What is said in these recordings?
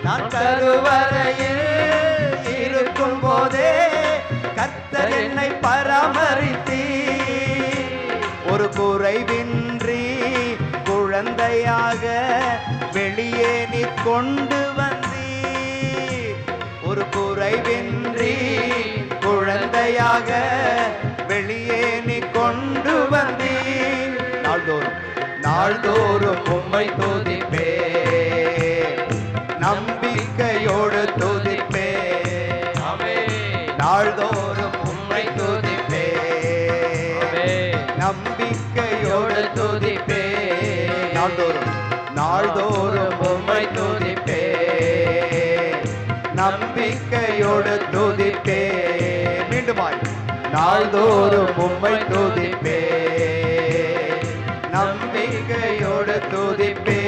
நான் கருவறையில் இருக்கும் போதே கர்த்தர் என்னை பராமரித்தீ. ஒரு குறைவின்றி குழந்தையாக வெளியே நீ கொண்டு வந்தீ. ஒரு குறைவின்றி குழந்தையாக வெளியே நீ கொண்டு வந்தீ. நாள்தோறும் நாள்தோறும் உம்மை துதிப்பே, நம்பிக்கையோடு துதிப்பே. நாள்தோறும் உம்மை துதிப்பே, நம்பிக்கையோடு துதிப்பே. நாள்தோறும் நாள்தோறும் உம்மை துதிப்பே, நம்பிக்கையோடு துதிப்பே. மீண்டுமாய் நாள்தோறும் உம்மை துதிப்பே, நம்பிக்கையோடு துதிப்பே.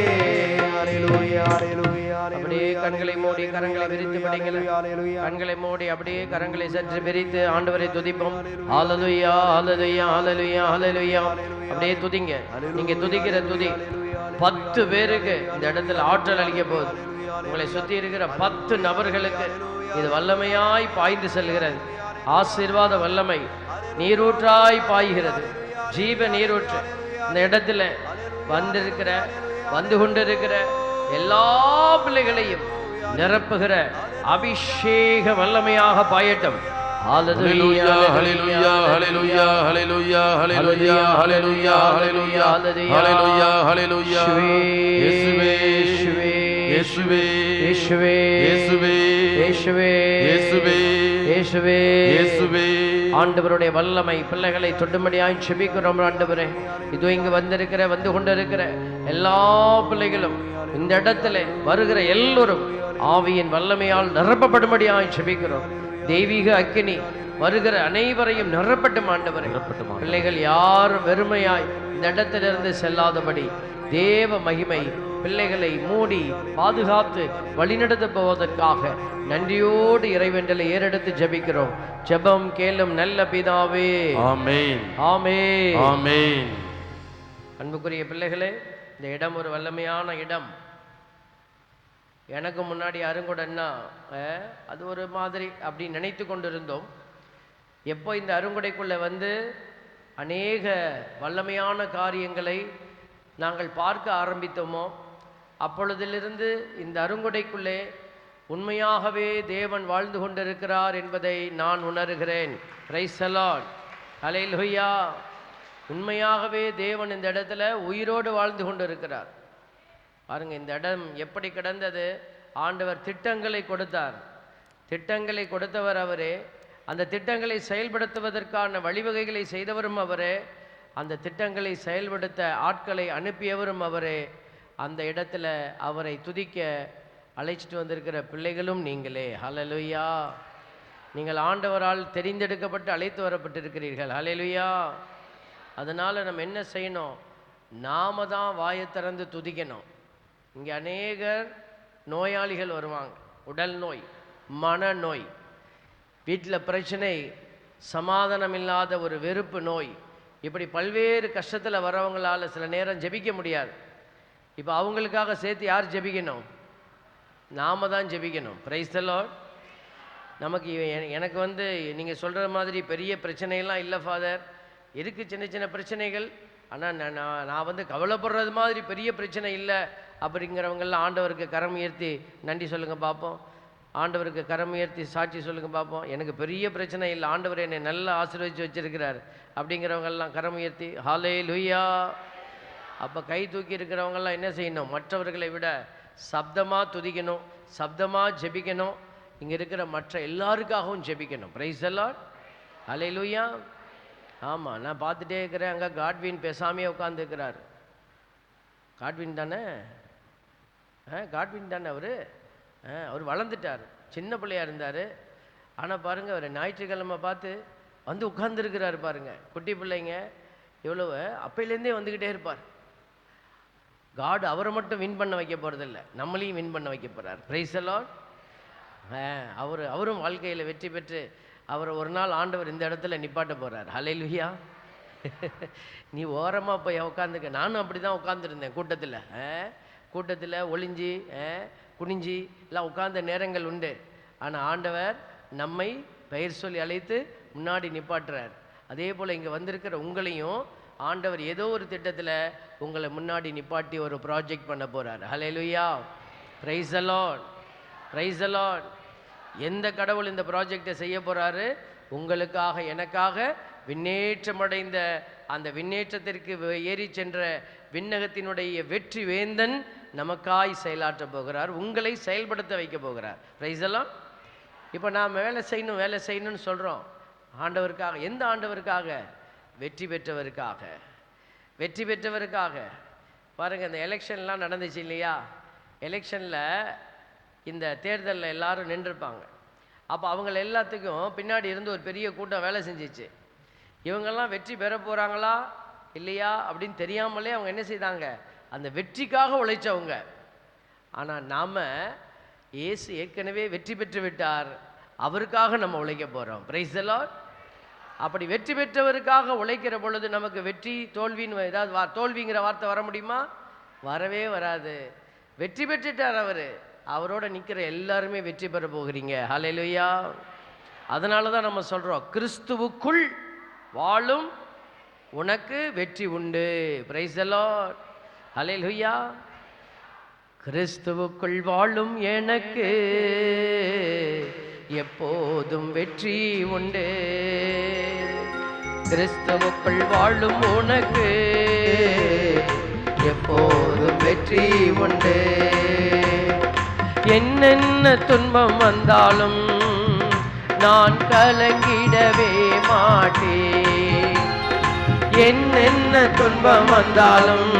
அல்லேலூயா அல்லேலூயா. அப்படியே கண்களை மூடி கரங்களை விரித்து படிங்கள். கண்களை மூடி அப்படியே கரங்களை சற்று விரித்து ஆண்டவரை துதிப்போம். ஹல்லேலூயா ஹல்லேலூயா ஹல்லேலூயா ஹல்லேலூயா. அப்படியே துதிங்க. நீங்க துதிக்கிற துதி 10 பேருக்கு இந்த இடத்துல ஆற்றல் அளிக்க போகுது. உங்களை சுத்தி இருக்கிற 10 நபர்களுக்கு இது வல்லமையாய் பாய்ந்து செல்கிறது. ஆசீர்வாத வல்லமை நீரூற்றாய் பாய்கிறது. ஜீவ நீரூற்று இந்த இடத்துல வந்து கொண்டிருக்கிற எல்லா பிள்ளைகளையும் நிரப்புகிற அபிஷேக வல்லமையாக பாயட்டும். ஹல்லேலூயா ஹல்லேலூயா ஹல்லேலூயா ஹல்லேலூயா ஹல்லேலூயா ஹல்லேலூயா ஹல்லேலூயா ஹல்லேலூயா ஹல்லேலூயா. இயேசுவே இயேசுவே இயேசுவே இயேசுவே இயேசுவே இயேசுவே இயேசுவே இயேசுவே இயேசுவே. ஆண்டவருடைய வல்லமை பிள்ளைகளை தொடும்படியாய் செபிக்கிறோம். ஆண்டவரே, இதோ இங்கு வந்து கொண்டிருக்கிற எல்லா பிள்ளைகளும் இந்த இடத்துல வருகிற எல்லோரும் ஆவியின் வல்லமையால் நிரப்பப்படும்படியாய் செபிக்கிறோம். தெய்வீக அக்கினி வருகிற அனைவரையும் நிரப்பட்டும் ஆண்டவரே. பிள்ளைகள் யாரும் வெறுமையாய் இந்த இடத்திலிருந்து செல்லாதபடி தேவ மகிமை பிள்ளைகளை மூடி பாதுகாத்து வழிநடத்த போவதற்காக நன்றியோடு இறைவேண்டலை ஏறெடுத்து ஜெபிக்கிறோம். ஜெபம் கேளும் நல்ல பிதாவே. ஆமென் ஆமென் ஆமென். அன்புக்குரிய பிள்ளைகளே, இந்த இடம் ஒரு வல்லமையான இடம். எனக்கு முன்னாடி அருங்குடைன்னா அது ஒரு மாதிரி அப்படி நினைத்து கொண்டிருந்தோம். எப்போ இந்த அருங்குடைக்குள்ளே வந்து அநேக வல்லமையான காரியங்களை நாங்கள் பார்க்க ஆரம்பித்தோமோ அப்பொழுதிலிருந்து இந்த அருங்குடைக்குள்ளே உண்மையாகவே தேவன் வாழ்ந்து கொண்டிருக்கிறார் என்பதை நான் உணர்கிறேன். Praise the lord. ஹல்லேலூயா. உண்மையாகவே தேவன் இந்த இடத்துல உயிரோடு வாழ்ந்து கொண்டிருக்கிறார். பாருங்க, இந்த இடம் எப்படி கிடந்தது. ஆண்டவர் திட்டங்களை கொடுத்தார். திட்டங்களை கொடுத்தவர் அவரே. அந்த திட்டங்களை செயல்படுத்துவதற்கான வழிவகைகளை செய்தவரும் அவரே. அந்த திட்டங்களை செயல்படுத்த ஆட்களை அனுப்பியவரும் அவரே. அந்த இடத்துல அவரை துதிக்க அழைச்சிட்டு வந்திருக்கிற பிள்ளைகளும் நீங்களே. ஹல்லேலூயா. நீங்கள் ஆண்டவரால் தெரிந்தெடுக்கப்பட்டு அழைத்து வரப்பட்டிருக்கிறீர்கள். ஹல்லேலூயா. அதனால் நம்ம என்ன செய்யணும்? நாம தான் வாயை திறந்து துதிக்கணும். இங்கே அநேகர் நோயாளிகள் வருவாங்க. உடல் நோய், மனநோய், வீட்டில் பிரச்சனை, சமாதானம் இல்லாத ஒரு வெறுப்பு நோய், இப்படி பல்வேறு கஷ்டத்தில் வரவங்களால் சில நேரம் ஜெபிக்க முடியாது. இப்போ அவங்களுக்காக சேர்த்து யார் ஜெபிக்கணும்? நாம தான் ஜெபிக்கணும். Praise the Lord. நமக்கு எனக்கு நீங்கள் சொல்கிற மாதிரி பெரிய பிரச்சனையெல்லாம் இல்லை ஃபாதர். இருக்குது சின்ன சின்ன பிரச்சனைகள். ஆனால் நான் கவலைப்படுறது மாதிரி பெரிய பிரச்சனை இல்லை அப்படிங்கிறவங்கெல்லாம் ஆண்டவருக்கு கரம் உயர்த்தி நன்றி சொல்லுங்கள் பார்ப்போம். ஆண்டவருக்கு கரம் உயர்த்தி சாட்சி சொல்லுங்கள் பார்ப்போம். எனக்கு பெரிய பிரச்சனை இல்லை, ஆண்டவர் என்னை நல்லா ஆசீர்வதித்து வச்சிருக்கிறார் அப்படிங்கிறவங்கெல்லாம் கரம் உயர்த்தி ஹல்லேலூயா. அப்போ கை தூக்கி இருக்கிறவங்கெல்லாம் என்ன செய்யணும்? மற்றவர்களை விட சப்தமாக துதிக்கணும், சப்தமாக ஜெபிக்கணும். இங்கே இருக்கிற மற்ற எல்லாருக்காகவும் ஜெபிக்கணும். Praise the lord. ஹல்லேலூயா. ஆமாம், நான் பார்த்துட்டே இருக்கிறேன். அங்கே காட்வின் பேசாமையே உட்காந்துருக்கிறார். காட்வின் தானே? காட்வின் தானே அவர் வளர்ந்துட்டார். சின்ன பிள்ளையாக இருந்தார். ஆனால் பாருங்கள், அவர் ஞாயிற்றுக்கிழமை பார்த்து உட்கார்ந்துருக்கிறார். பாருங்கள், குட்டி பிள்ளைங்க எவ்வளவு அப்பையிலேருந்தே வந்துக்கிட்டே இருப்பார். காட் அவரை மட்டும் வின் பண்ண வைக்க போகிறதில்ல, நம்மளையும் வின் பண்ண வைக்க போகிறார். Price the Lord. அவரும் வாழ்க்கையில் வெற்றி பெற்று அவரை ஒரு நாள் ஆண்டவர் இந்த இடத்துல நிப்பாட்ட போகிறார். ஹல்லேலூயா. நீ ஓரமாக போய் உட்காந்துக்க. நானும் அப்படி தான் உட்காந்துருந்தேன் கூட்டத்தில் ஒளிஞ்சி குனிஞ்சி எல்லாம் உட்கார்ந்த நேரங்கள் உண்டு. ஆனால் ஆண்டவர் நம்மை பெயர் சொல்லி அழைத்து முன்னாடி நிப்பாட்டுறார். அதே போல் இங்கே வந்திருக்கிற உங்களையும் ஆண்டவர் ஏதோ ஒரு திட்டத்தில் உங்களை முன்னாடி நிப்பாட்டி ஒரு ப்ராஜெக்ட் பண்ண போகிறார். Hallelujah, praise the lord, praise the lord. எந்த கடவுள் இந்த ப்ராஜெக்டை செய்ய போகிறாரு? உங்களுக்காக, எனக்காக விண்ணேற்றமடைந்த அந்த விண்ணேற்றத்திற்கு ஏறி சென்ற விண்ணகத்தினுடைய வெற்றி வேந்தன் நமக்காய் செயலாற்ற போகிறார், உங்களை செயல்படுத்த வைக்க போகிறார். Price the lord. இப்போ நாம் வேலை செய்யணும்னு சொல்கிறோம். ஆண்டவருக்காக. எந்த ஆண்டவருக்காக? வெற்றி பெற்றவருக்காக. வெற்றி பெற்றவருக்காக. பாருங்கள், இந்த எலெக்ஷன்லாம் நடந்துச்சு இல்லையா? எலெக்ஷனில் இந்த தேர்தலில் எல்லாரும் நின்றுருப்பாங்க. அப்போ அவங்கள எல்லாத்துக்கும் பின்னாடி இருந்து ஒரு பெரிய கூட்டம் வேலை செஞ்சிச்சு. இவங்கெல்லாம் வெற்றி பெற போகிறாங்களா இல்லையா அப்படின்னு தெரியாமலே அவங்க என்ன செய்தாங்க? அந்த வெற்றிக்காக உழைச்சவங்க. ஆனால் நாம் இயேசு ஏற்கனவே வெற்றி பெற்று விட்டார், அவருக்காக நம்ம உழைக்க போகிறோம். Price the Lord. அப்படி வெற்றி பெற்றவருக்காக உழைக்கிற பொழுது நமக்கு வெற்றி தோல்வின்னு ஏதாவது தோல்விங்கிற வார்த்தை வர முடியுமா? வரவே வராது. வெற்றி பெற்றுட்டார் அவர், அவரோட நிற்கிற எல்லாருமே வெற்றி பெற போகிறீங்க. ஹல்லேலூயா. அதனால தான் நம்ம சொல்கிறோம், கிறிஸ்துவுக்குள் வாழும் உனக்கு வெற்றி உண்டு. Praise the lord. ஹல்லேலூயா. கிறிஸ்துவுக்குள் வாழும் எனக்கு எப்போதும் வெற்றி உண்டு. கிறிஸ்துவுக்குள் வாழும் உனக்கு எப்போதும் வெற்றி உண்டு. என்னென்ன துன்பம் வந்தாலும் நான் கலங்கிடவே மாட்டேன். என்னென்ன துன்பம் வந்தாலும்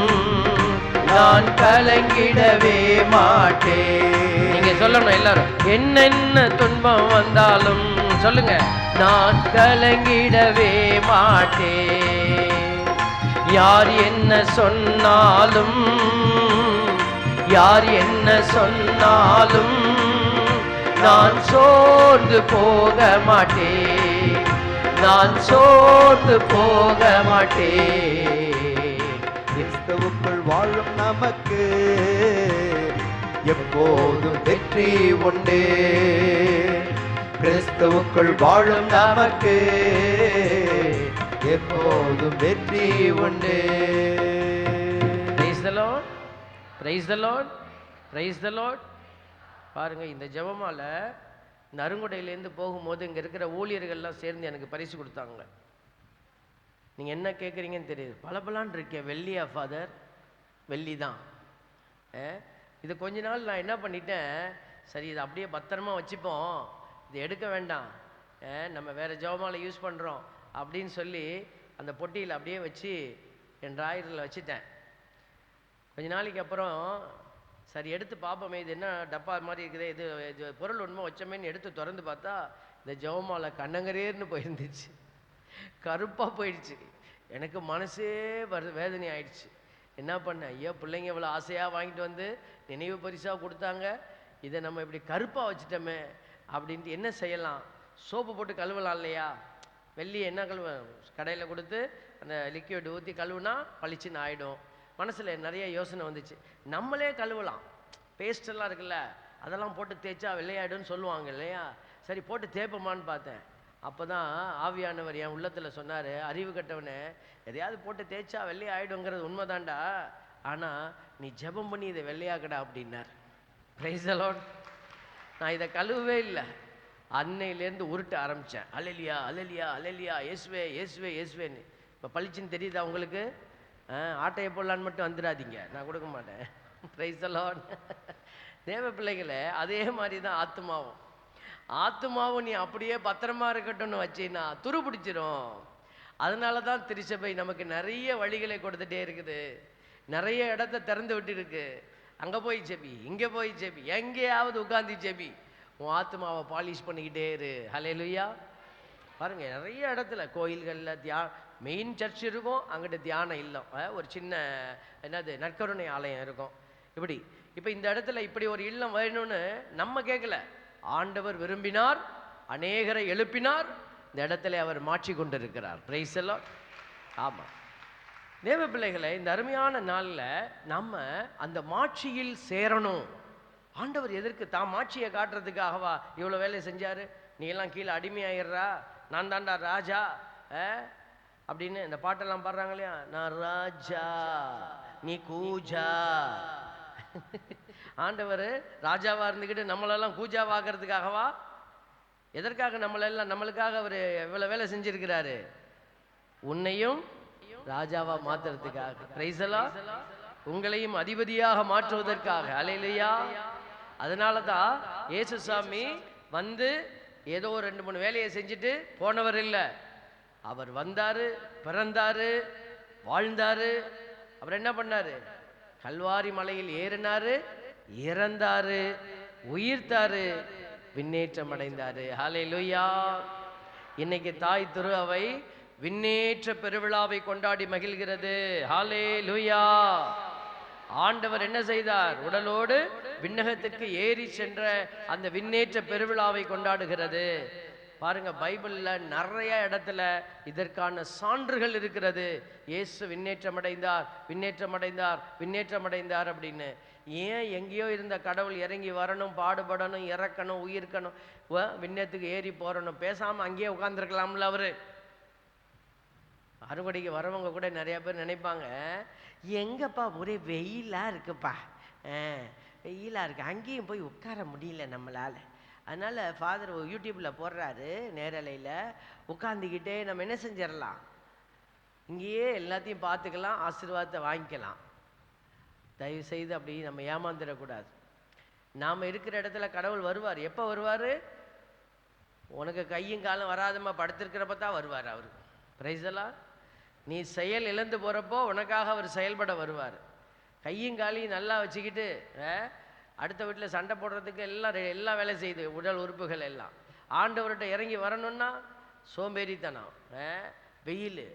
நான் கலங்கிடவே மாட்டேன். நீங்க சொல்லணும் எல்லாரும், என்னென்ன துன்பம் வந்தாலும் சொல்லுங்க, நான் கலங்கிடவே மாட்டேன். யார் என்ன சொன்னாலும், யார் என்ன சொன்னாலும் நான் சோர்ந்து போக மாட்டேன், நான் சோர்ந்து போக மாட்டேன். கிறிஸ்துவுக்குள் வாழும் நமக்கு எப்போதும் வெற்றி உண்டு. கிறிஸ்துவுக்குள் வாழும் நமக்கு எப்போதும் வெற்றி உண்டு. Praise the Lord, praise the Lord, praise the Lord. பாருங்க, இந்த ஜெபமால இந்த அருங்குடையிலேருந்து போகும்போது இங்கே இருக்கிற ஊழியர்கள்லாம் சேர்ந்து எனக்கு பரிசு கொடுத்தாங்க. நீங்கள் என்ன கேட்குறீங்கன்னு தெரியுது. பலபலான் இருக்கேன். வெள்ளியா ஃபாதர்? வெள்ளி தான். இது கொஞ்ச நாள் நான் என்ன பண்ணிட்டேன், சரி இதை அப்படியே பத்திரமா வச்சுப்போம், இது எடுக்க வேண்டாம், நம்ம வேறு ஜெபமாலை யூஸ் பண்ணுறோம் அப்படின்னு சொல்லி அந்த பொட்டியில் அப்படியே வச்சு என் டிராயரில் வச்சுட்டேன். கொஞ்ச நாளைக்கு அப்புறம் சரி எடுத்து பார்ப்போமே, இது என்ன டப்பா மாதிரி இருக்குது, இது பொருள் உண்மை வச்சமேன்னு எடுத்து திறந்து பார்த்தா இந்த ஜெபமாலை கண்ணங்கரேர்னு போயிருந்துச்சு, கருப்பாக போயிடுச்சு. எனக்கு மனசே வேதனை ஆயிடுச்சு. என்ன பண்ணேன், ஐயோ பிள்ளைங்க இவ்வளோ ஆசையாக வாங்கிட்டு வந்து நினைவு பரிசாக கொடுத்தாங்க, இதை நம்ம இப்படி கருப்பாக வச்சுட்டோமே அப்படின்ட்டு என்ன செய்யலாம், சோப்பு போட்டு கழுவலாம் இல்லையா, வெள்ளி என்ன கழுவ கடையில் கொடுத்து அந்த லிக்விட் ஊற்றி கழுவுனா பளிச்சுன்னு ஆகிடும். மனசில் நிறைய யோசனை வந்துச்சு, நம்மளே கழுவலாம், பேஸ்டெல்லாம் இருக்குல்ல அதெல்லாம் போட்டு தேய்ச்சா வெள்ளையாயிடும்னு சொல்லுவாங்க இல்லையா, சரி போட்டு தேய்ப்போமான்னு பார்த்தேன். அப்போ தான் ஆவியானவர் என் உள்ளத்தில் சொன்னார், அறிவு கட்டவனே, எதையாவது போட்டு தேய்ச்சா வெள்ளை ஆகிடுங்கிறது உண்மைதான்டா, ஆனால் நீ ஜெபம் பண்ணி இதை வெள்ளையாக்கடா அப்படின்னார். Price the Lord. நான் இதை கழுவவே இல்லை, அன்னையிலேருந்து உருட்ட ஆரம்பித்தேன். அல்லேலூயா அல்லேலூயா அல்லேலூயா, இயேசுவே இயேசுவே இயேசுவேன்னு. இப்போ பளிச்சுன்னு தெரியுதா உங்களுக்கு? ஆட்டையை போடலான்னு மட்டும் வந்துடாதீங்க, நான் கொடுக்க மாட்டேன். Price the Lord. தேவ பிள்ளைகளை, அதே மாதிரி தான் ஆத்துமாவும். ஆத்துமாவும் நீ அப்படியே பத்திரமா இருக்கட்டும்னு வச்சின்னா துரு பிடிச்சிரும். அதனால தான் திருச்சபை நமக்கு நிறைய வழிகளை கொடுத்துட்டே இருக்குது, நிறைய இடத்த திறந்து விட்டு இருக்கு. அங்கே போய் ஜெபி, இங்கே போய் ஜெபி, எங்கேயாவது உட்காந்து ஜெபி, உன் ஆத்மாவை பாலிஷ் பண்ணிக்கிட்டே இரு. ஹல்லேலூயா. பாருங்க, நிறைய இடத்துல கோயில்களில் மெயின் சர்ச் இருக்கும், அங்கிட்ட தியானம் இல்லம், ஒரு சின்ன என்னது நற்கருணை ஆலயம் இருக்கும். இப்படி இப்போ இந்த இடத்துல இப்படி ஒரு இல்லம் வேணும்னு நம்ம கேட்கல, ஆண்டவர் விரும்பினார், அநேகரை எழுப்பினார், இந்த இடத்துல அவர் மாற்றி கொண்டிருக்கிறார். Price the Lord. ஆமாம் தேவ பிள்ளைகளை, இந்த அருமையான நாளில் நம்ம அந்த மாட்சியில் சேரணும். ஆண்டவர் எதற்கு தாம் ஆட்சியை காட்டுறதுக்காகவா இவ்வளோ வேலை செஞ்சாரு? நீ எல்லாம் கீழே அடிமையாயிடுறா, நான் தாண்டா ராஜா அப்படின்னு இந்த பாட்டெல்லாம் பாடுறாங்க இல்லையா? நான் ராஜா நீ கூஜா. ஆண்டவர் ராஜாவா இருந்துக்கிட்டு நம்மளெல்லாம் கூஜாவாகிறதுக்காகவா? எதற்காக நம்மளுக்காக அவர் எவ்வளவு வேலை செஞ்சிருக்கிறாரு? உன்னையும் ராஜாவா மாத்துறதுக்காக. Price the Lord. உங்களையும் அதிபதியாக மாற்றுவதற்காக. அல்லேலூயா. அதனால தான் இயேசுசாமி வந்து ஏதோ 2-3 வேலையை செஞ்சுட்டு போனவர் இல்லை. அவர் வந்தாரு, பிறந்தாரு, வாழ்ந்தாரு, அப்புறம் என்ன பண்ணாரு? கல்வாரி மலையில் ஏறினாரு, இறந்தாரு, உயிர்த்தாரு, விண்ணேற்றம் அடைந்தாரு. ஹல்லேலூயா. இன்னைக்கு தாய் திரு அவை விண்ணேற்ற பெருவிழாவை கொண்டாடி மகிழ்கிறது. ஹல்லேலூயா. ஆண்டவர் என்ன செய்தார்? உடலோடு விண்ணகத்துக்கு ஏறி சென்ற அந்த விண்ணேற்ற பெருவிழாவை கொண்டாடுகிறது. பாருங்க, பைபிள்ல நிறைய இடத்துல இதற்கான சான்றுகள் இருக்கிறது. இயேசு விண்ணேற்றம் அடைந்தார், விண்ணேற்றம் அடைந்தார், விண்ணேற்றம் அடைந்தார் அப்படின்னு. ஏன் எங்கேயோ இருந்த கடவுள் இறங்கி வரணும், பாடுபடணும், இறக்கணும், உயிர்க்கணும், விண்ணத்துக்கு ஏறி போறணும்? பேசாம அங்கேயே உட்கார்ந்துருக்கலாம்ல அவரு. அறுவடைக்கு வரவங்க கூட நிறைய பேர் நினைப்பாங்க, எங்கப்பா ஒரே வெயிலா இருக்குப்பா, வெயிலா இருக்கு, அங்கேயும் போய் உட்கார முடியல நம்மளால. அதனால ஃபாதர் யூடியூப்ல போடுறாரு, நேரலையில் உட்காந்துக்கிட்டே நம்ம என்ன செஞ்சிடலாம், இங்கேயே எல்லாத்தையும் பார்த்துக்கலாம், ஆசீர்வாதத்தை வாங்கிக்கலாம். தயவு செய்து அப்படி நம்ம ஏமாந்துடக்கூடாது. நாம் இருக்கிற இடத்துல கடவுள் வருவார். எப்போ வருவார்? உனக்கு கையும் காலம் வராதமா படுத்திருக்கிறப்ப தான் வருவார் அவர். Price the Lord. நீ செயல் இழந்து போகிறப்போ உனக்காக அவர் செயல்பட வருவார். கையும் காலையும் நல்லா வச்சுக்கிட்டு அடுத்த வீட்டில் சண்டை போடுறதுக்கு எல்லா வேலை செய்யுது உடல் உறுப்புகள் எல்லாம். ஆண்டவர்கிட்ட இறங்கி வரணும்னா சோம்பேறித்தனம், வெயில்,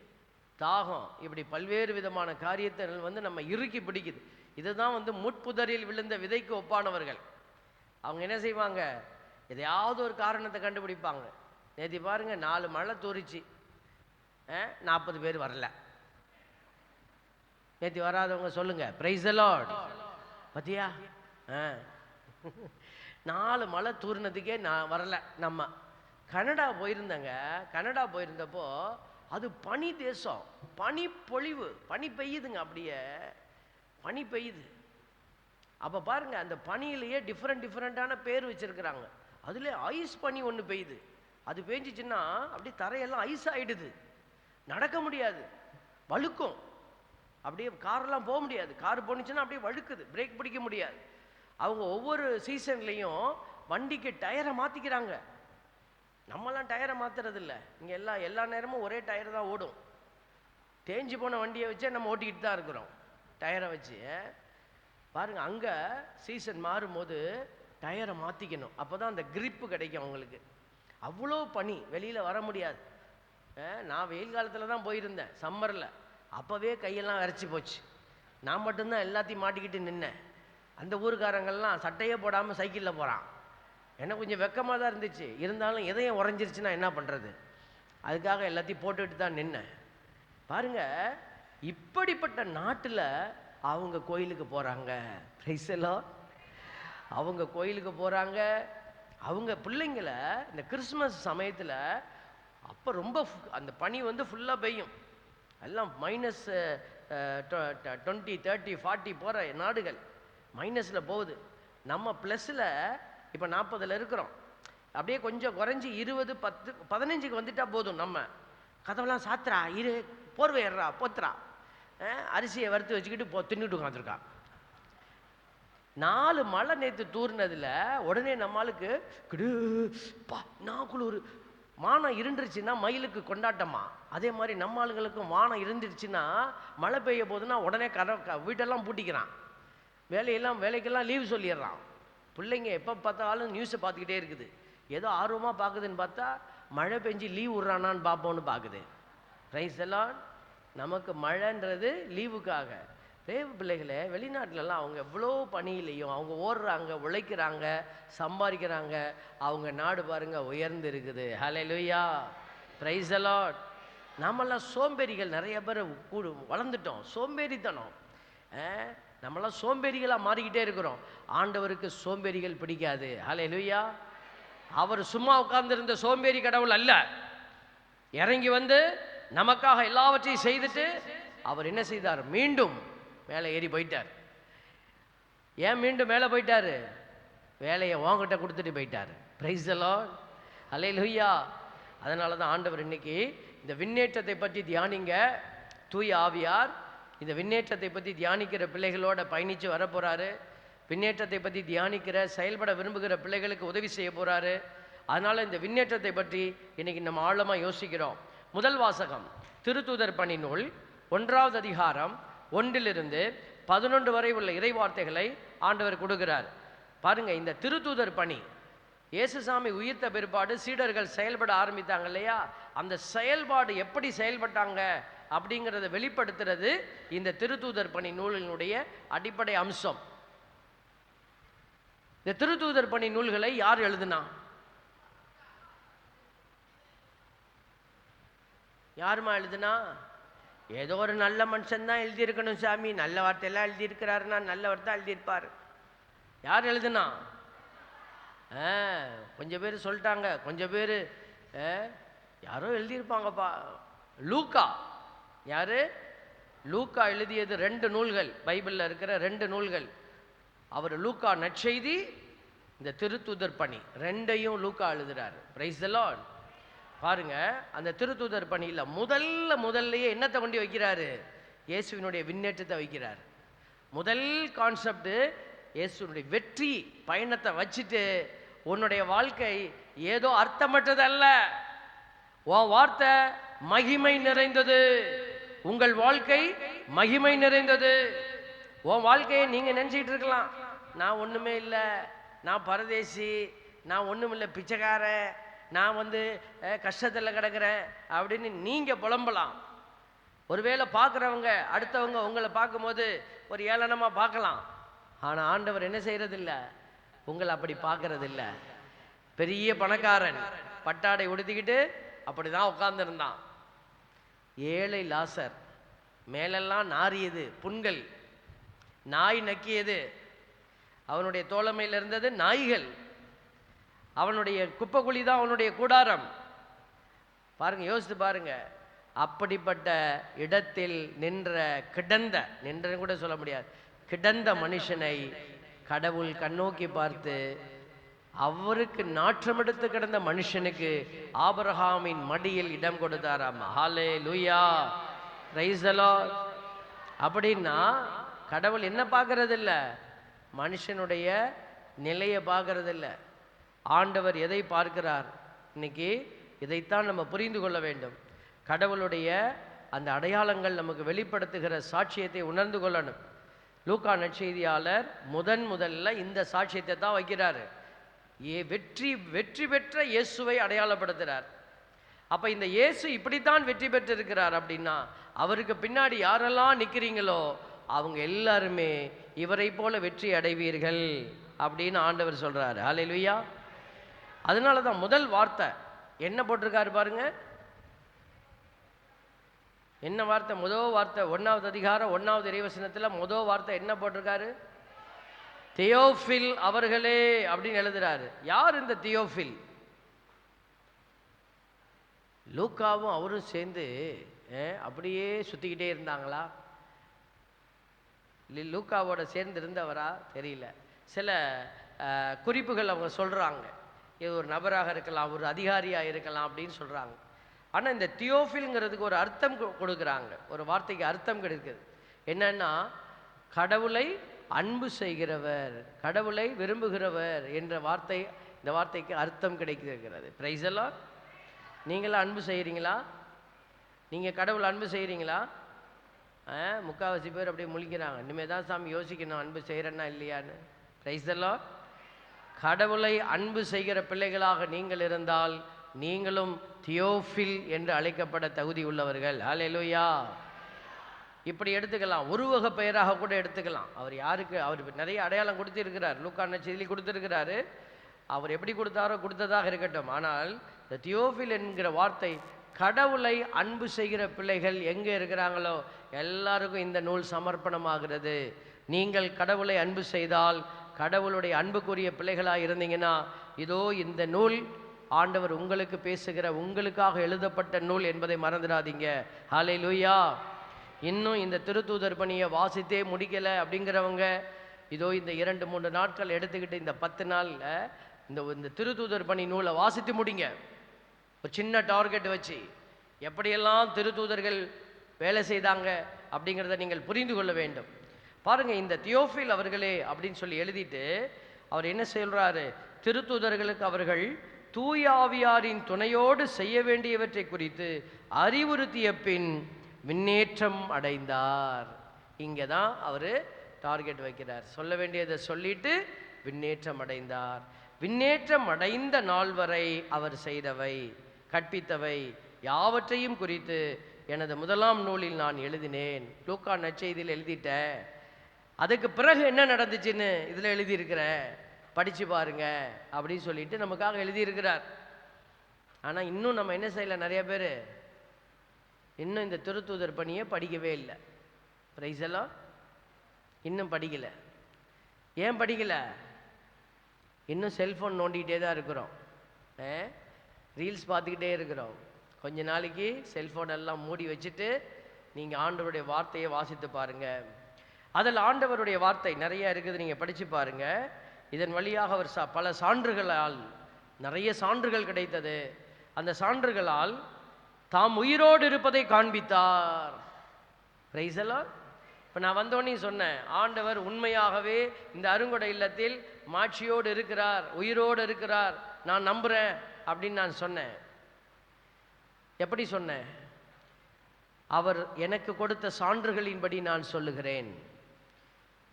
தாகம், இப்படி பல்வேறு விதமான காரியத்தை வந்து நம்ம இறுக்கி பிடிக்குது. இதுதான் வந்து முட்புதரில் விழுந்த விதைக்கு ஒப்பானவர்கள். அவங்க என்ன செய்வாங்க? எதையாவது ஒரு காரணத்தை கண்டுபிடிப்பாங்க. நேற்று பாருங்க, 4 மழை தூரிச்சு, 40 பேர் வரல. நேற்று வராதவங்க சொல்லுங்க பிரைஸ் தி லார்ட். பத்தியா? 4 மழை தூரினதுக்கே நான் வரல. நம்ம கனடா போயிருந்தேங்க. கனடா போயிருந்தப்போ அது பனி தேசம், பனி பொழிவு, பனி பெய்யுதுங்க, அப்படியே பனி பெய்யுது. அப்போ பாருங்க, அந்த பனியிலேயே டிஃப்ரெண்டான பேர் வச்சிருக்கிறாங்க. அதுல ஐஸ் பனி ஒன்று பெய்யுது. அது பெஞ்சிச்சுன்னா அப்படியே தரையெல்லாம் ஐஸ் ஆயிடுது, நடக்க முடியாது, வழுக்கும், அப்படியே காரெல்லாம் போக முடியாது. கார் போனுச்சுன்னா அப்படியே வழுக்குது, பிரேக் பிடிக்க முடியாது. அவங்க ஒவ்வொரு சீசன்லையும் வண்டிக்கு டயரை மாற்றிக்கிறாங்க. நம்மலாம் டயரை மாற்றுறது இல்லை. இங்கே எல்லா நேரமும் ஒரே டயர் தான் ஓடும். தேஞ்சு போன வண்டியை வச்சே நம்ம ஓட்டிக்கிட்டு தான் இருக்கிறோம், டயரை வச்சு. பாருங்கள், அங்கே சீசன் மாறும்போது டயரை மாற்றிக்கணும். அப்போ தான் அந்த கிரிப்பு கிடைக்கும் அவங்களுக்கு. அவ்வளோ பனி, வெளியில் வர முடியாது. நான் வெயில் காலத்தில் தான் போயிருந்தேன், சம்மரில். அப்போவே கையெல்லாம் விரைச்சி போச்சு. நான் மட்டும்தான் எல்லாத்தையும் மாட்டிக்கிட்டு நின்னேன். அந்த ஊருக்காரங்கள்லாம் சட்டையே போடாமல் சைக்கிளில் போகிறான். எனக்கு கொஞ்சம் வெக்கமாக தான் இருந்துச்சு. இருந்தாலும் எதையும் உறைஞ்சிருச்சுன்னா என்ன பண்ணுறது? அதுக்காக எல்லாத்தையும் போட்டுக்கிட்டு தான் நின்னேன். பாருங்கள், இப்படிப்பட்ட நாட்டில் அவங்க கோயிலுக்கு போகிறாங்க. Price the Lord. அவங்க கோயிலுக்கு போகிறாங்க. அவங்க பிள்ளைங்களை இந்த கிறிஸ்மஸ் சமயத்தில் அப்போ ரொம்ப அந்த பனி வந்து ஃபுல்லாக பெய்யும். எல்லாம் -20, 30, 40 போகிற நாடுகள் மைனஸில் போகுது. நம்ம ப்ளஸில் இப்போ 40ல் இருக்கிறோம். அப்படியே கொஞ்சம் குறைஞ்சி 20, 10, 15க்கு வந்துட்டா போதும். நம்ம கதவெல்லாம் சாத்துறா, போர்வை ஏறா, போத்துறா, அரிசியை வறுத்து வச்சுக்கிட்டு தின்னுட்டு உட்காந்துருக்கா. 4 மழை நேற்று தூர்னதில் உடனே நம்மளுக்கு நாக்குள் ஒரு வானம் இருந்துருச்சுன்னா மயிலுக்கு கொண்டாட்டமா, அதே மாதிரி நம்ம ஆளுங்களுக்கும் வானம் இருந்துருச்சுன்னா மழை பெய்ய போதுன்னா உடனே வீட்டெல்லாம் பூட்டிக்கிறான். வேலைக்கெல்லாம் லீவ் சொல்லிடுறான். பிள்ளைங்க எப்போ பார்த்தாலும் நியூஸை பார்த்துக்கிட்டே இருக்குது. ஏதோ ஆர்வமாக பார்க்குதுன்னு பார்த்தா மழை பெஞ்சு லீவ் விட்றானான்னு பார்ப்போன்னு பார்க்குது. Price the Lord. நமக்கு மழைன்றது லீவுக்காக. தேவ பிள்ளைகளே, வெளிநாட்டிலலாம் அவங்க எவ்வளோ பணியிலையும் அவங்க ஓடுறாங்க, உழைக்கிறாங்க, சம்பாதிக்கிறாங்க. அவங்க நாடு பாருங்க உயர்ந்து இருக்குது. ஹல்லேலூயா, பிரைஸ் தி லார்ட். நாமெல்லாம் சோம்பேறிகள், நிறைய பேர் வளர்ந்துட்டோம். சோம்பேறித்தனம். நம்மளாம் சோம்பேறிகளாக மாறிக்கிட்டே இருக்கிறோம். ஆண்டவருக்கு சோம்பேறிகள் பிடிக்காது. ஹல்லேலூயா. அவர் சும்மா உட்கார்ந்திருந்த சோம்பேறி கடவுள் அல்ல. இறங்கி வந்து நமக்காக எல்லாவற்றையும் செய்துட்டு அவர் என்ன செய்தார்? மீண்டும் மேலே ஏறி போயிட்டார். ஏன் மீண்டும் மேலே போயிட்டாரு? வேலையை உன்கிட்ட கொடுத்துட்டு போயிட்டார். Praise the lord. ஹல்லேலூயா. அதனால தான் ஆண்டவர் இன்னைக்கு இந்த விண்ணேற்றத்தை பற்றி தியானிங்க. தூய ஆவியார் இந்த விண்ணேற்றத்தை பற்றி தியானிக்கிற பிள்ளைகளோட பயணித்து வரப்போகிறாரு. விண்ணேற்றத்தை பற்றி தியானிக்கிற செயல்பட விரும்புகிற பிள்ளைகளுக்கு உதவி செய்ய போகிறாரு. அதனால் இந்த விண்ணேற்றத்தை பற்றி இன்னைக்கு நம்ம ஆழமாக யோசிக்கிறோம். முதல் வாசகம் திருத்தூதர் பணி நூல் 1வது அதிகாரம் 1 to 11 வரை உள்ள இறைவார்த்தைகளை ஆண்டவர் கொடுக்கிறார். பாருங்க, இந்த திருத்தூதர் பணி இயேசுசாமி உயிர்த்த பிற்பாடு சீடர்கள் செயல்பட ஆரம்பித்தாங்க இல்லையா? அந்த செயல்பாடு எப்படி செயல்பட்டாங்க அப்படிங்கிறத வெளிப்படுத்துறது இந்த திருத்தூதர் பணி நூலினுடைய அடிப்படை அம்சம். இந்த திருத்தூதர் பணி நூல்களை யார் எழுதுனா? யாருமா எழுதுனா? ஏதோ ஒரு நல்ல மனுஷன் தான் எழுதியிருக்கணும் சாமி. நல்ல வார்த்தையெல்லாம் எழுதியிருக்கிறாருன்னா நல்ல வார்த்தை எழுதியிருப்பார். யார் எழுதுனா? கொஞ்சம் பேர் சொல்லிட்டாங்க, கொஞ்சம் பேர் யாரோ எழுதியிருப்பாங்கப்பா. லூக்கா. யாரு? லூக்கா எழுதியது 2 நூல்கள், பைபிளில் இருக்கிற 2 நூல்கள். அவர் லூக்கா நற்செய்தி, இந்த திருத்தூதர் பணி, 2ஐயும் லூக்கா எழுதுறாரு. Price the Lord. பாருங்க, அந்த திருத்தூதர் பணியில் முதல்லையே என்னத்தை கொண்டு வைக்கிறாரு? இயேசுவினுடைய விண்ணேற்றத்தை வைக்கிறார். முதல் கான்செப்ட் இயேசுனுடைய வெற்றி பயணத்தை வச்சுட்டு, உன்னுடைய வாழ்க்கை ஏதோ அர்த்தமற்றது, உன் வார்த்தை மகிமை நிறைந்தது. உங்கள் வாழ்க்கை மகிமை நிறைந்தது. உன் வாழ்க்கையை நீங்க நினைச்சிட்டு இருக்கலாம், நான் ஒண்ணுமே இல்லை, நான் பரதேசி, நான் ஒண்ணும் இல்லை, பிச்சைக்காரன், நான் கஷ்டத்தில் கிடக்கிறேன் அப்படின்னு நீங்க புலம்பலாம். ஒருவேளை பார்க்குறவங்க அடுத்தவங்க உங்களை பார்க்கும்போது ஒரு ஏளனமாக பார்க்கலாம். ஆனால் ஆண்டவர் என்ன செய்யறதில்ல? உங்களை அப்படி பார்க்கறதில்ல. பெரிய பணக்காரன் பட்டாடை உடுத்திக்கிட்டு அப்படிதான் உட்கார்ந்துருந்தான். ஏழை லாசர், மேலெல்லாம் நாரியது, புண்கள், நாய் நக்கியது, அவனுடைய தோழமையில் இருந்தது நாய்கள், அவனுடைய குப்பைக்குழி தான் அவனுடைய கூடாரம். பாருங்க, யோசித்து பாருங்க. அப்படிப்பட்ட இடத்தில் நின்ற கூட சொல்ல முடியாது, கிடந்த மனுஷனை கடவுள் கண்ணோக்கி பார்த்து, அவருக்கு நாற்றமெடுத்து கிடந்த மனுஷனுக்கு ஆபிரகாமின் மடியில் இடம் கொடுத்தாராம். ஹல்லேலூயா, பிரைஸ் தி லார்ட். அப்படின்னா கடவுள் என்ன பார்க்கறது இல்ல? மனுஷனுடைய நிலையை பார்க்கறது இல்ல. ஆண்டவர் எதை பார்க்கிறார்? இன்னைக்கு இதைத்தான் நம்ம புரிந்து கொள்ள வேண்டும். கடவுளுடைய அந்த அடையாளங்கள் நமக்கு வெளிப்படுத்துகிற சாட்சியத்தை உணர்ந்து கொள்ளணும். லூக்கா நற்செய்தியாளர் முதல்ல இந்த சாட்சியத்தை தான் வைக்கிறாரு. வெற்றி பெற்ற இயேசுவை அடையாளப்படுத்துகிறார். அப்ப இந்த இயேசு இப்படித்தான் வெற்றி பெற்றிருக்கிறார் அப்படின்னா, அவருக்கு பின்னாடி யாரெல்லாம் நிற்கிறீங்களோ அவங்க எல்லாருமே இவரை போல வெற்றி அடைவீர்கள் அப்படின்னு ஆண்டவர் சொல்றாரு. ஹல்லேலூயா. அதனால தான் முதல் வார்த்தை என்ன போட்டிருக்காரு பாருங்க. என்ன வார்த்தை? முதல் வார்த்தை 1வது அதிகாரம் 1வது இறைவசனத்தில் முதல் வார்த்தை என்ன போட்டிருக்காரு? தியோஃபில் அவர்களே அப்படின்னு எழுதுறாரு. யார் இந்த தியோஃபில்? லூக்காவும் அவரும் சேர்ந்து அப்படியே சுத்திக்கிட்டே இருந்தாங்களா? லூக்காவோட சேர்ந்து இருந்தவரா தெரியல. சில குறிப்புகள் அவங்க சொல்றாங்க, இது ஒரு நபராக இருக்கலாம், ஒரு அதிகாரியாக இருக்கலாம் அப்படின்னு சொல்றாங்க. ஆனால் இந்த தியோஃபில்ங்கிறதுக்கு ஒரு அர்த்தம் கொடுக்குறாங்க, ஒரு வார்த்தைக்கு அர்த்தம் கிடைக்குது. என்னன்னா, கடவுளை அன்பு செய்கிறவர், கடவுளை விரும்புகிறவர் என்ற வார்த்தை, இந்த வார்த்தைக்கு அர்த்தம் கிடைக்கிறது. Price the Lord. நீங்களாம் அன்பு செய்கிறீங்களா? நீங்கள் கடவுள் அன்பு செய்கிறீங்களா? முக்கால்வாசி பேர் அப்படியே முழிக்கிறாங்க. இனிமேல் தான் சாமி யோசிக்கணும், அன்பு செய்கிறேன்னா இல்லையான்னு. Price the Lord. கடவுளை அன்பு செய்கிற பிள்ளைகளாக நீங்கள் இருந்தால் நீங்களும் தியோஃபில் என்று அழைக்கப்பட தகுதி உள்ளவர்கள். ஹல்லேலூயா. இப்படி எடுத்துக்கலாம், உருவக பெயராக கூட எடுத்துக்கலாம். அவர் யாருக்கு? அவர் நிறைய அடையாளம் கொடுத்திருக்கிறார், லூக்கா நற்செய்தியிலே கொடுத்திருக்கிறாரு. அவர் எப்படி கொடுத்ததாக இருக்கட்டும். ஆனால் இந்த தியோஃபில் என்கிற வார்த்தை, கடவுளை அன்பு செய்கிற பிள்ளைகள் எங்கே இருக்கிறாங்களோ எல்லாருக்கும் இந்த நூல் சமர்ப்பணமாகிறது. நீங்கள் கடவுளை அன்பு செய்தால், கடவுளுடைய அன்புக்குரிய பிள்ளைகளாக இருந்தீங்கன்னா, இதோ இந்த நூல் ஆண்டவர் உங்களுக்கு பேசுகிற, உங்களுக்காக எழுதப்பட்ட நூல் என்பதை மறந்துடாதீங்க. ஹல்லேலூயா. இன்னும் இந்த திருத்தூதர் பணியை வாசித்தே முடிக்கலை அப்படிங்கிறவங்க, இதோ இந்த 2-3 நாட்கள் எடுத்துக்கிட்டு இந்த 10 நாளில் இந்த திருத்தூதர் பணி நூலை வாசித்து முடிங்க. ஒரு சின்ன டார்கெட் வச்சு எப்படியெல்லாம் திருத்தூதர்கள் வேலை செய்தாங்க அப்படிங்கிறத நீங்கள் புரிந்து கொள்ள வேண்டும். பாருங்க, இந்த தியோஃபில் அவர்களே அப்படின்னு சொல்லி எழுதிட்டு அவர் என்ன சொல்றாரு, திருத்தூதர்களுக்கு அவர்கள் தூயாவியாரின் துணையோடு செய்ய வேண்டியவற்றை குறித்து அறிவுறுத்திய பின் விண்ணேற்றம் அடைந்தார். இங்கே தான் அவர் டார்கெட் வைக்கிறார். சொல்ல வேண்டியதை சொல்லிட்டு விண்ணேற்றம் அடைந்தார். விண்ணேற்றம் அடைந்த நாள் வரை அவர் செய்தவை, கற்பித்தவை யாவற்றையும் குறித்து எனது முதலாம் நூலில் நான் எழுதினேன். லூக்கா நற்செய்தியில் எழுதிட்டேன். அதுக்கு பிறகு என்ன நடந்துச்சுன்னு இதில் எழுதியிருக்கிற, படித்து பாருங்க அப்படின்னு சொல்லிட்டு நமக்காக எழுதியிருக்கிறார். ஆனால் இன்னும் நம்ம என்ன செய்யலை, நிறைய பேர் இன்னும் இந்த திருத்தூதர் பணியை படிக்கவே இல்லை. பிரைஸ் எல்லாம் இன்னும் படிக்கலை. ஏன் படிக்கலை? இன்னும் செல்ஃபோன் நோண்டிக்கிட்டே தான் இருக்கிறோம், ரீல்ஸ் பார்த்துக்கிட்டே இருக்கிறோம். கொஞ்ச நாளைக்கு செல்ஃபோன் எல்லாம் மூடி வச்சுட்டு நீங்கள் ஆண்டவருடைய வார்த்தையை வாசித்து பாருங்கள். அதில் ஆண்டவருடைய வார்த்தை நிறைய இருக்குது, நீங்கள் படித்து பாருங்கள். இதன் வழியாக அவர் பல சான்றுகளால், நிறைய சான்றுகள் கிடைத்தது. அந்த சான்றுகளால் தாம் உயிரோடு இருப்பதை காண்பித்தார். பிரைஸ் எல்லாம். இப்போ நான் வந்தோன்னே சொன்னேன், ஆண்டவர் உண்மையாகவே இந்த அருங்கொடை இல்லத்தில் மாட்சியோடு இருக்கிறார், உயிரோடு இருக்கிறார், நான் நம்புகிறேன் அப்படின்னு நான் சொன்னேன். எப்படி சொன்னேன்? அவர் எனக்கு கொடுத்த சான்றுகளின்படி நான் சொல்லுகிறேன்.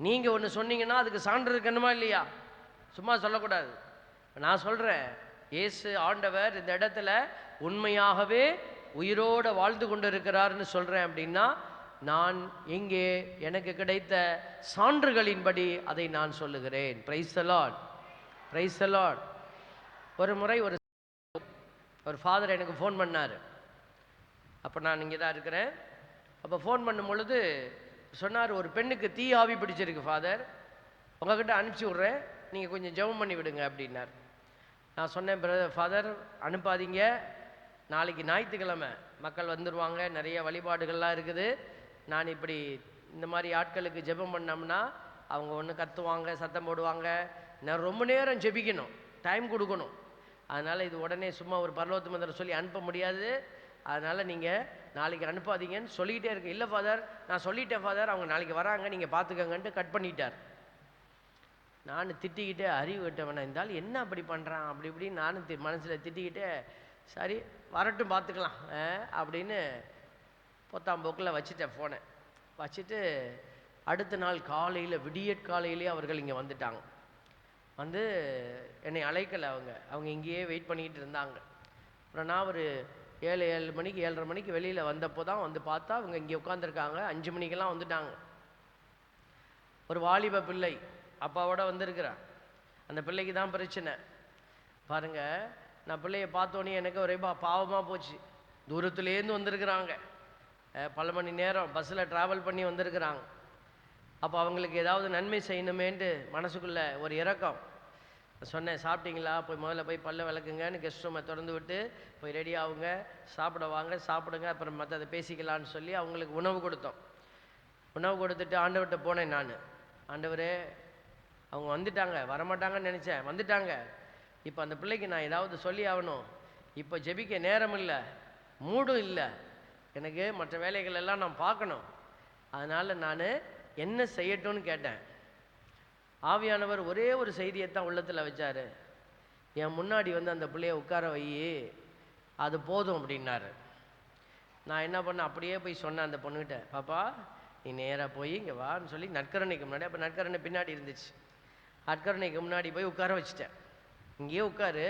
நீங்கள் ஒன்று சொன்னீங்கன்னா அதுக்கு சான்று இருக்கணுமா இல்லையா? சும்மா சொல்லக்கூடாது. நான் சொல்கிறேன், இயேசு ஆண்டவர் இந்த இடத்துல உண்மையாகவே உயிரோடு வாழ்ந்து கொண்டு இருக்கிறார்னு சொல்கிறேன் அப்படின்னா, நான் இங்கே எனக்கு கிடைத்த சான்றுகளின்படி அதை நான் சொல்லுகிறேன். Price the lord, praise the Lord. ஒரு முறை ஒரு ஃபாதர் எனக்கு ஃபோன் பண்ணார். அப்போ நான் இங்கே தான் இருக்கிறேன். அப்போ ஃபோன் பண்ணும் பொழுது சொன்னார், ஒரு பெண்ணுக்கு தீ ஆவி பிடிச்சிருக்கு ஃபாதர், உங்ககிட்ட அனுப்பிச்சி விட்றேன், நீங்கள் கொஞ்சம் ஜெபம் பண்ணி விடுங்க அப்படின்னார். நான் சொன்னேன், ஃபாதர் அனுப்பாதீங்க, நாளைக்கு ஞாயிற்றுக்கிழமை மக்கள் வந்துடுவாங்க, நிறைய வழிபாடுகள்லாம் இருக்குது. நான் இப்படி இந்த மாதிரி ஆட்களுக்கு ஜெபம் பண்ணோம்னா அவங்க ஒன்று கத்துவாங்க, சத்தம் போடுவாங்க, நான் ரொம்ப நேரம் ஜெபிக்கணும், டைம் கொடுக்கணும். அதனால் இது உடனே சும்மா ஒரு பரலோகத்து மந்திரம் சொல்லி அனுப்ப முடியாது, அதனால் நீங்கள் நாளைக்கு அனுப்பாதீங்கன்னு சொல்லிக்கிட்டே இருக்கு. இல்லை ஃபாதர், நான் சொல்லிட்டேன் ஃபாதர், அவங்க நாளைக்கு வராங்க, நீங்கள் பார்த்துக்கங்கன்ட்டு கட் பண்ணிட்டார். நான் திட்டிக்கிட்டே, அறிவு கட்டவன இருந்தாலும் என்ன அப்படி பண்ணுறான் அப்படி இப்படின்னு நானும் மனசில் திட்டிக்கிட்டே, சரி வரட்டும் பார்த்துக்கலாம் அப்படின்னு பொத்தாம்போக்கில் வச்சுட்டேன் ஃபோனை. வச்சுட்டு அடுத்த நாள் காலையில் விடியற்காலையிலே அவர்கள் இங்கே வந்துட்டாங்க. வந்து என்னை அழைக்கலை, அவங்க இங்கேயே வெயிட் பண்ணிக்கிட்டு இருந்தாங்க. அப்புறம் நான் ஒரு 7 மணிக்கு 7:30 மணிக்கு வெளியில் வந்தப்போ தான் வந்து பார்த்தா அவங்க இங்கே உட்காந்துருக்காங்க. 5 மணிக்கெல்லாம் வந்துட்டாங்க. ஒரு வாலிப பிள்ளை அப்பாவோட வந்திருக்கிறான். அந்த பிள்ளைக்கு தான் பிரச்சனை பாருங்கள். நான் பிள்ளையை பார்த்தோன்னே எனக்கு ஒரே பாவமாக போச்சு. தூரத்துலேருந்து வந்திருக்கிறாங்க, பல மணி நேரம் பஸ்ஸில் ட்ராவல் பண்ணி வந்திருக்கிறாங்க. அப்போ அவங்களுக்கு ஏதாவது நன்மை செய்யணுமேன்ட்டு மனசுக்குள்ளே ஒரு இரக்கம். சொன்னேன், சாப்பிட்டீங்களா, போய் முதல்ல போய் பல்ல விளக்குங்கன்னு கெஸ்ட் ரூமை திறந்து விட்டு போய் ரெடி ஆகுங்க, சாப்பிட வாங்க, சாப்பிடுங்க, அப்புறம் மற்றதை பேசிக்கலான்னு சொல்லி அவங்களுக்கு உணவு கொடுத்தோம். உணவு கொடுத்துட்டு ஆண்டவர்கிட்ட போனேன். நான், ஆண்டவரே அவங்க வந்துட்டாங்க, வரமாட்டாங்கன்னு நினச்சேன், வந்துட்டாங்க. இப்போ அந்த பிள்ளைக்கு நான் ஏதாவது சொல்லி ஆகணும். இப்போ ஜெபிக்க நேரம் இல்லை, மூடும் இல்லை, எனக்கு மற்ற வேலைகள் எல்லாம் நான் பார்க்கணும். அதனால் நான் என்ன செய்யட்டும்னு கேட்டேன். ஆவியானவர் ஒரே ஒரு செய்தியை தான் உள்ளத்தில் வச்சார். என் முன்னாடி வந்து அந்த பிள்ளைய உட்கார வை, அது போதும் அப்படின்னாரு. நான் என்ன பண்ணேன், அப்படியே போய் சொன்னேன் அந்த பொண்ணுகிட்ட, பாப்பா நீ நேராக போய் இங்கே வான்னு சொல்லி நற்கரணைக்கு முன்னாடி, அப்போ நற்கரணை பின்னாடி இருந்துச்சு, நற்கரணைக்கு முன்னாடி போய் உட்கார வச்சுட்டேன். இங்கேயே உட்காரு,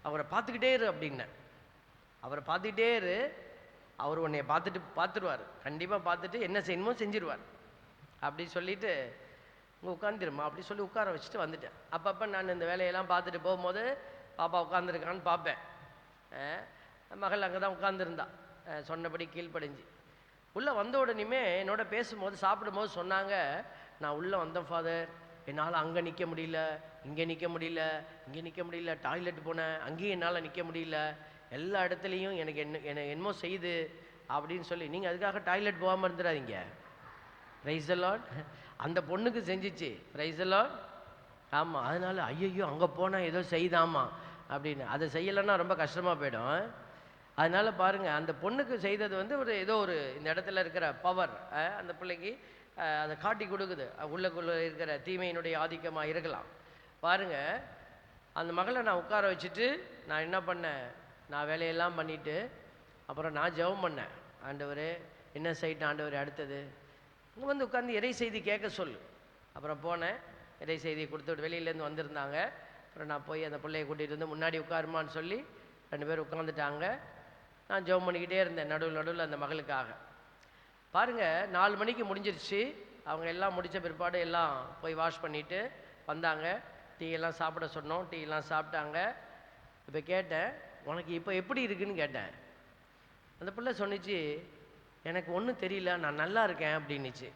அவரை பார்த்துக்கிட்டே இரு அப்படின்னேன். அவரை பார்த்துக்கிட்டே இரு, அவர் உன்னைய பார்த்துடுவார், கண்டிப்பாக பார்த்துட்டு என்ன செய்யணுமோ செஞ்சிருவார் அப்படி சொல்லிட்டு இங்கே உட்காந்துருமா அப்படி சொல்லி உட்கார வச்சுட்டு வந்துட்டேன். அப்பப்போ நான் இந்த வேலையெல்லாம் பார்த்துட்டு போகும்போது பாப்பா உட்காந்துருக்கான்னு பார்ப்பேன். மகள் அங்கே தான் உட்காந்துருந்தா, சொன்னபடி கீழ்ப்படிஞ்சு. உள்ளே வந்த உடனேயுமே என்னோட பேசும்போது சாப்பிடும்போது சொன்னாங்க, நான் உள்ளே வந்தேன் ஃபாதர், என்னால் அங்கே நிற்க முடியல, இங்கே நிற்க முடியல, இங்கே நிற்க முடியல, டாய்லெட் போனேன், அங்கேயும் என்னால் நிற்க முடியல, எல்லா இடத்துலையும் எனக்கு என்னமோ செய்யுது அப்படின்னு சொல்லி. நீங்கள் அதுக்காக டாய்லெட் போகாமல் இருந்துடாதீங்க. Price the Lord. அந்த பொண்ணுக்கு செஞ்சிச்சு. Price the Lord. ஆமாம். அதனால் ஐயோ அங்கே போனால் ஏதோ செய்தாமா அப்படின்னு, அதை செய்யலைன்னா ரொம்ப கஷ்டமாக போயிடும். அதனால் பாருங்கள், அந்த பொண்ணுக்கு செய்தது வந்து ஏதோ ஒரு இந்த இடத்துல இருக்கிற பவர் அந்த பிள்ளைக்கு அதை காட்டி கொடுக்குது. உள்ளக்குள்ளே இருக்கிற தீமையினுடைய ஆதிக்கமாக இருக்கலாம். பாருங்கள், அந்த மகளை நான் உட்கார வச்சுட்டு நான் என்ன பண்ணேன், நான் வேலையெல்லாம் பண்ணிவிட்டு அப்புறம் நான் ஜெபம் பண்ணேன். ஆண்டவரே என்ன செய்யிட்டேன் ஆண்டவரே, அடுத்தது இங்கே வந்து உட்காந்து இறை செய்தி கேட்க சொல்லு. அப்புறம் போனேன், இறை செய்தியை கொடுத்துட்டு வெளியிலேருந்து வந்திருந்தாங்க. அப்புறம் நான் போய் அந்த பிள்ளையை கூட்டிகிட்டு வந்து முன்னாடி உட்காருமான்னு சொல்லி 2 பேர் உட்காந்துட்டாங்க. நான் ஜெபம் பண்ணிக்கிட்டே இருந்தேன் நடுவில் அந்த மகளுக்காக. பாருங்கள், 4 மணிக்கு முடிஞ்சிருச்சு. அவங்க எல்லாம் முடித்த பிற்பாடு எல்லாம் போய் வாஷ் பண்ணிவிட்டு வந்தாங்க. டீ எல்லாம் சாப்பிட சொன்னோம். டீ எல்லாம் சாப்பிட்டாங்க. இப்போ கேட்டேன், உனக்கு இப்போ எப்படி இருக்குன்னு கேட்டேன். அந்த பிள்ளை சொன்னிச்சு, எனக்கு ஒன்றும் தெரியல, நான் நல்லா இருக்கேன் அப்படின்னுச்சு.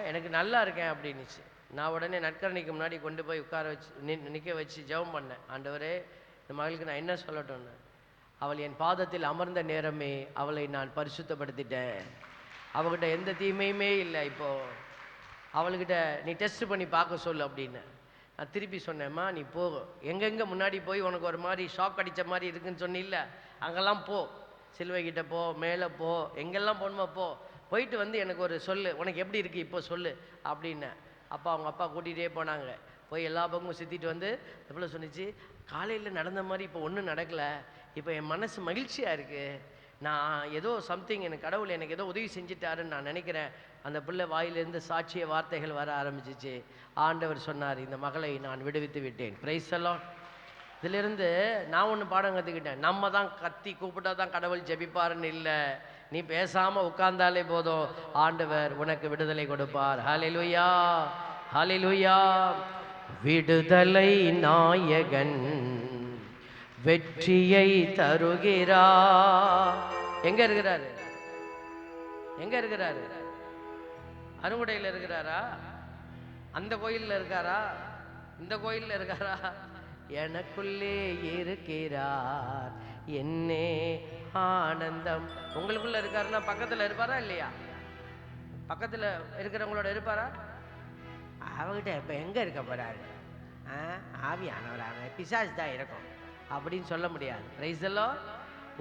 எனக்கு நல்லா இருக்கேன் அப்படின்னுச்சு. நான் உடனே நற்கரணிக்கு முன்னாடி கொண்டு போய் உட்கார வச்சு நிற்க வச்சு ஜெபம் பண்ணேன். ஆண்டவரே, இந்த மகளுக்கு நான் என்ன சொல்லட்டும்னு. அவள் என் பாதத்தில் அமர்ந்த நேரமே அவளை நான் பரிசுத்தப்படுத்திட்டேன். அவகிட்ட எந்த தீமையுமே இல்லை. இப்போது அவள்கிட்ட நீ டெஸ்ட் பண்ணி பார்க்க சொல்லு அப்படின்னு நான் திருப்பி சொன்னேம்மா, நீ போ, எங்கெங்கே முன்னாடி போய் உனக்கு ஒரு மாதிரி ஷாக் அடித்த மாதிரி இருக்குன்னு சொன்னில்ல, அங்கெல்லாம் போ, சிலுவை கிட்ட போ, மேலே போ, எங்கெல்லாம் போகணுமோ போ, போயிட்டு வந்து எனக்கு ஒரு சொல்லு, உனக்கு எப்படி இருக்குது இப்போ சொல்லு அப்படின்னு. அப்பா அவங்க அப்பா கூட்டிகிட்டே போனாங்க. போய் எல்லா பக்கமும் சுற்றிட்டு வந்து எவ்வளோ சொன்னிச்சு, காலையில் நடந்த மாதிரி இப்போ ஒன்றும் நடக்கலை, இப்போ என் மனசு மகிழ்ச்சியாக இருக்குது, நான் ஏதோ சம்திங் எனக்கு கடவுள் எனக்கு ஏதோ உதவி செஞ்சிட்டாருன்னு நான் நினைக்கிறேன். அந்த பிள்ளை வாயிலிருந்து சாட்சிய வார்த்தைகள் வர ஆரம்பிச்சிச்சு. ஆண்டவர் சொன்னார், இந்த மகளை நான் விடுவித்து விட்டேன். Price the Lord. இதிலிருந்து நான் ஒன்று பாடம் கற்றுக்கிட்டேன். நம்ம தான் கத்தி கூப்பிட்டா தான் கடவுள் ஜெபிப்பாருன்னு இல்லை. நீ பேசாமல் உட்கார்ந்தாலே போதும், ஆண்டவர் உனக்கு விடுதலை கொடுப்பார். ஹல்லேலூயா, ஹல்லேலூயா. விடுதலை நாயகன் வெற்றியை தருகிறார். எங்க இருக்கிறாரு? எங்க இருக்கிறாரு? அருங்குடையில் இருக்கிறாரா? அந்த கோயிலில் இருக்காரா? இந்த கோயிலில் இருக்காரா? எனக்குள்ளே இருக்கிறார் என்னே ஆனந்தம். உங்களுக்குள்ள இருக்காருன்னா பக்கத்தில் இருப்பாரா இல்லையா? பக்கத்தில் இருக்கிறவங்களோட இருப்பாரா? அவகிட்ட இப்போ எங்கே இருக்க போறாரு? ஆவியானவராக பிசாசு தான் இருக்கும் அப்படின்னு சொல்ல முடியாது. Praise the lord.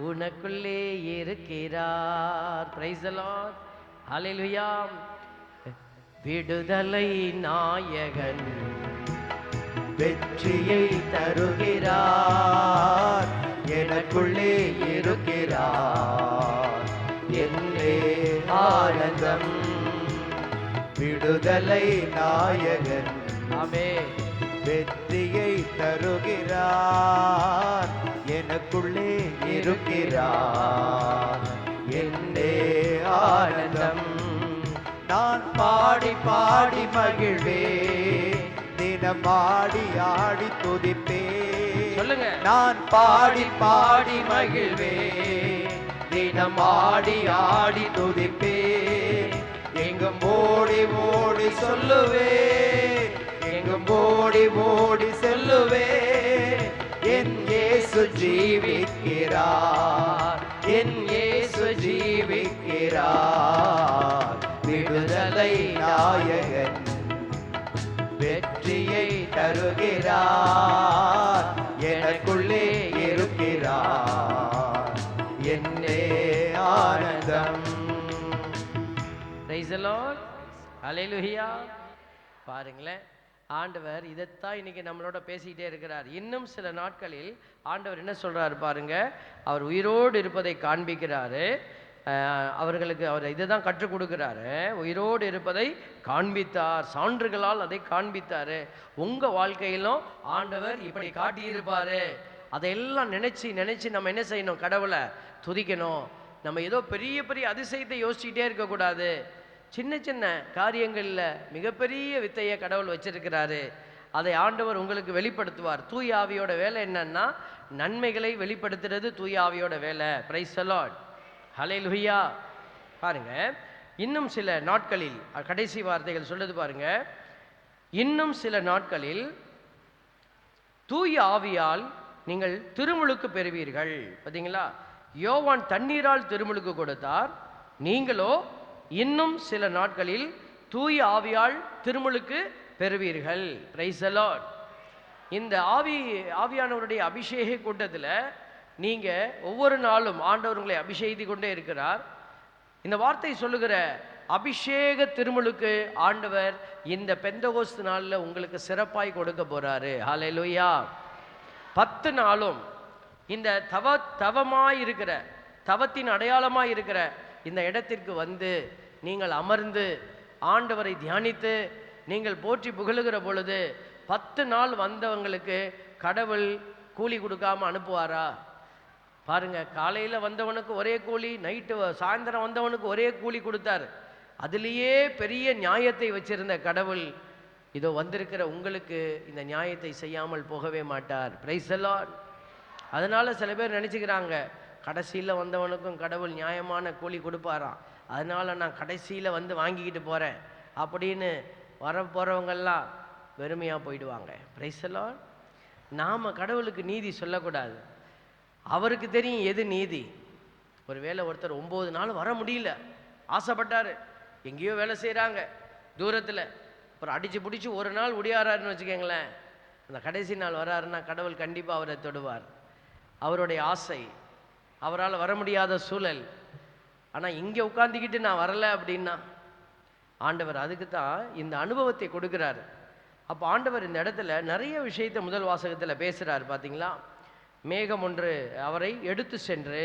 உனக்குள்ளே இருக்கிறார். Praise the lord. ஹல்லேலூயா. விடுதலை நாயகன் வெற்றியை தருகிறார், எனக்குள்ளே இருக்கிறார் என்னே ஆனந்தம். விடுதலை நாயகன் ஆமென் வெற்றியை தருகிறார், எனக்குள்ளே இருக்கிறார் என்னே ஆனந்தம். நான் பாடி பாடி மகிழ்வே, தினம் ஆடி ஆடி துதிப்பே. சொல்லுங்க. நான் பாடி பாடி மகிழ்வே, தினம் ஆடி ஆடி துதிப்பே. எங்கும் ஓடி ஓடி சொல்லுவே, எங்கும் ஓடி ஓடி சொல்லுவே, என் இயேசு ஜீவிக்கிறார், என் இயேசு ஜீவிக்கிறார். விடுதலை நாயகன் வெற்றியை தருகிறார், எனக்குள்ளே இருக்கிறார் என்னே ஆனந்தம். Praise the lord. ஹல்லேலூயா. பாருங்களேன், ஆண்டவர் இதைத்தான் இன்னைக்கு நம்மளோட பேசிக்கிட்டே இருக்கிறார். இன்னும் சில நாட்களில் ஆண்டவர் என்ன சொல்றாரு பாருங்க, அவர் உயிரோடு இருப்பதை காண்பிக்கிறாரு. அவர்களுக்கு அவர் இதை தான் கற்றுக் கொடுக்கிறாரு. உயிரோடு இருப்பதை காண்பித்தார், சான்றுகளால் அதை காண்பித்தாரு. உங்க வாழ்க்கையிலும் ஆண்டவர் இப்படி காட்டியிருப்பாரு. அதையெல்லாம் நினைச்சு நினைச்சு நம்ம என்ன செய்யணும்? கடவுளை துதிக்கணும். நம்ம ஏதோ பெரிய பெரிய அதிசயத்தை யோசிச்சுக்கிட்டே இருக்கக்கூடாது. சின்ன சின்ன காரியங்களில் மிகப்பெரிய வித்தையை கடவுள் வச்சிருக்கிறாரு. அதை ஆண்டவர் உங்களுக்கு வெளிப்படுத்துவார். தூய ஆவியோட வேலை என்னன்னா, நன்மைகளை வெளிப்படுத்துறது தூய ஆவியோட வேலை. Praise the lord. ஹல்லேலூயா. பாருங்க, இன்னும் சில நாட்களில், கடைசி வார்த்தைகள் சொல்லுது பாருங்க, இன்னும் சில நாட்களில் தூய ஆவியால் நீங்கள் திருமுழுக்கு பெறுவீர்கள். பார்த்தீங்களா, யோவான் தண்ணீரால் திருமுழுக்கு கொடுத்தார், நீங்களோ இன்னும் சில நாட்களில் தூய ஆவியால் திருமுழுக்கு பெறுவீர்கள். Price the Lord. இந்த ஆவியானவருடைய அபிஷேக கூட்டத்தில் நீங்க ஒவ்வொரு நாளும் ஆண்டவர் உங்களை அபிஷேகித்து கொண்டே இருக்கிறார். இந்த வார்த்தை சொல்லுகிற அபிஷேக திருமுழுக்கு ஆண்டவர் இந்த பெந்தகோஸ்து நாளில் உங்களுக்கு சிறப்பாய் கொடுக்க போறாரு. ஹல்லேலூயா. 10 நாளும் இந்த தவமாய் இருக்கிற, தவத்தின் அடையாளமாய் இருக்கிற இந்த இடத்திற்கு வந்து நீங்கள் அமர்ந்து ஆண்டவரை தியானித்து நீங்கள் போற்றி புகழுகிற பொழுது 10 நாள் வந்தவங்களுக்கு கடவுள் கூலி கொடுக்காம அனுப்புவாரா? பாருங்க, காலையில் வந்தவனுக்கு ஒரே கூலி, நைட்டு சாயந்தரம் வந்தவனுக்கு ஒரே கூலி கொடுத்தார். அதுலேயே பெரிய நியாயத்தை வச்சிருந்த கடவுள் இதோ வந்திருக்கிற உங்களுக்கு இந்த நியாயத்தை செய்யாமல் போகவே மாட்டார். Price the Lord. அதனால சில பேர் நினச்சிக்கிறாங்க கடைசியில் வந்தவனுக்கும் கடவுள் நியாயமான கூலி கொடுப்பாராம், அதனால நான் கடைசியில் வந்து வாங்கிக்கிட்டு போகிறேன் அப்படின்னு போகிறவங்கெல்லாம் வெறுமையாக போயிடுவாங்க. Price the Lord. நாம் கடவுளுக்கு நீதி சொல்லக்கூடாது, அவருக்கு தெரியும் எது நீதி. ஒருவேளை ஒருத்தர் 9 நாள் வர முடியல, ஆசைப்பட்டார், எங்கேயோ வேலை செய்கிறாங்க தூரத்தில், அப்புறம் அடித்து பிடிச்சி ஒரு நாள் முடியாறாருன்னு வச்சுக்கோங்களேன், அந்த கடைசி நாள் வராருன்னா கடவுள் கண்டிப்பாக அவரை தொடுவார். அவருடைய ஆசை, அவரால் வர முடியாத சூழல். ஆனால் இங்கே உட்காந்துக்கிட்டு நான் வரலை அப்படின்னா ஆண்டவர் அதுக்கு தான் இந்த அனுபவத்தை கொடுக்குறாரு. அப்போ ஆண்டவர் இந்த இடத்துல நிறைய விஷயத்தை முதல் வாசகத்தில் பேசுகிறார். பார்த்தீங்களா, மேகம் ஒன்று அவரை எடுத்து சென்று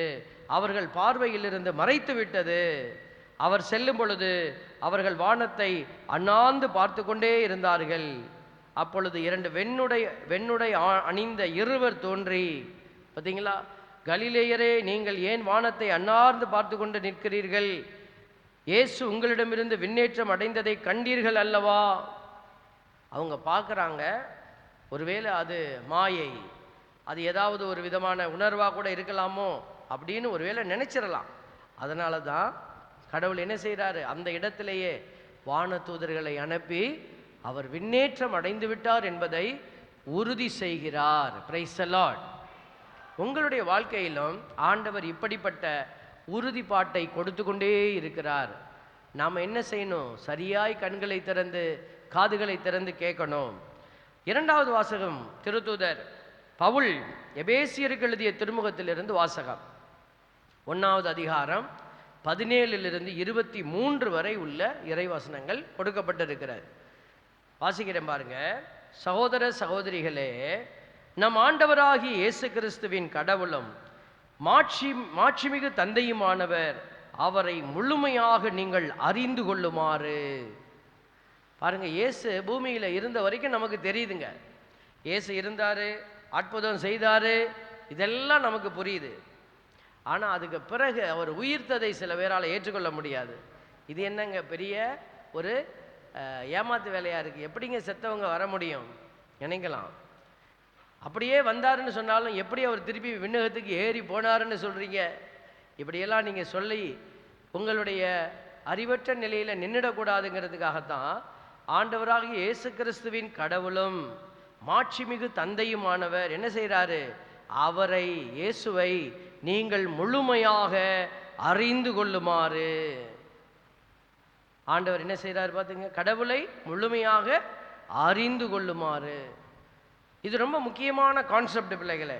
அவர்கள் பார்வையிலிருந்து மறைத்து விட்டது. அவர் செல்லும் பொழுது அவர்கள் வானத்தை அண்ணாந்து பார்த்து கொண்டே இருந்தார்கள். அப்பொழுது 2 வெண்ணுடை அணிந்த இருவர் தோன்றி, பார்த்தீங்களா, கலிலேயரே நீங்கள் ஏன் வானத்தை அண்ணார்ந்து பார்த்து கொண்டு நிற்கிறீர்கள்? இயேசு உங்களிடமிருந்து விண்ணேற்றம் அடைந்ததை கண்டீர்கள் அல்லவா? அவங்க பார்க்குறாங்க, ஒருவேளை அது மாயை, அது ஏதாவது ஒரு விதமான உணர்வாக கூட இருக்கலாமோ அப்படின்னு ஒருவேளை நினைச்சிடலாம். அதனால தான் கடவுள் என்ன செய்கிறாரு, அந்த இடத்திலேயே வானதூதர்களை அனுப்பி அவர் விண்ணேற்றம் அடைந்து விட்டார் என்பதை உறுதி செய்கிறார். Price the Lord. உங்களுடைய வாழ்க்கையிலும் ஆண்டவர் இப்படிப்பட்ட உறுதிப்பாட்டை கொடுத்து கொண்டே இருக்கிறார். நாம் என்ன செய்யணும்? சரியாய் கண்களை திறந்து காதுகளை திறந்து கேட்கணும். 2வது வாசகம், திருத்தூதர் பவுல் எபேசியருக்கு எழுதிய திருமுகத்திலிருந்து வாசகம், 1வது அதிகாரம் 17 to 23 வரை உள்ள இறைவசனங்கள் கொடுக்கப்பட்டிருக்கிறது. வாசிக்கிறேன் பாருங்க. சகோதர சகோதரிகளே, நம் ஆண்டவராகிய இயேசு கிறிஸ்துவின் கடவுளும் மாட்சிமிகு தந்தையுமானவர் அவரை முழுமையாக நீங்கள் அறிந்து கொள்ளுமாறு. பாருங்க, இயேசு பூமியில் இருந்த வரைக்கும் நமக்கு தெரியுதுங்க. இயேசு இருந்தார், அற்புதம் செய்தார், இதெல்லாம் நமக்கு புரியுது. ஆனால் அதுக்கு பிறகு அவர் உயிர்த்ததை சில பேரால் ஏற்றுக்கொள்ள முடியாது. இது என்னங்க பெரிய ஒரு ஏமாத்து வேலையாக இருக்குது, எப்படிங்க செத்தவங்க வர முடியும் நினைக்கலாம். அப்படியே வந்தாருன்னு சொன்னாலும் எப்படி அவர் திருப்பி விண்ணகத்துக்கு ஏறி போனாருன்னு சொல்கிறீங்க? இப்படியெல்லாம் நீங்கள் சொல்லி உங்களுடைய அறிவற்ற நிலையில் நின்றுடக்கூடாதுங்கிறதுக்காகத்தான் ஆண்டவராகிய இயேசு கிறிஸ்துவின் கடவுளும் மாட்சிமிகு தந்தையுமானவர் என்ன செய்கிறாரு? அவரை, இயேசுவை நீங்கள் முழுமையாக அறிந்து கொள்ளுமாறு. ஆண்டவர் என்ன செய்கிறார் பார்த்துங்க, கடவுளை முழுமையாக அறிந்து கொள்ளுமாறு. இது ரொம்ப முக்கியமான கான்செப்ட் பிள்ளைகளே.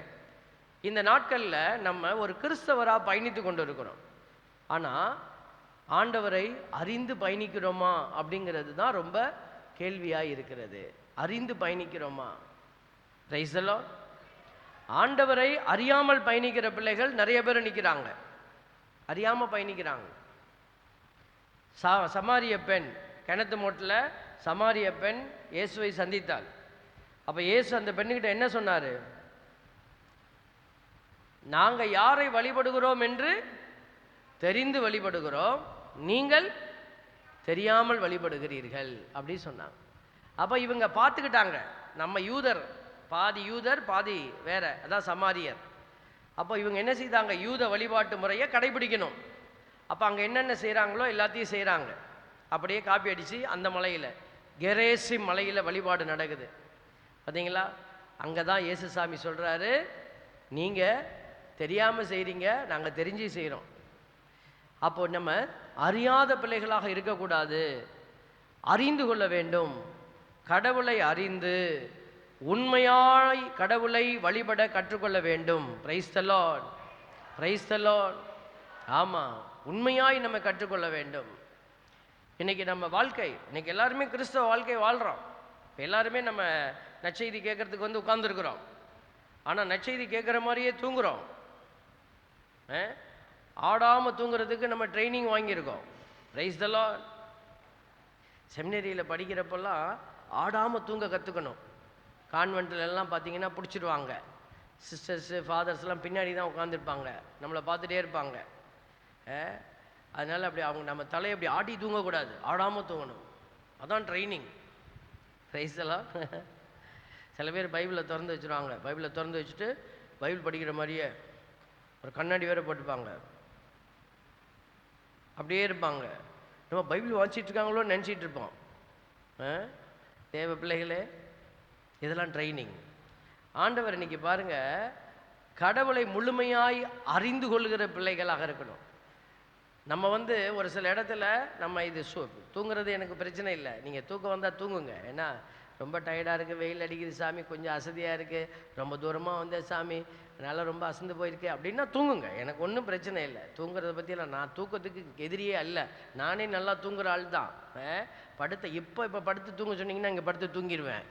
இந்த நாட்களில் நம்ம ஒரு கிறிஸ்தவராக பயணித்து கொண்டு இருக்கிறோம். ஆனால் ஆண்டவரை அறிந்து பயணிக்கிறோமா அப்படிங்கிறது தான் ரொம்ப கேள்வியாக இருக்கிறது. அறிந்து பயணிக்கிறோமா? Price the Lord. ஆண்டவரை அறியாமல் பயணிக்கிற பிள்ளைகள் நிறைய பேர் நிற்கிறாங்க, அறியாமல் பயணிக்கிறாங்க. சமாரிய பெண், கிணத்து மோட்டில் சமாரிய பெண் இயேசுவை சந்தித்தாள். அப்போ இயேசு அந்த பெண்ணுக்கிட்ட என்ன சொன்னார்? நாங்கள் யாரை வழிபடுகிறோம் என்று தெரிந்து வழிபடுகிறோம், நீங்கள் தெரியாமல் வழிபடுகிறீர்கள் அப்படி சொன்னாங்க. அப்போ இவங்க பார்த்துக்கிட்டாங்க, நம்ம யூதர், பாதி யூதர் பாதி வேற, அதான் சமாரியர். அப்போ இவங்க என்ன செய்தாங்க? யூத வழிபாட்டு முறையை கடைபிடிக்கணும். அப்போ அங்கே என்னென்ன செய்கிறாங்களோ எல்லாத்தையும் செய்கிறாங்க. அப்படியே காப்பி அடித்து அந்த மலையில் கெரேசி மலையில் வழிபாடு நடக்குது. பார்த்தீங்களா? அங்கே தான் இயேசுசாமி சொல்கிறாரு, நீங்கள் தெரியாமல் செய்கிறீங்க, நாங்கள் தெரிஞ்சு செய்கிறோம். அப்போ நம்ம அறியாத பிள்ளைகளாக இருக்கக்கூடாது, அறிந்து கொள்ள வேண்டும். கடவுளை அறிந்து உண்மையாய் கடவுளை வழிபட கற்றுக்கொள்ள வேண்டும். Price the lord, praise the Lord. ஆமாம், உண்மையாய் நம்ம கற்றுக்கொள்ள வேண்டும். இன்னைக்கு நம்ம வாழ்க்கை, இன்னைக்கு எல்லாருமே கிறிஸ்தவ வாழ்க்கை வாழ்கிறோம். இப்போ எல்லாருமே நம்ம நற்செய்தி கேட்கறதுக்கு வந்து உட்கார்ந்துருக்குறோம். ஆனால் நற்செய்தி கேட்குற மாதிரியே தூங்குகிறோம். ஆடாமல் தூங்குறதுக்கு நம்ம ட்ரைனிங் வாங்கியிருக்கோம். Price the Lord. செமினரியில் படிக்கிறப்பெல்லாம் ஆடாமல் தூங்க கற்றுக்கணும். கான்வென்ட்டில் எல்லாம் பார்த்தீங்கன்னா பிடிச்சிடுவாங்க. சிஸ்டர்ஸு ஃபாதர்ஸ்லாம் பின்னாடி தான் உட்காந்துருப்பாங்க, நம்மளை பார்த்துட்டே இருப்பாங்க. அதனால் அப்படி அவங்க நம்ம தலையை அப்படி ஆட்டி தூங்கக்கூடாது, ஆடாமல் தூங்கணும். அதான் ட்ரைனிங். Price the Lord. சில பேர் பைபிளை திறந்து வச்சுருவாங்க. பைபிளை திறந்து வச்சுட்டு பைபிள் படிக்கிற மாதிரியே ஒரு கண்ணாடி வேறு போட்டுப்பாங்க, அப்படியே இருப்பாங்க. நம்ம பைபிள் வாசிச்சுட்டு இருக்காங்களோன்னு நினச்சிட்டு இருப்போம். தேவ பிள்ளைகளே, இதெல்லாம் ட்ரைனிங். ஆண்டவர் இன்னைக்கு பாருங்கள், கடவுளை முழுமையாய் அறிந்து கொள்கிற பிள்ளைகளாக இருக்கணும். நம்ம வந்து ஒரு சில இடத்துல நம்ம இது தூங்குறது எனக்கு பிரச்சனை இல்லை, நீங்கள் தூக்கம் வந்தால் தூங்குங்க. ஏன்னா ரொம்ப டயர்டாக இருக்குது, வெயில் அடிக்குது சாமி, கொஞ்சம் அசதியாக இருக்குது, ரொம்ப தூரமாக வந்தேன் சாமி, அதனால் ரொம்ப அசந்து போயிருக்கு அப்படின்னா தூங்குங்க, எனக்கு ஒன்றும் பிரச்சனை இல்லை. தூங்குறத பற்றிலாம் நான் தூக்கத்துக்கு எதிரியே அல்ல, நானே நல்லா தூங்குற ஆள் தான். இப்போ படுத்து தூங்க சொன்னீங்கன்னா இங்கே படுத்து தூங்கிடுவேன்.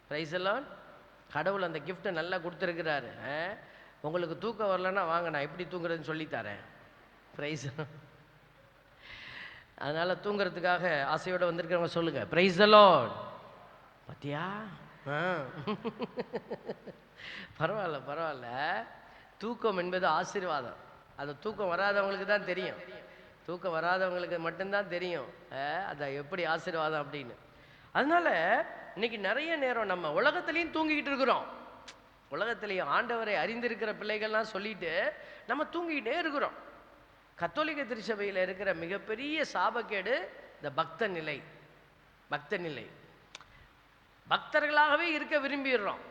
பிரைஸ் எல்லாம் கடவுள் அந்த கிஃப்ட்டை நல்லா கொடுத்துருக்கிறாரு. உங்களுக்கு தூக்கம் வரலன்னா வாங்க, நான் எப்படி தூங்குறதுன்னு சொல்லித்தரேன். பிரைஸ். அதனால் தூங்குறதுக்காக ஆசையோடு வந்திருக்கிறவங்க சொல்லுங்கள் பிரைஸ் தி லார்ட். பார்த்தியா? பரவாயில்ல பரவாயில்ல. தூக்கம் என்பது ஆசீர்வாதம். அது தூக்கம் வராதவங்களுக்கு தான் தெரியும், தூக்கம் வராதவங்களுக்கு மட்டும்தான் தெரியும் அதை எப்படி ஆசீர்வாதம் அப்படின்னு. அதனால இன்னைக்கு நிறைய நேரம் நம்ம உலகத்துலேயும் தூங்கிக்கிட்டு இருக்கிறோம். உலகத்திலையும் ஆண்டவரை அறிந்திருக்கிற பிள்ளைகள்லாம் சொல்லிட்டு நம்ம தூங்கிக்கிட்டே இருக்கிறோம். கத்தோலிக்க திருச்சபையில் இருக்கிற மிகப்பெரிய சாபக்கேடு இந்த பக்த நிலை. பக்த நிலை, பக்தர்களாகவே இருக்க விரும்பிடுறோம்.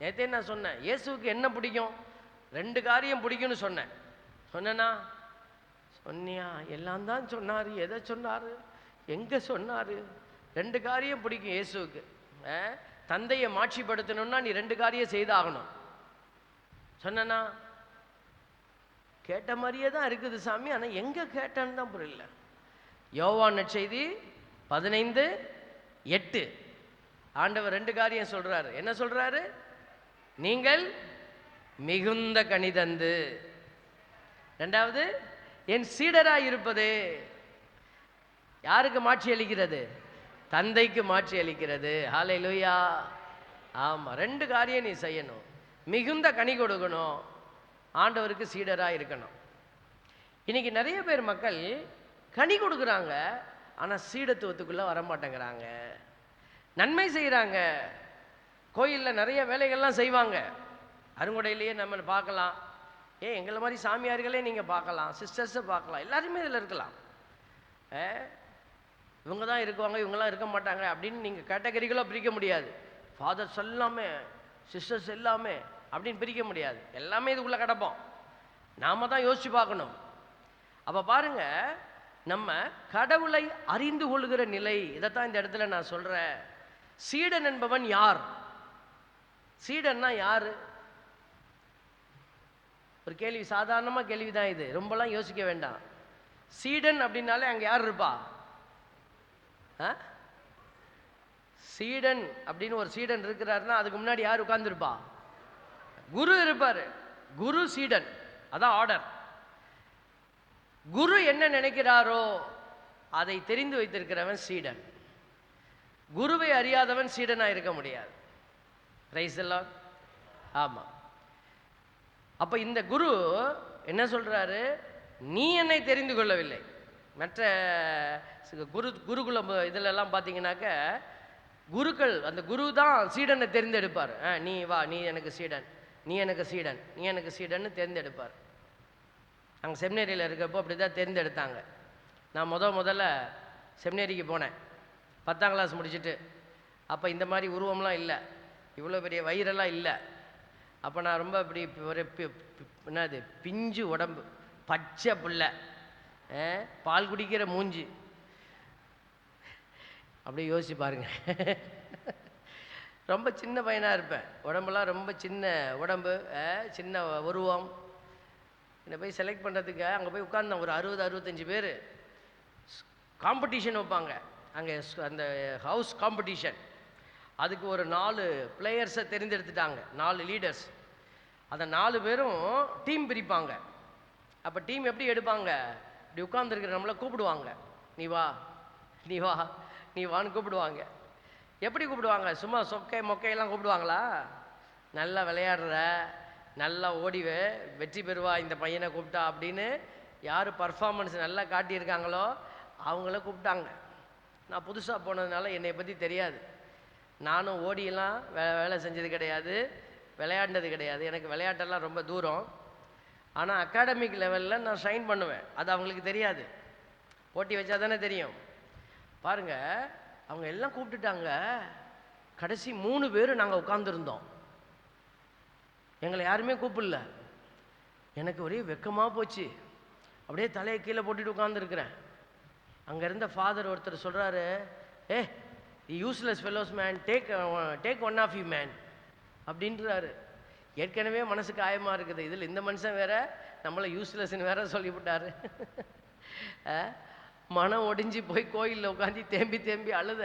நேற்றே நான் சொன்னேன், இயேசுவுக்கு என்ன பிடிக்கும்? 2 காரியம் பிடிக்கும்னு சொன்னேன். சொன்னேன்னா சொன்னியா? எல்லாம் தான் சொன்னார். எதை சொன்னார்? எங்கே சொன்னார்? 2 காரியம் பிடிக்கும் இயேசுவுக்கு. தந்தையை மாட்சிப்படுத்தணும்னா நீ 2 காரியம் செய்தாகணும். சொன்னா கேட்ட மாதிரியே தான் இருக்குது சாமி, ஆனால் எங்கே கேட்டேன்னு தான் புரியல. யோவான் நற்செய்தி 15:8 ஆண்டவர் 2 காரியம் சொல்றாரு. என்ன சொல்றாரு? நீங்கள் மிகுந்த கனி தந்து, 2வது என் சீடராய் இருப்பது. யாருக்கு மாட்சி அளிக்கிறது? தந்தைக்கு மாட்சி அளிக்கிறது. ஹல்லேலூயா. ஆமாம், 2 காரியம் நீ செய்யணும். மிகுந்த கனி கொடுக்கணும், ஆண்டவருக்கு சீடராக இருக்கணும். இன்னைக்கு நிறைய பேர் மக்கள் கனி கொடுக்குறாங்க, ஆனால் சீடத்துவத்துக்குள்ளே வரமாட்டேங்கிறாங்க. நன்மை செய்கிறாங்க, கோயிலில் நிறைய வேலைகள்லாம் செய்வாங்க. அருங்கொடையிலேயே நம்ம பார்க்கலாம். எங்களை மாதிரி சாமியார்களே நீங்கள் பார்க்கலாம், சிஸ்டர்ஸை பார்க்கலாம், எல்லாருமே இதில் இருக்கலாம். இவங்க தான் இருக்குவாங்க, இவங்களாம் இருக்க மாட்டாங்க அப்படின்னு நீங்கள் கேட்டகரிகளாக பிரிக்க முடியாது. ஃபாதர்ஸ் எல்லாமே, சிஸ்டர்ஸ் எல்லாமே அப்படின்னு பிரிக்க முடியாது. எல்லாமே இதுக்குள்ளே கிடப்போம். நாம் தான் யோசித்து பார்க்கணும். அப்போ பாருங்கள், நம்ம கடவுளை அறிந்து கொள்கிற நிலை, இதைத்தான் இந்த இடத்துல நான் சொல்கிறேன். சீடன் என்பவன் யார்? சீடன்னா யார்? ஒரு கேள்வி, சாதாரணமாக கேள்வி தான் இது, ரொம்பலாம் யோசிக்க வேண்டாம். சீடன் அப்படின்னாலே அங்கே யார் இருப்பா? சீடன் அப்படின்னு ஒரு சீடன் இருக்கிறாருன்னா அதுக்கு முன்னாடி யார் உட்கார்ந்துருப்பா? குரு இருப்பார். குரு சீடன், அதான் ஆர்டர். குரு என்ன நினைக்கிறாரோ அதை தெரிந்து வைத்திருக்கிறவன் சீடன். குருவை அறியாதவன் சீடனா இருக்க முடியாது. Praise the Lord. ஆமாம். அப்போ இந்த குரு என்ன சொல்றாரு? நீ என்னை தெரிந்து கொள்ளவில்லை. மற்ற குருகுலம் இதிலெல்லாம் பார்த்தீங்கன்னாக்க குருக்கள், அந்த குரு தான் சீடனை தேர்ந்தெடுப்பார். நீ வா, நீ எனக்கு சீடன், நீ எனக்கு சீடன், நீ எனக்கு சீடன்னு தேர்ந்தெடுப்பார். அங்கே செமினரியில் இருக்கப்போ அப்படி தான் தேர்ந்தெடுத்தாங்க. நான் முதல்ல செமினரிக்கு போனேன் 10ஆம் கிளாஸ் முடிச்சுட்டு. அப்போ இந்த மாதிரி உருவம்லாம் இல்லை, இவ்வளோ பெரிய வயிறெல்லாம் இல்லை. அப்போ நான் ரொம்ப இப்படி ஒரு என்னது பிஞ்சு உடம்பு, பச்சை புல்லை, பால் குடிக்கிற மூஞ்சி. அப்படியே யோசிச்சு பாருங்க. ரொம்ப சின்ன பையனாக இருப்பேன், உடம்புலாம் ரொம்ப சின்ன உடம்பு, சின்ன உருவம். என்னை போய் செலக்ட் பண்ணுறதுக்கு அங்கே போய் உட்கார்ந்தேன். ஒரு 60-65 பேர் காம்படிஷன் வைப்பாங்க அங்கே, அந்த ஹவுஸ் காம்படிஷன். அதுக்கு ஒரு 4 பிளேயர்ஸை தெரிந்தெடுத்துட்டாங்க, 4 லீடர்ஸ். அந்த 4 பேரும் டீம் பிரிப்பாங்க. அப்போ டீம் எப்படி எடுப்பாங்க, இப்படி உட்கார்ந்துருக்கிற நம்மளை கூப்பிடுவாங்க, நீ வா நீ வா நீ வான்னு கூப்பிடுவாங்க. எப்படி கூப்பிடுவாங்க, சும்மா மொக்கையெல்லாம் கூப்பிடுவாங்களா? நல்லா விளையாடுற, நல்லா ஓடிவே, வெற்றி பெறுவா இந்த பையனை கூப்பிட்டா அப்படின்னு யார் பர்ஃபார்மன்ஸ் நல்லா காட்டியிருக்காங்களோ அவங்கள கூப்பிட்டாங்க. நான் புதுசாக போனதுனால என்னை பற்றி தெரியாது. நானும் ஓடியெல்லாம் வேலை செஞ்சது கிடையாது, விளையாடினது கிடையாது. எனக்கு விளையாட்டெல்லாம் ரொம்ப தூரம். ஆனால் அகாடமிக் லெவலில் நான் ஷைன் பண்ணுவேன், அது அவங்களுக்கு தெரியாது. போட்டி வச்சா தானே தெரியும். பாருங்கள், அவங்க எல்லாம் கூப்பிட்டுட்டாங்க. கடைசி 3 பேர் நாங்கள் உட்காந்துருந்தோம், எங்களை யாருமே கூப்பிடல. எனக்கு ஒரே வெக்கமாக போச்சு. அப்படியே தலையை கீழே போட்டுட்டு உட்காந்துருக்கிறேன். அங்கே இருந்த ஃபாதர் ஒருத்தர் சொல்கிறாரு, useless fellows man, take one of you man அப்படின்றாரு. ஏற்கனவே மனசு காயமாக இருக்குது, இதில் இந்த மனுஷன் வேற நம்மளை யூஸ்லெஸ்ன்னு வேற சொல்லிவிட்டாரு. மனம் ஒடிஞ்சு போய் கோயிலில் உட்காந்து தேம்பி அழுத.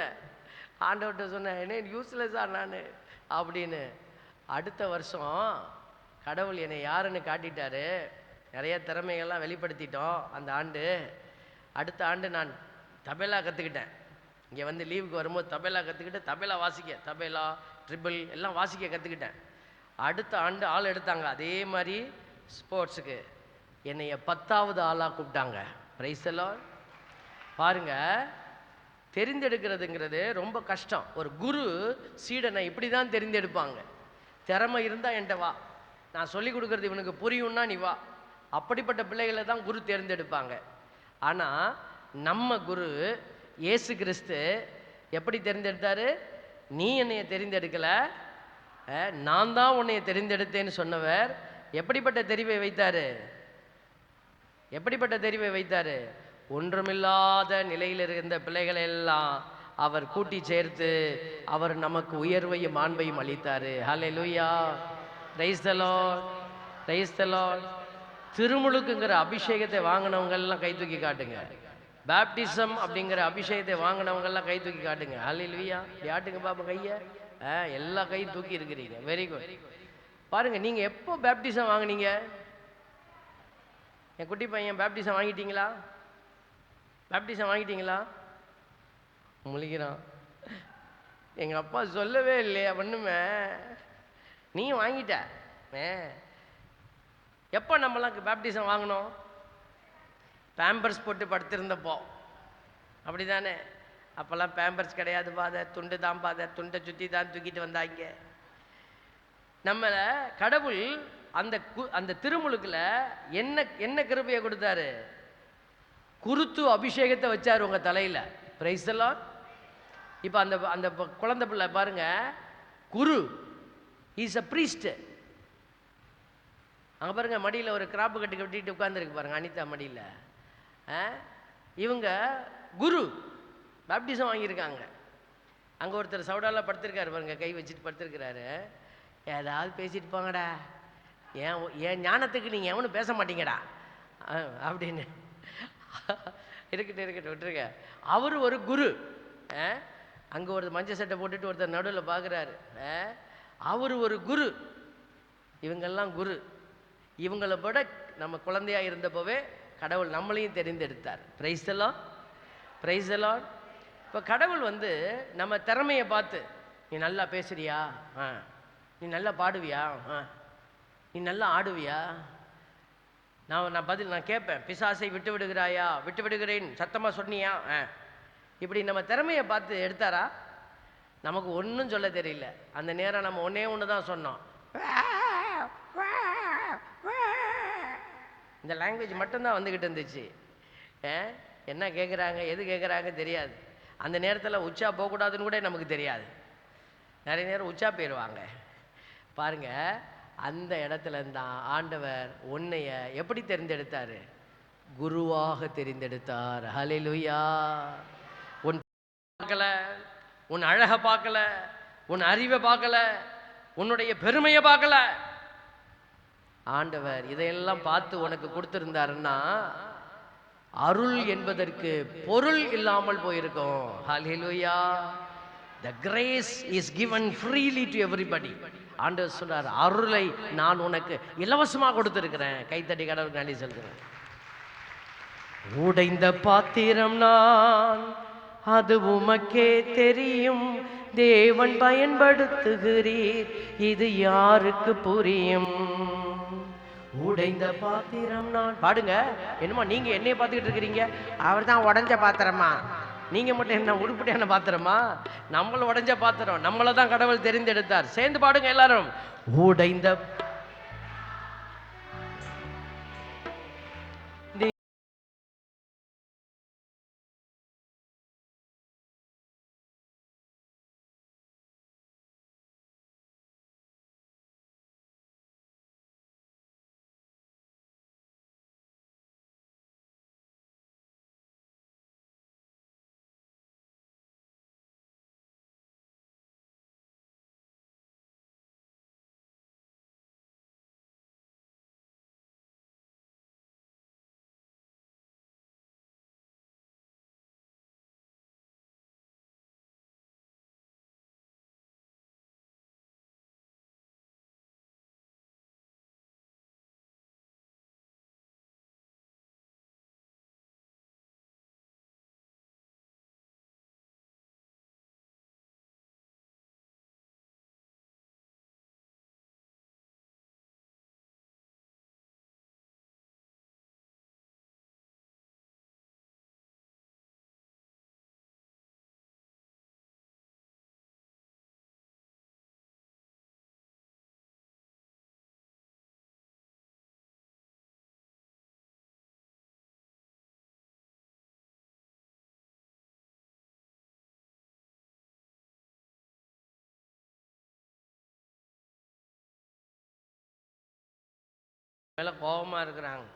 ஆண்டவர்கிட்ட சொன்னேன், என்ன யூஸ்லெஸ்ஸா நான் அப்படின்னு. அடுத்த வருஷம் கடவுள் என்னை யாருன்னு காட்டிட்டாரு. நிறைய திறமைகள்லாம் வெளிப்படுத்திட்டோம் அந்த ஆண்டு. அடுத்த ஆண்டு நான் தபேலா கற்றுக்கிட்டேன். இங்கே வந்து லீவுக்கு வரும்போது தபேலா கற்றுக்கிட்டு தபேலா வாசிக்க, தபேலா ட்ரிபிள் எல்லாம் வாசிக்க கற்றுக்கிட்டேன். அடுத்த ஆண்டு ஆள் எடுத்தாங்க அதே மாதிரி ஸ்போர்ட்ஸுக்கு. என்னைய 10ஆவது ஆளாக கூப்பிட்டாங்க. Price the Lord. பாருங்க, தெரிந்தெடுக்கிறதுங்கிறது ரொம்ப கஷ்டம். ஒரு குரு சீடனை இப்படி தான் தெரிந்தெடுப்பாங்க. திறமை இருந்தால் என்கிட்ட வா, நான் சொல்லி கொடுக்குறது இவனுக்கு புரியும்னா நீ வா. அப்படிப்பட்ட பிள்ளைகளை தான் குரு தேர்ந்தெடுப்பாங்க. ஆனால் நம்ம குரு இயேசு கிறிஸ்து எப்படி தெரிந்தெடுத்தாரு? நீ என்னைய தெரிந்தெடுக்கலை, நான் தான் உன்னைய தெரிந்தெடுத்தேன்னு சொன்னவர் எப்படிப்பட்ட தெரிவை வைத்தாரு? எப்படிப்பட்ட தெரிவை வைத்தாரு? ஒன்றுமில்லாத நிலையில் இருந்த பிள்ளைகளை எல்லாம் அவர் கூட்டி சேர்த்து அவர் நமக்கு உயர்வையும் மாண்பையும் அளித்தாரு. Hallelujah, praise the lord, praise the lord. திருமுழுக்குங்கிற அபிஷேகத்தை வாங்கினவங்க எல்லாம் கை தூக்கி காட்டுங்க. பேப்டிசம் அப்படிங்கிற அபிஷேகத்தை வாங்கினவங்க எல்லாம் கை தூக்கி காட்டுங்க. ஹல்லேலூயா. யாட்டுங்க பாப்பா கையை. எல்லா கையும் தூக்கி இருக்கிறீங்க. Very good. பாருங்க, நீங்க எப்போ பேப்டிசம் வாங்கினீங்க? என் குட்டி பையன் பேப்டிசம் வாங்கிட்டீங்களா? பேப்டிசம் வாங்கிட்டீங்களா? முழிக்கிறான். எங்க அப்பா சொல்லவே இல்லையா ஒண்ணுமே. நீ வாங்கிட்ட. எப்போ நம்மளாம் பேப்டிசம் வாங்கினோம்? பேம்பர்ஸ் போட்டு படுத்திருந்தப்போ. அப்படிதானே? அப்போல்லாம் பேம்பர்ஸ் கிடையாது ஃபாதர், துண்டு தான் ஃபாதர், துண்டை சுற்றி தான் தூக்கிட்டு வந்தாங்க. நம்மளை கடவுள் அந்த திருமுழுக்கில் என்ன கிருபையை கொடுத்தாரு? குருத்து அபிஷேகத்தை வச்சார் உங்கள் தலையில். Price the lord. இப்போ அந்த குழந்தை பிள்ளை பாருங்க, குரு இஸ் அ பிரீஸ்ட். அங்கே பாருங்க, மடியில் ஒரு கிராப்பு கட்டிட்டு உட்காந்துருக்கு பாருங்க, அனிதா மடியில். இவங்க குரு பேப்டிசம் வாங்கியிருக்காங்க. அங்கே ஒருத்தர் சவுடாலாம் படுத்திருக்காரு பாருங்க, கை வச்சுட்டு படுத்திருக்கிறாரு. ஏதாவது பேசிட்டு போங்கடா, என் ஞானத்துக்கு நீங்கள் எவனும் பேச மாட்டீங்கடா அப்படின்னு. இருக்கட்டும் விட்டுருங்க. அவர் ஒரு குரு. அங்கே ஒரு மஞ்சள் சட்டை போட்டுட்டு ஒருத்தர் நடுவில் பார்க்குறாரு. அவர் ஒரு குரு, இவங்கெல்லாம் குரு. இவங்களை விட நம்ம குழந்தையாக இருந்தப்போவே கடவுள் நம்மளையும் தெரிந்தெடுத்தார். Praise the lord, praise the lord. இப்போ கடவுள் வந்து நம்ம திறமையை பார்த்து, நீ நல்லா பேசுறியா, நீ நல்லா பாடுவியா, நீ நல்லா ஆடுவியா, நான் கேட்பேன், பிசாசை விட்டு விடுகிறாயா? விட்டு விடுகிறேன் சத்தமாக சொன்னியா? இப்படி நம்ம திறமையை பார்த்து எடுத்தாரா? நமக்கு ஒன்றும் சொல்ல தெரியல. அந்த நேரம் நம்ம ஒன்று தான் சொன்னோம். இந்த லாங்குவேஜ் மட்டும்தான் வந்துக்கிட்டு இருந்துச்சு. என்ன கேட்குறாங்க, எது கேட்குறாங்க தெரியாது. அந்த நேரத்தில் உச்சா போகக்கூடாதுன்னு கூட நமக்கு தெரியாது. நிறைய நேரம் உச்சா போயிடுவாங்க பாருங்க. அந்த இடத்துல தான் ஆண்டவர் உன்னைய எப்படி தெரிந்தெடுத்தார்? குருவாக தெரிந்தெடுத்தார். ஹல்லேலூயா. உன் பார்க்கல, உன் அழகை பார்க்கல, உன் அறிவை பார்க்கல, உன்னுடைய பெருமையை பார்க்கல. ஆண்டவர் இதையெல்லாம் பார்த்து உனக்கு கொடுத்திருந்தாருன்னா அருள் என்பதற்கு பொருள் இல்லாமல் போயிருக்கும். ஹல்லேலூயா. The grace is given freely to everybody. ஆண்டவர் சொல்றார், அருளை நான் உனக்கு இலவசமாக கொடுத்திருக்கிறேன். கைத்தட்டி கடவுளுக்கு நன்றி சொல்கிறேன். உடைந்த பாத்திரம் நான், அது உமக்கே தெரியும். தேவன் பயன்படுத்துகிறீர், இது யாருக்கு புரியும்? உடைந்த பாத்திரம் நான். பாடுங்க. என்னமா நீங்க என்னைய பார்த்துக்கிட்டு இருக்கிறீங்க? அவர் தான் உடைஞ்ச பாத்திரமா? நீங்க மட்டும் என்ன உருப்படியான பாத்திரமா? நம்மள உடைஞ்ச பாத்திரம், நம்மளை தான் கடவுள் தெரிந்தெடுத்தார். சேர்ந்து பாடுங்க எல்லாரும். உடைந்த மேலே கோபமாக இருக்கிறாங்க.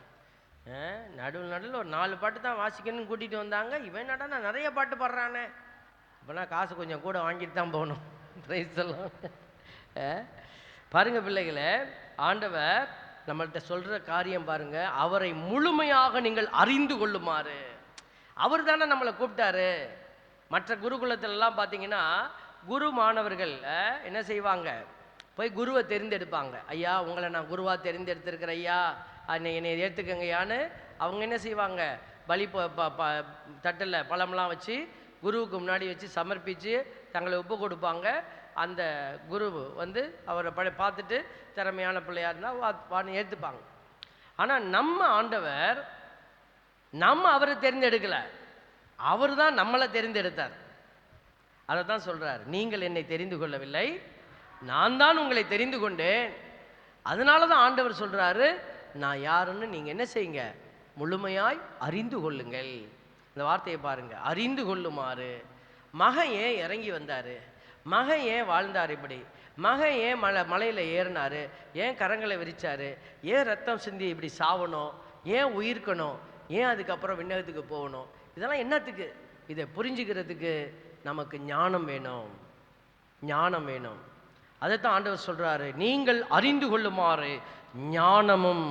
நடுவில் ஒரு 4 பாட்டு தான் வாசிக்கணும்னு கூட்டிகிட்டு வந்தாங்க. இவன் நடனா நிறைய பாட்டு பாடுறானே, இப்போனா காசு கொஞ்சம் கூட வாங்கிட்டு தான் போகணும். ப்ரைஸ் எல்லாம் பாருங்க பிள்ளைகளே. ஆண்டவர் நம்மள்கிட்ட சொல்கிற காரியம் பாருங்க, அவரை முழுமையாக நீங்கள் அறிந்து கொள்ளுமாறு. அவர் தானே நம்மளை கூப்பிட்டாரு. மற்ற குருகுலத்திலலாம் பார்த்தீங்கன்னா குரு மாணவர்கள் என்ன செய்வாங்க, போய் குருவை தெரிந்தெடுப்பாங்க. ஐயா உங்களை நான் குருவாக தெரிந்தெடுத்திருக்கிறேன் ஐயா, என்னை ஏற்றுக்கங்கய்யான்னு அவங்க என்ன செய்வாங்க, பலி தட்டில் பழம்லாம் வச்சு குருவுக்கு முன்னாடி வச்சு சமர்ப்பித்து தங்களை ஒப்பு கொடுப்பாங்க. அந்த குரு வந்து அவரை பார்த்துட்டு திறமையான பிள்ளையாருன்னா வான்னு ஏற்றுப்பாங்க. ஆனால் நம்ம ஆண்டவர் அவரை தெரிந்தெடுக்கலை, அவர் தான் நம்மளை தெரிந்தெடுத்தார். அதை தான் சொல்கிறார், நீங்கள் என்னை தெரிந்து கொள்ளவில்லை, நான் தான் உங்களை தெரிந்து கொண்டேன். அதனால தான் ஆண்டவர் சொல்கிறாரு, நான் யாருன்னு நீங்கள் என்ன செய்யுங்க, முழுமையாய் அறிந்து கொள்ளுங்கள். இந்த வார்த்தையை பாருங்க, அறிந்து கொள்ளுமாறு. மகன் ஏன் இறங்கி வந்தார், மகன் ஏன் வாழ்ந்தார், இப்படி மகன் ஏன் மலையில் ஏறினார், ஏன் கரங்களை விரிச்சார், ஏன் ரத்தம் சிந்தி இப்படி சாவணும், ஏன் உயிர்க்கணும், ஏன் அதுக்கப்புறம் விண்ணகத்துக்கு போகணும், இதெல்லாம் என்னத்துக்கு? இதை புரிஞ்சுக்கிறதுக்கு நமக்கு ஞானம் வேணும், ஞானம் வேணும். அதைத்தான் ஆண்டவர் சொல்றாரு, நீங்கள் அறிந்து கொள்ளுமாறு ஞானமும்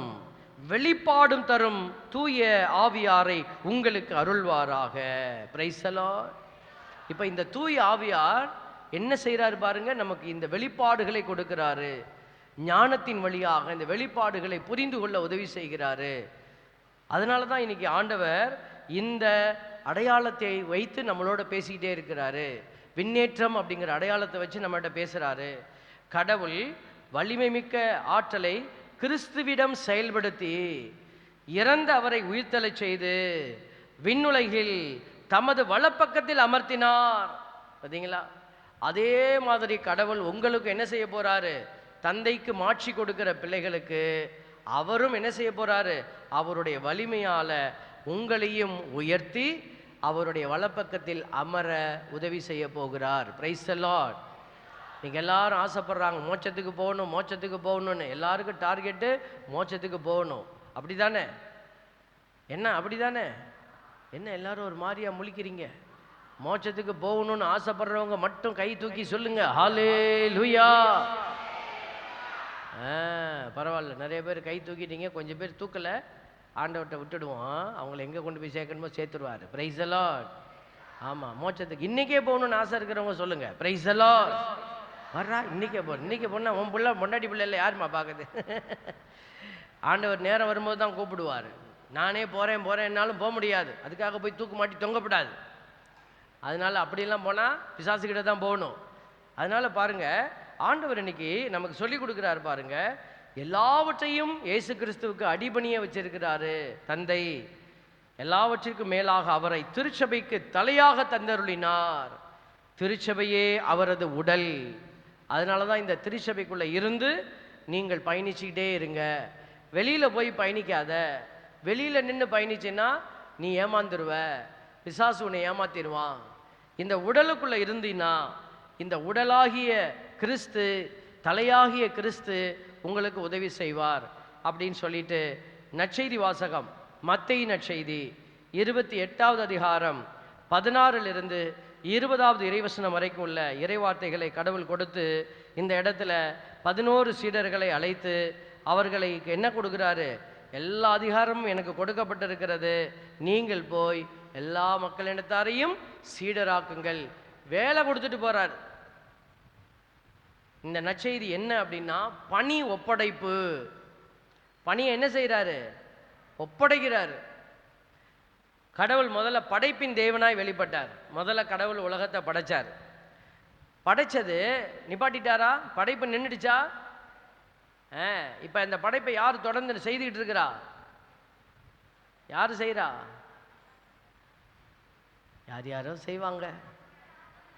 வெளிப்பாடும் தரும் தூய ஆவியாரை உங்களுக்கு அருள்வாராக. Price the lord. இப்போ இந்த தூய ஆவியார் என்ன செய்கிறாரு பாருங்க, நமக்கு இந்த வெளிப்பாடுகளை கொடுக்கிறாரு. ஞானத்தின் வழியாக இந்த வெளிப்பாடுகளை புரிந்து கொள்ள உதவி செய்கிறாரு. அதனால தான் இன்னைக்கு ஆண்டவர் இந்த அடையாளத்தை வைத்து நம்மளோட பேசிக்கிட்டே இருக்கிறாரு. விண்ணேற்றம் அப்படிங்கிற அடையாளத்தை வச்சு நம்மகிட்ட பேசுகிறாரு. கடவுள் வலிமை மிக்க ஆற்றலை கிறிஸ்துவிடம் செயல்படுத்தி இறந்த அவரை உயிர்த்தெழச் செய்து விண்ணுலகில் தமது வலப்பக்கத்தில் அமர்த்தினார். பார்த்தீங்களா? அதே மாதிரி கடவுள் உங்களுக்கு என்ன செய்ய போறாரு, தந்தைக்கு மாட்சி கொடுக்கிற பிள்ளைகளுக்கு அவரும் என்ன செய்ய போறாரு? அவருடைய வலிமையால உங்களையும் உயர்த்தி அவருடைய வலப்பக்கத்தில் அமர உதவி செய்ய போகிறார். Price the Lord. நீங்க எல்லாரும் ஆசைப்படுறாங்க மோட்சத்துக்கு போகணும், மோட்சத்துக்கு போகணும்னு. எல்லாருக்கும் டார்கெட்டு மோட்சத்துக்கு போகணும். அப்படிதானே? என்ன அப்படிதானே? என்ன எல்லாரும் ஒரு மாதிரியா முழிக்கிறீங்க? மோட்சத்துக்கு போகணும்னு ஆசைப்படுறவங்க மட்டும் கை தூக்கி சொல்லுங்க, ஹல்லேலூயா. பரவாயில்ல, நிறைய பேர் கை தூக்கிட்டீங்க, கொஞ்சம் பேர் தூக்கலை. ஆண்டவர்கிட்ட விட்டுடுவோம், அவங்கள எங்கே கொண்டு போய் சேர்க்கணுமோ சேர்த்துருவார். Price the Lord. ஆமாம், மோட்சத்துக்கு இன்றைக்கே போகணும்னு ஆசை இருக்கிறவங்க சொல்லுங்க, பிரைஸ் தி லார்ட். வர்றா, இன்றைக்கே போகணும். இன்றைக்கி போனால் உன் பிள்ளை பொண்டாட்டி பிள்ளை இல்லை, யாருமா பார்க்குது? ஆண்டவர் நேரம் வரும்போது தான் கூப்பிடுவார். நானே போகிறேன்னாலும் போக முடியாது. அதுக்காக போய் தூக்கு மாட்டி தொங்கப்படாது. அதனால் அப்படிலாம் போனால் பிசாசுக்கிட்ட தான் போகணும். அதனால் பாருங்கள், ஆண்டவர் இன்னைக்கு நமக்கு சொல்லி கொடுக்குறாரு பாருங்க. எல்லாவற்றையும் இயேசு கிறிஸ்துவுக்கு அடிபணிய வச்சிருக்கிறாரு தந்தை. எல்லாவற்றிற்கும் மேலாக அவரை திருச்சபைக்கு தலையாக தந்தருளினார். திருச்சபையே அவரது உடல். அதனால தான் இந்த திருச்சபைக்குள்ளே இருந்து நீங்கள் பயணிச்சுக்கிட்டே இருங்க. வெளியில் போய் பயணிக்காத. வெளியில் நின்று பயணிச்சேன்னா நீ ஏமாந்துருவ, பிசாசு உன்னை ஏமாத்திடுவான். இந்த உடலுக்குள்ளே இருந்தீன்னா இந்த உடலாகிய கிறிஸ்து, தலையாகிய கிறிஸ்து உங்களுக்கு உதவி செய்வார் அப்படின்னு சொல்லிட்டு நற்செய்தி வாசகம், மத்தேயு நற்செய்தி 28வது அதிகாரம் 16லிருந்து 20வது இறைவசனம் வரைக்கும் உள்ள இறைவார்த்தைகளை கடவுள் கொடுத்து இந்த இடத்துல 11 சீடர்களை அழைத்து அவர்களை என்ன கொடுக்குறாரு? எல்லா அதிகாரமும் எனக்கு கொடுக்கப்பட்டிருக்கிறது, நீங்கள் போய் எல்லா மக்களினத்தாரையும் சீடராக்குங்கள். வேலை கொடுத்துட்டு போறார். இந்த நற்செய்தி என்ன அப்படின்னா பணி ஒப்படைப்பு. பணியை என்ன செய்கிறாரு? ஒப்படைக்கிறாரு. கடவுள் முதல்ல படைப்பின் தேவனாய் வெளிப்பட்டார். முதல்ல கடவுள் உலகத்தை படைச்சார். படைச்சது நிப்பாட்டிட்டாரா? படைப்பு நின்றுடுச்சா? இப்போ இந்த படைப்பை யார் தொடர்ந்து செய்துக்கிட்டு இருக்கிறா? யார் செய்கிறா? யார் யாரோ செய்வாங்க.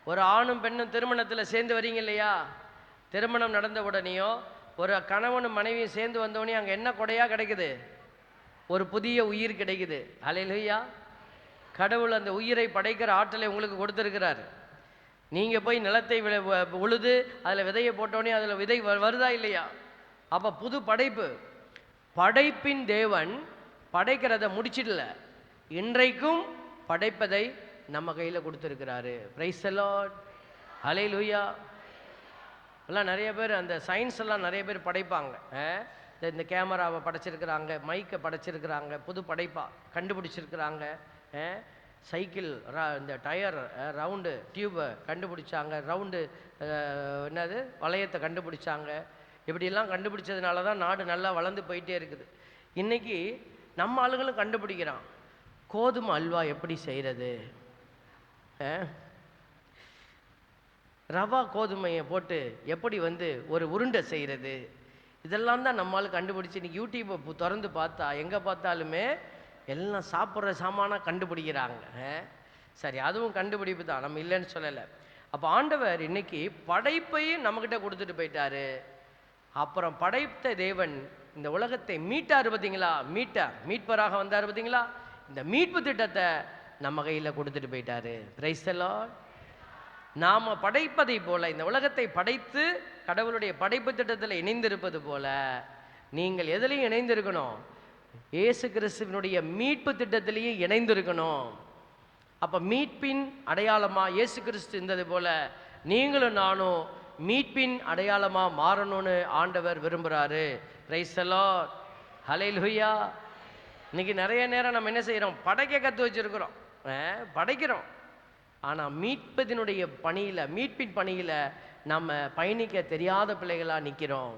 ஒரு ஆணும் பெண்ணும் திருமணத்தில் சேர்ந்து வரீங்க இல்லையா? திருமணம் நடந்த உடனேயோ ஒரு கணவனும் மனைவியும் சேர்ந்து வந்தோடனே அங்கே என்ன கொடையாக கிடைக்குது? ஒரு புதிய உயிர் கிடைக்குது. ஹல்லேலூயா. கடவுள் அந்த உயிரை படைக்கிற ஆற்றலை உங்களுக்கு கொடுத்துருக்கிறார். நீங்கள் போய் நிலத்தை உழுது அதில் விதையை போட்டோடனே அதில் விதை வருதா இல்லையா? அப்போ புது படைப்பு. படைப்பின் தேவன் படைக்கிறத முடிச்சிடல, இன்றைக்கும் படைப்பதை நம்ம கையில் கொடுத்துருக்கிறாரு. Praise the lord. ஹல்லேலூயா. எல்லாம் நிறைய பேர் அந்த சயின்ஸ் எல்லாம் நிறைய பேர் படைப்பாங்க. இந்த கேமராவை படைச்சிருக்கிறாங்க, மைக்கை படைச்சிருக்கிறாங்க, புது படைப்பாக கண்டுபிடிச்சிருக்கிறாங்க. சைக்கிள் இந்த டயர் ரவுண்டு டியூபை கண்டுபிடிச்சாங்க, ரவுண்டு என்னது வளையத்தை கண்டுபிடிச்சாங்க. இப்படியெல்லாம் கண்டுபிடிச்சதுனால தான் நாடு நல்லா வளர்ந்து போயிட்டே இருக்குது. இன்றைக்கி நம்ம ஆளுங்களும் கண்டுபிடிக்கிறான், கோதுமை அல்வா எப்படி செய்கிறது, ரவா கோதுமையை போட்டு எப்படி ஒரு உருண்டை செய்கிறது. இதெல்லாம் தான் நம்மளால் கண்டுபிடிச்சி இன்றைக்கி யூடியூப்பை திறந்து பார்த்தா எங்கே பார்த்தாலுமே எல்லாம் சாப்பிட்ற சாமானாக கண்டுபிடிக்கிறாங்க. சரி, அதுவும் கண்டுபிடிப்பு தான், நம்ம இல்லைன்னு சொல்லலை. அப்போ ஆண்டவர் இன்னைக்கு படைப்பையும் நம்மக்கிட்ட கொடுத்துட்டு போயிட்டாரு. அப்புறம் படைத்த தேவன் இந்த உலகத்தை மீட்டார் பார்த்தீங்களா? மீட்பராக வந்தார் பார்த்தீங்களா? இந்த மீட்பு திட்டத்தை நம்ம கையில் கொடுத்துட்டு போயிட்டாரு. Price the Lord. நாம் படைப்பதை போல இந்த உலகத்தை படைத்து கடவுளுடைய படைப்பு திட்டத்தில் இணைந்திருப்பது போல நீங்கள் எதிலையும் இணைந்திருக்கணும்? இயேசு கிறிஸ்துவினுடைய மீட்பு திட்டத்திலையும் இணைந்திருக்கணும். அப்போ மீட்பின் அடையாளமாக இயேசு கிறிஸ்து இருந்தது போல நீங்களும் நானும் மீட்பின் அடையாளமாக மாறணும்னு ஆண்டவர் விரும்புகிறாரு. Price the lord. ஹல்லேலூயா. இன்னைக்கு நிறைய நேரம் நம்ம என்ன செய்கிறோம்? படைக்க கற்று வச்சுருக்கிறோம், படைக்கிறோம். ஆனால் மீட்பதினுடைய பணியில், மீட்பின் பணியில் நம்ம பயணிக்க தெரியாத பிள்ளைகளாக நிற்கிறோம்.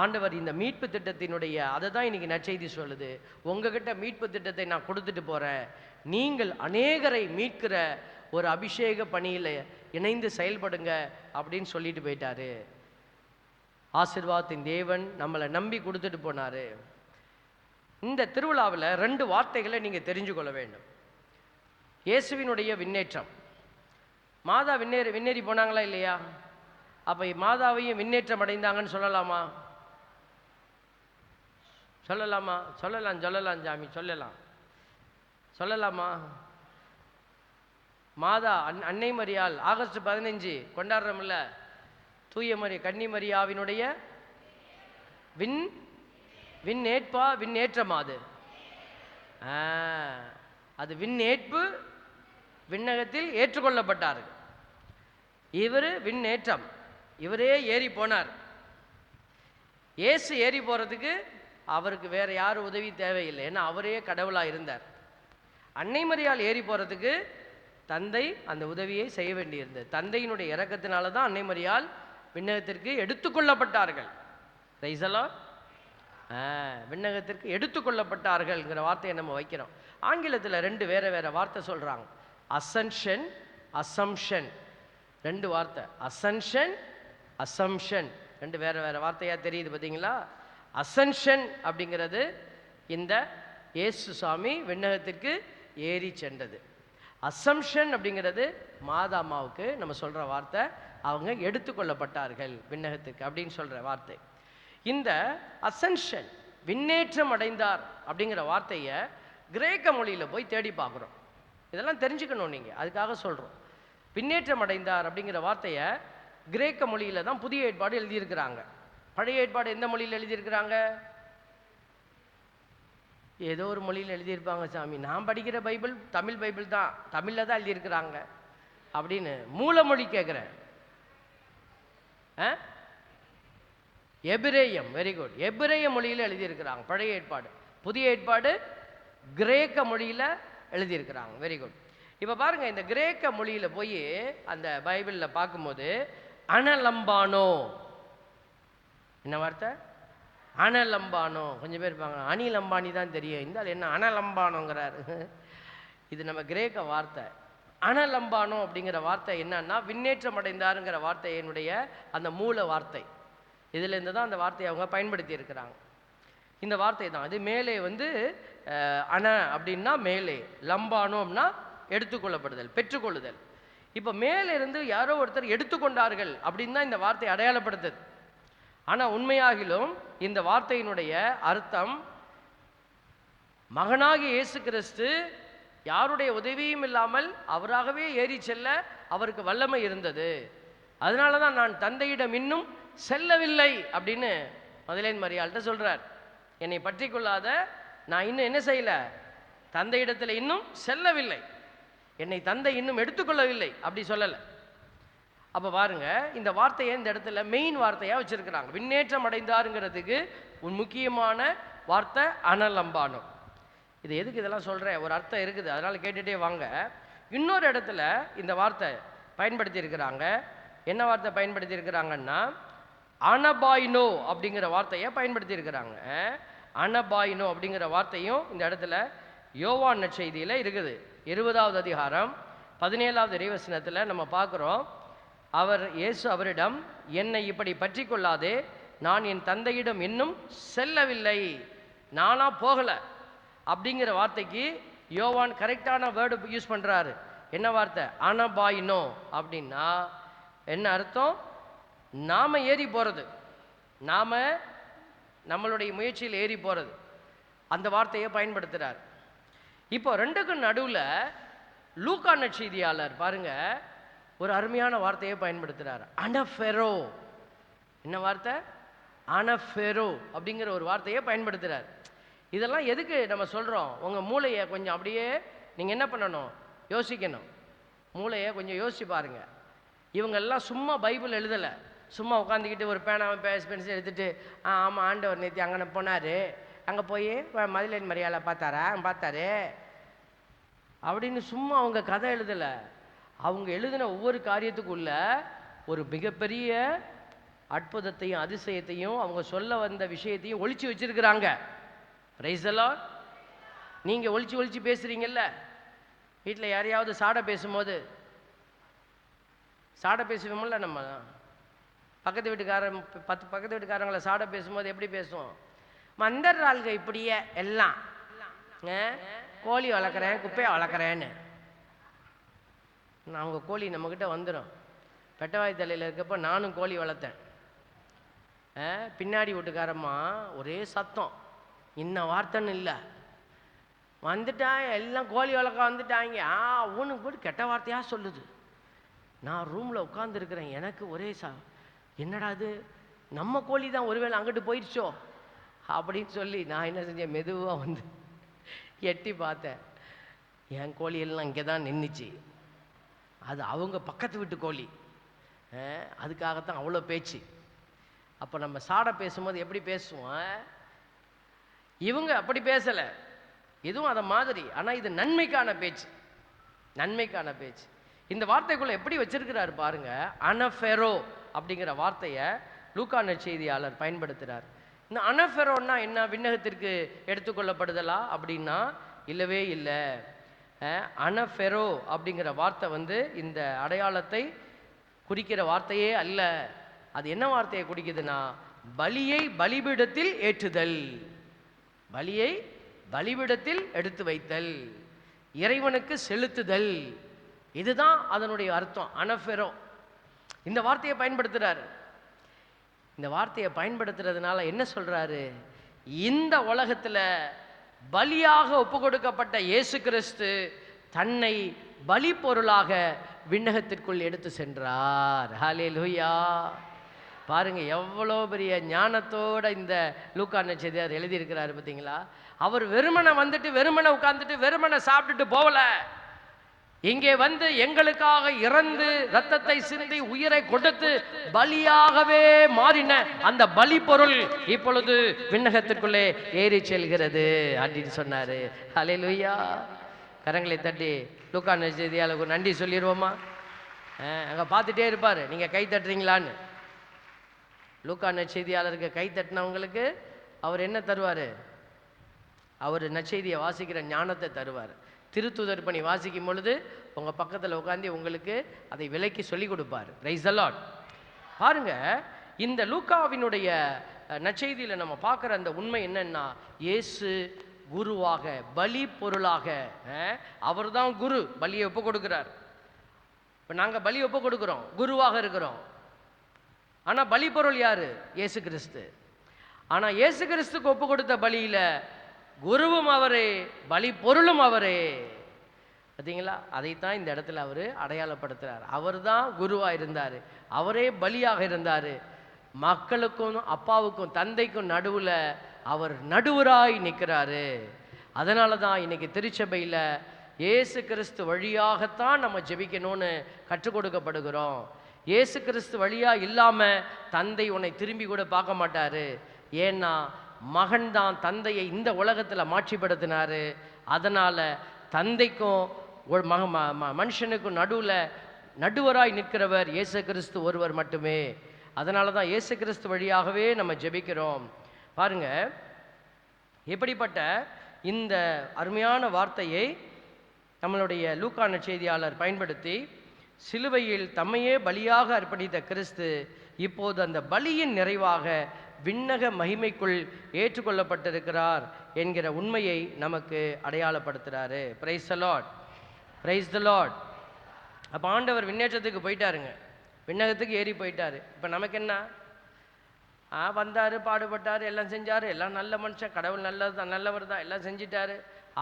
ஆண்டவர் இந்த மீட்பு திட்டத்தினுடைய அதை தான் இன்றைக்கி நற்செய்தி சொல்லுது. உங்ககிட்ட மீட்பு திட்டத்தை நான் கொடுத்துட்டு போகிறேன், நீங்கள் அநேகரை மீட்கிற ஒரு அபிஷேக பணியில் இணைந்து செயல்படுங்க அப்படின்னு சொல்லிட்டு போயிட்டாரு. ஆசீர்வாதத்தின் தேவன் நம்மளை நம்பி கொடுத்துட்டு போனார். இந்த திருவிழாவில் 2 வார்த்தைகளை நீங்கள் தெரிஞ்சு கொள்ள வேண்டும். இயேசுவினுடைய விண்ணேற்றம். மாதா விண்ணேறி போனாங்களா இல்லையா? அப்போ மாதாவையும் விண்ணேற்றம் அடைந்தாங்கன்னு சொல்லலாமா? சொல்லலாமா? சொல்லலாம் சாமி, சொல்லலாமா? மாதா அன்னை மரியாள் ஆகஸ்ட் 15 கொண்டாடுறோம்ல, தூய கன்னி மரியாவினுடைய விண்ணேற்றமா அது? அது விண்ணேற்பு, விண்ணகத்தில் ஏற்றுக்கொள்ளப்பட்டார்கள். இவர் விண்ணேற்றம், இவரே ஏறி போனார். இயேசு ஏறி போகிறதுக்கு அவருக்கு வேற யாரும் உதவி தேவையில்லை, ஏன்னா அவரே கடவுளாக இருந்தார். அன்னை மரியாள் ஏறி போகிறதுக்கு தந்தை அந்த உதவியை செய்ய வேண்டியிருந்தது. தந்தையினுடைய இரக்கத்தினால தான் அன்னை மரியாள் விண்ணகத்திற்கு எடுத்துக்கொள்ளப்பட்டார்கள். ரைசலா விண்ணகத்திற்கு எடுத்துக்கொள்ளப்பட்டார்கள்ங்கிற வார்த்தையை நம்ம வைக்கிறோம். ஆங்கிலத்தில் 2 வேற வார்த்தை சொல்கிறாங்க. அசன்ஷன், அசம்ஷன், 2 வார்த்தை. அசன்ஷன், அசம்ஷன் 2 வேற வார்த்தையாக தெரியுது பார்த்தீங்களா? அசன்ஷன் அப்படிங்கிறது இந்த இயேசு சாமி விண்ணகத்திற்கு ஏறி சென்றது. அசம்ஷன் அப்படிங்கிறது மாதாமாவுக்கு நம்ம சொல்கிற வார்த்தை, அவங்க எடுத்துக்கொள்ளப்பட்டார்கள் விண்ணகத்துக்கு அப்படின்னு சொல்கிற வார்த்தை. இந்த அசன்ஷன், விண்ணேற்றம் அடைந்தார் அப்படிங்கிற வார்த்தையை கிரேக்க மொழியில் போய் தேடி பார்க்குறோம். இதெல்லாம் தெரிஞ்சுக்கணும் நீங்கள், அதுக்காக சொல்கிறோம். விண்ணேற்றம் அடைந்தார் அப்படிங்கிற வார்த்தையை கிரேக்க மொழியில் தான் புதிய ஏற்பாடு எழுதியிருக்கிறாங்க. பழைய ஏற்பாடு எந்த மொழியில் எழுதியிருக்கிறாங்க? ஏதோ ஒரு மொழியில் எழுதியிருப்பாங்க சாமி. நான் படிக்கிற பைபிள் தமிழ் பைபிள் தான், தமிழில் தான் எழுதியிருக்கிறாங்க அப்படின்னு மூல மொழி கேட்குறேன். எபிரேயம், வெரி குட், எபிரேய மொழியில் எழுதியிருக்கிறாங்க பழைய ஏற்பாடு. புதிய ஏற்பாடு கிரேக்க மொழியில் எழுதியிருக்கிறாங்க. Very good. இப்போ பாருங்க, இந்த கிரேக்க மொழியில் போய் அந்த பைபிளில் பார்க்கும்போது அனலம்பானோ, என்ன வார்த்தை? அனலம்பானோ. கொஞ்சம் பேர் இருப்பாங்க அனில் அம்பானி தான் தெரியும், இந்த என்ன அனலம்பானோங்கிறாரு. இது நம்ம கிரேக்க வார்த்தை. அனலம்பானோ அப்படிங்கிற வார்த்தை என்னன்னா விண்ணேற்றம் அடைந்தாருங்கிற வார்த்தையினுடைய அந்த மூல வார்த்தை. இதுலேருந்து தான் அந்த வார்த்தையை அவங்க பயன்படுத்தி இருக்கிறாங்க. இந்த வார்த்தை தான் அது. மேலே அன அப்படின்னா மேலே, லம்பானோம்னா எடுத்துக்கொள்ளப்படுதல், பெற்றுக்கொள்ளுதல். இப்போ மேலே இருந்து யாரோ ஒருத்தர் எடுத்துக்கொண்டார்கள் அப்படின்னு தான் இந்த வார்த்தை அடையாளப்படுத்துது. ஆனால் உண்மையாகிலும் இந்த வார்த்தையினுடைய அர்த்தம் மகனாகிய இயேசு கிறிஸ்து யாருடைய உதவியும் இல்லாமல் அவராகவே ஏறி செல்ல அவருக்கு வல்லமை இருந்தது. அதனால தான் நான் தந்தையிடம் இன்னும் செல்லவில்லை அப்படின்னு மதலேன் மரியாள்கிட்ட சொல்றார். என்னை பற்றி கொள்ளாத நான் இன்னும் என்ன செய்யல, தந்தையிடத்தில் இன்னும் செல்லவில்லை, என்னை தந்தை இன்னும் எடுத்துக்கொள்ளவில்லை அப்படி சொல்லலை. அப்போ பாருங்க, இந்த வார்த்தையை இந்த இடத்துல மெயின் வார்த்தையாக வச்சிருக்கிறாங்க. விண்ணேற்றம் அடைந்தாருங்கிறதுக்கு ஒரு முக்கியமான வார்த்தை அனலம்பானோ. இது எதுக்கு இதெல்லாம் சொல்கிறேன், ஒரு அர்த்தம் இருக்குது, அதனால் கேட்டுகிட்டே வாங்க. இன்னொரு இடத்துல இந்த வார்த்தை பயன்படுத்தி இருக்கிறாங்க. என்ன வார்த்தை பயன்படுத்தி இருக்கிறாங்கன்னா அனபாயினோ அப்படிங்கிற வார்த்தையை பயன்படுத்தி இருக்கிறாங்க. அனபாயினோ அப்படிங்கிற வார்த்தையும் இந்த இடத்துல யோவான் நற்செய்தியில் இருக்குது. 20வது அதிகாரம் 17வது இறைவசனத்தில் நம்ம பார்க்குறோம். இயேசு அவரிடம், என்னை இப்படி பற்றி கொள்ளாதே, நான் என் தந்தையிடம் இன்னும் செல்லவில்லை, நானா போகலை அப்படிங்கிற வார்த்தைக்கு யோவான் கரெக்டான வேர்டு யூஸ் பண்ணுறாரு. என்ன வார்த்தை? அனபாயினோ. அப்படின்னா என்ன அர்த்தம்? நாம் ஏறி போகிறது, நாம் நம்மளுடைய முயற்சியில் ஏறி போகிறது, அந்த வார்த்தையை பயன்படுத்துகிறார். இப்போ ரெண்டுக்கும் நடுவில் லூக்கா நற்செய்தியாளர் பாருங்க ஒரு அருமையான வார்த்தையை பயன்படுத்துகிறார். அனஃபெரோ. என்ன வார்த்தை? அனஃபெரோ அப்படிங்கிற ஒரு வார்த்தையை பயன்படுத்துகிறார். இதெல்லாம் எதுக்கு நம்ம சொல்கிறோம்? உங்கள் மூளையை கொஞ்சம் அப்படியே நீங்கள் என்ன பண்ணணும், யோசிக்கணும். மூளையை கொஞ்சம் யோசிச்சு பாருங்க. இவங்கெல்லாம் சும்மா பைபிள் எழுதலை, சும்மா உட்காந்துக்கிட்டு ஒரு பேனாவை பென்சில் எடுத்துகிட்டு ஆமாம் ஆண்டவர் நேற்று அங்கே போனார், அங்கே போய் மதலேன் மரியாதை பார்த்தாரு அப்படின்னு சும்மா அவங்க கதை எழுதலை. அவங்க எழுதின ஒவ்வொரு காரியத்துக்குள்ள ஒரு மிகப்பெரிய அற்புதத்தையும் அதிசயத்தையும் அவங்க சொல்ல வந்த விஷயத்தையும் ஒளிச்சு வச்சிருக்கிறாங்க. Price the Lord. நீங்கள் ஒளிச்சு பேசுகிறீங்கல்ல, வீட்டில் யாரையாவது சாடை பேசும்போது சாடை பேசுவோம்ல, நம்ம பக்கத்து வீட்டுக்காரங்களை சாடை பேசும்போது எப்படி பேசுவோம்? மந்தர்றாள்க இப்படியே எல்லாம் கோழி வளர்க்குறேன் குப்பையை வளர்க்குறேன்னு. அவங்க கோழி நம்மக்கிட்ட வந்துடும். பெட்டவாய் தலையில் இருக்கப்போ நானும் கோழி வளர்த்தேன். பின்னாடி வீட்டுக்காரம்மா ஒரே சத்தம், இன்னும் வார்த்தைன்னு இல்லை, வந்துட்டான் எல்லாம் கோழி வழக்கம் வந்துட்டாங்க. ஊனுக்கு போட்டு கெட்ட வார்த்தையாக சொல்லுது. நான் ரூமில் உட்காந்துருக்கிறேன், எனக்கு ஒரே என்னடா அது, நம்ம கோழி தான் ஒருவேளை அங்கிட்டு போயிடுச்சோ அப்படின்னு சொல்லி நான் என்ன செஞ்சேன், மெதுவாக வந்து எட்டி பார்த்தேன். என் கோழி எல்லாம் இங்கே தான் நின்றுச்சு. அது அவங்க பக்கத்து வீட்டு கோழி, அதுக்காகத்தான் அவ்வளோ பேச்சு. அப்போ நம்ம சாடை பேசும்போது எப்படி பேசுவோம், இவங்க அப்படி பேசலை, எதுவும் அதை மாதிரி. ஆனால் இது நன்மைக்கான பேச்சு, நன்மைக்கான பேச்சு. இந்த வார்த்தைக்குள்ள எப்படி வச்சிருக்கிறாரு பாருங்க. அனஃபெரோ அப்படிங்கிற வார்த்தையை லூக்கா நற்செய்தியாளர் பயன்படுத்துகிறார். இந்த அனஃபெரோன்னா என்ன, விண்ணகத்திற்கு எடுத்துக்கொள்ளப்படுதலா அப்படின்னா இல்லவே இல்லை. அனஃபெரோ அப்படிங்கிற வார்த்தை வந்து இந்த அடையாளத்தை குறிக்கிற வார்த்தையே அல்ல. அது என்ன வார்த்தையை குறிக்குதுன்னா, பலியை பலிபீடத்தில் ஏற்றுதல், பலியை பலிபீடத்தில் எடுத்து வைத்தல், இறைவனுக்கு செலுத்துதல். இதுதான் அதனுடைய அர்த்தம். அனஃபெரோ இந்த வார்த்தையை பயன்படுத்துறாரு. இந்த வார்த்தையை பயன்படுத்துறதுனால என்ன சொல்றாரு, இந்த உலகத்துல பலியாக ஒப்பு கொடுக்கப்பட்ட இயேசு கிறிஸ்து தன்னை பலி பொருளாக விண்ணகத்திற்குள் எடுத்து சென்றார். ஹல்லேலூயா. பாருங்க எவ்வளோ பெரிய ஞானத்தோட இந்த லூக்கா நற்செய்தியாளர் எழுதியிருக்கிறாரு பார்த்தீங்களா. அவர் வெறுமனை வந்துட்டு வெறுமனை உட்கார்ந்துட்டு வெறுமனை சாப்பிட்டுட்டு போகல. இங்கே வந்து எங்களுக்காக இறந்து இரத்தத்தை சிந்தி உயிரை கொடுத்து பலியாகவே மாறின அந்த பலி பொருள் இப்பொழுது விண்ணகத்திற்குள்ளே ஏறி செல்கிறது அப்படின்னு சொன்னாரு. ஹல்லேலூயா. கரங்களை தட்டி லூக்கா நற்செய்தியாளருக்கு நன்றி சொல்லிடுவோமா? அங்கே பார்த்துட்டே இருப்பார், நீங்கள் கை தட்டுறீங்களான்னு. லூக்கா நற்செய்தியாளருக்கு கை தட்டினவங்களுக்கு அவர் என்ன தருவார், அவர் நற்செய்தியை வாசிக்கிற ஞானத்தை தருவார். திருத்துதர் பணி வாசிக்கும் பொழுது உங்கள் பக்கத்தில் உட்காந்து உங்களுக்கு அதை விலைக்கு சொல்லி கொடுப்பார். Price the Lord. பாருங்க, இந்த லூக்காவினுடைய நற்செய்தியில் நம்ம பார்க்குற அந்த உண்மை என்னன்னா, இயேசு குருவாக பலி பொருளாக, அவர் தான் குரு, பலியை ஒப்பு கொடுக்கிறார். இப்போ நாங்கள் பலி ஒப்பு கொடுக்குறோம், குருவாக இருக்கிறோம். ஆனால் பலி பொருள் யாரு? இயேசு கிறிஸ்து. ஆனால் இயேசு கிறிஸ்துக்கு ஒப்பு கொடுத்த பலியில குருவும் அவரே, பலி பொருளும் அவரே. பார்த்தீங்களா? அதைத்தான் இந்த இடத்துல அவர் அடையாளப்படுத்துறார். அவர் தான் குருவாக இருந்தார், அவரே பலியாக இருந்தார். மக்களுக்கும் அப்பாவுக்கும் தந்தைக்கும் நடுவில் அவர் நடுவராய் நிற்கிறாரு. அதனால தான் இன்னைக்கு திருச்சபையில் இயேசு கிறிஸ்து வழியாகத்தான் நம்ம ஜெபிக்கணும்னு கற்றுக் கொடுக்கப்படுகிறோம். இயேசு கிறிஸ்து வழியாக இல்லாமல் தந்தை உன்னை திரும்பி கூட பார்க்க மாட்டார். ஏன்னா மகன் தான் தந்தையை இந்த உலகத்தில் மாட்சிப்படுத்தினார். அதனால் தந்தைக்கும் மனுஷனுக்கும் நடுவில் நடுவராய் நிற்கிறவர் இயேசு கிறிஸ்து ஒருவர் மட்டுமே. அதனால தான் இயேசு கிறிஸ்து வழியாகவே நம்ம ஜெபிக்கிறோம். பாருங்க, எப்படிப்பட்ட இந்த அருமையான வார்த்தையை நம்மளுடைய லூக்கா நற்செய்தியாளர் பயன்படுத்தி, சிலுவையில் தம்மையே பலியாக அர்ப்பணித்த கிறிஸ்து இப்போது அந்த பலியின் நிறைவாக விண்ணக மகிமைக்குள் ஏற்றுக்கொள்ளப்பட்டிருக்கிறார் என்கிற உண்மையை நமக்கு அடையாளப்படுத்துகிறாரு. Praise the lord, praise the lord. அப்போ ஆண்டவர் விண்ணேற்றத்துக்கு போயிட்டாருங்க, விண்ணகத்துக்கு ஏறி போயிட்டாரு. இப்போ நமக்கு என்ன, வந்தார், பாடுபட்டார், எல்லாம் செஞ்சார், எல்லாம் நல்ல மனுஷன், கடவுள் நல்லவர் தான், எல்லாம் செஞ்சிட்டாரு